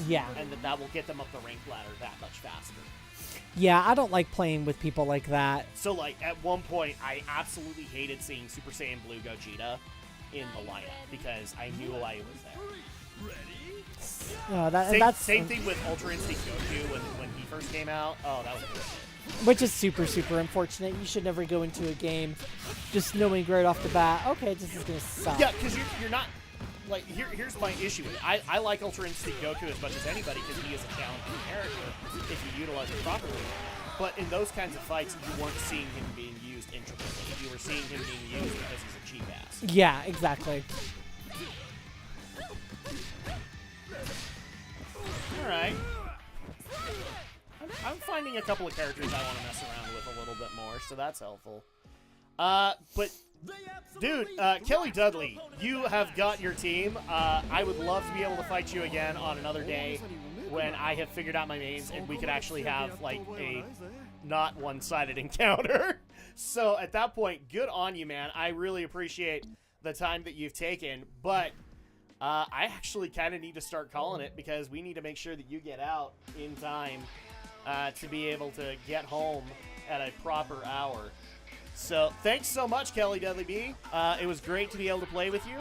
Yeah. And that will get them up the rank ladder that much faster. Yeah, I don't like playing with people like that. So, like, at one point, I absolutely hated seeing Super Saiyan Blue Gogeta in the lineup because I knew I was there. Same thing with Ultra Instinct Goku when he first came out. Oh, that was bullshit. Which is super, super unfortunate. You should never go into a game just knowing right off the bat, okay, this is going to suck. Yeah, because you're not... Like, here's my issue with it. I like Ultra Instinct Goku as much as anybody because he is a challenging character if you utilize it properly. But in those kinds of fights, you weren't seeing him being used intricately. You were seeing him being used because he's a cheap ass. Yeah, exactly. Alright. I'm finding a couple of characters I want to mess around with a little bit more, so that's helpful. But, dude, Kelly Dudley, you have got your team. I would love to be able to fight you again on another day when I have figured out my mains and we could actually have, like, a not one-sided encounter. So, at that point, good on you, man. I really appreciate the time that you've taken, but... I actually kind of need to start calling it because we need to make sure that you get out in time to be able to get home at a proper hour. So thanks so much, Kelly Dudley B. It was great to be able to play with you.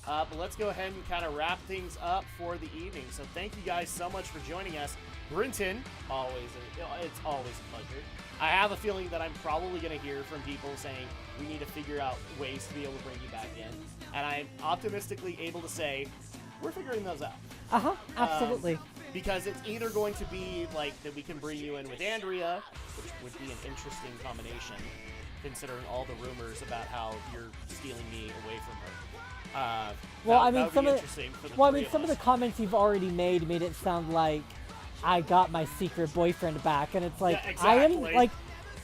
But let's go ahead and kind of wrap things up for the evening. So thank you guys so much for joining us. Brinton, it's always a pleasure. I have a feeling that I'm probably going to hear from people saying we need to figure out ways to be able to bring you back in. And I'm optimistically able to say we're figuring those out. Uh-huh, absolutely. Because it's either going to be like that we can bring you in with Andrea, which would be an interesting combination, considering all the rumors about how you're stealing me away from her. Some of the comments you've already made it sound like I got my secret boyfriend back, and it's like, yeah, exactly. I am like,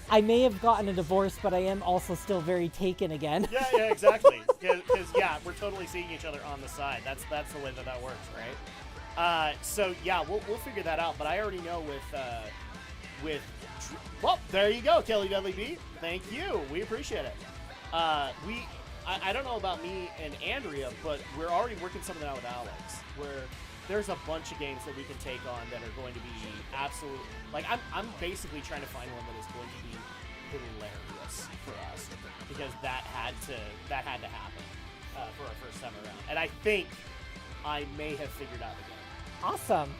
I may have gotten a divorce, but I am also still very taken again. Yeah, exactly. Because we're totally seeing each other on the side. That's the way that works, right? So yeah, we'll figure that out. But I already know well, there you go, Kelly Dudley B. Thank you. We appreciate it. I don't know about me and Andrea, but we're already working something out with Alex, where there's a bunch of games that we can take on that are going to be absolute. Like I'm basically trying to find one that is going to be hilarious for us because that had to happen for our first time around, and I think I may have figured out the game. Awesome.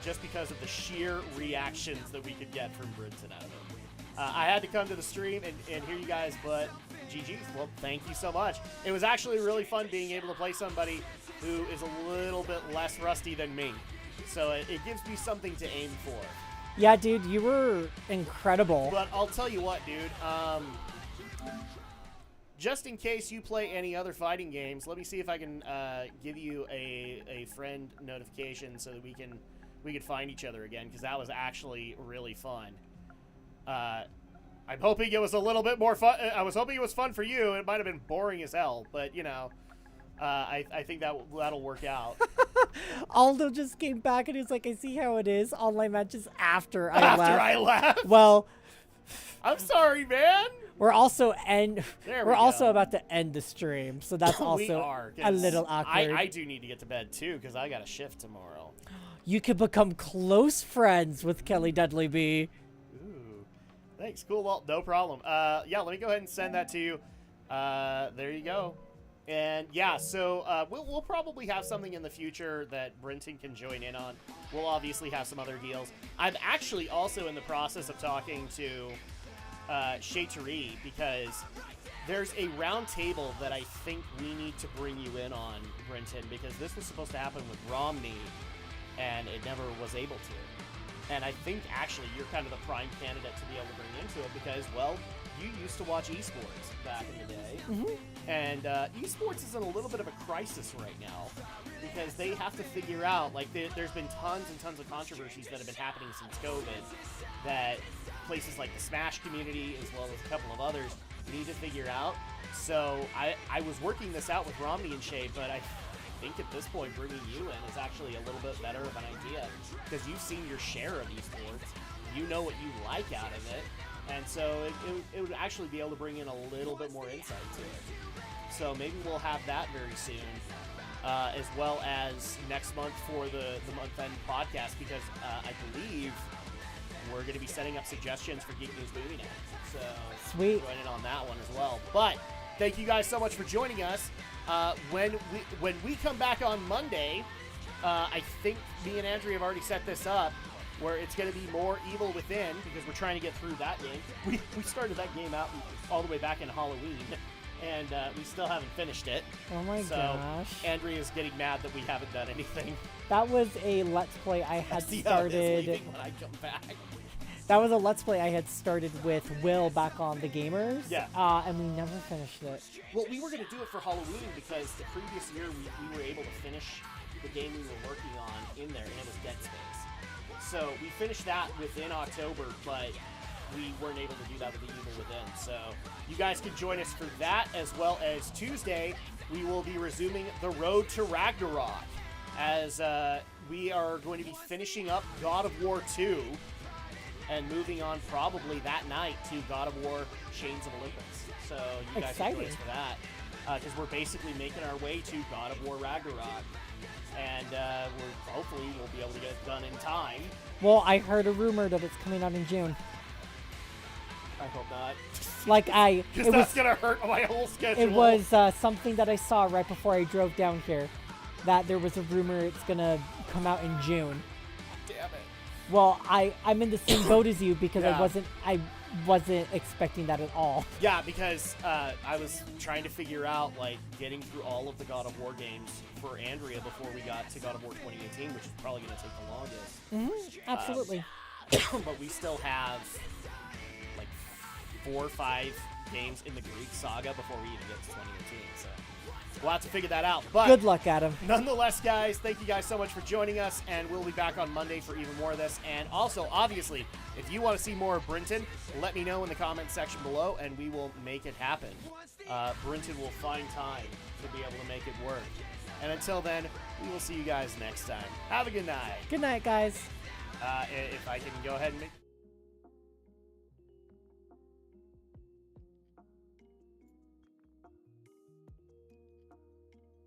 Just because of the sheer reactions that we could get from Brinton out of it. I had to come to the stream and hear you guys, but GG's. Well, thank you so much. It was actually really fun being able to play somebody who is a little bit less rusty than me. So it gives me something to aim for. Yeah, dude, you were incredible. But I'll tell you what, dude. Just in case you play any other fighting games, let me see if I can give you a friend notification so that we can find each other again, because that was actually really fun. I'm hoping it was a little bit more fun. I was hoping it was fun for you. It might have been boring as hell, but you know, I think that'll work out. Aldo just came back and he's like, I see how it is. Online matches after I left. After I left? Well, I'm sorry, man. We're also about to end the stream, so that's also a little awkward. I do need to get to bed too because I got a shift tomorrow. You could become close friends with Kelly Dudley B. Ooh, thanks. Cool. Well, no problem. Yeah, let me go ahead and send that to you. There you go. And yeah, so we'll probably have something in the future that Brinton can join in on. We'll obviously have some other deals. I'm actually also in the process of talking to Shaiteri, because there's a round table that I think we need to bring you in on, Brenton, because this was supposed to happen with Romney, and it never was able to. And I think, actually, you're kind of the prime candidate to be able to bring into it because, well, you used to watch esports back in the day. And esports is in a little bit of a crisis right now because they have to figure out, like, there's been tons and tons of controversies that have been happening since COVID that places like the Smash community, as well as a couple of others, need to figure out. So I was working this out with Romney and Shay, but I think at this point bringing you in is actually a little bit better of an idea because you've seen your share of esports. You know what you like out of it. And so it would actually be able to bring in a little bit more insight to it. So maybe we'll have that very soon, as well as next month for the month-end podcast, because I believe we're going to be setting up suggestions for Geek News Movie Night. So Sweet. join in on that one as well. But thank you guys so much for joining us. When we come back on Monday, I think me and Andrea have already set this up, where it's going to be more Evil Within, because we're trying to get through that game. We started that game out all the way back in Halloween, and we still haven't finished it. Oh my gosh. Andrea's getting mad that we haven't done anything. That was a Let's Play I had started. When I come back. That was a Let's Play I had started with Will back on the Gamers. Yeah. And we never finished it. Well, we were going to do it for Halloween because the previous year we were able to finish the game we were working on in there, and it was Dead Space. So we finished that within October, but we weren't able to do that with the Evil Within. So you guys can join us for that, as well as Tuesday, we will be resuming the Road to Ragnarok, as we are going to be finishing up God of War 2 and moving on probably that night to God of War Chains of Olympus. So you guys can join us for that, because we're basically making our way to God of War Ragnarok. And hopefully we'll be able to get it done in time. Well, I heard a rumor that it's coming out in June. I hope not. Because that's going to hurt my whole schedule. It was something that I saw right before I drove down here, that there was a rumor it's going to come out in June. Damn it. Well, I'm in the same boat as you because I wasn't expecting that at all. Yeah, because I was trying to figure out, like, getting through all of the God of War games for Andrea before we got to God of War 2018, which is probably going to take the longest. Absolutely. But we still have, like, 4 or 5 games in the Greek saga before we even get to 2018, so we'll have to figure that out. But good luck, Adam. Nonetheless, guys, thank you guys so much for joining us, and we'll be back on Monday for even more of this. And also, obviously, if you want to see more of Brenton, let me know in the comments section below, and we will make it happen. Brenton will find time to be able to make it work. And until then, we will see you guys next time. Have a good night. Good night, guys. If I can go ahead and make...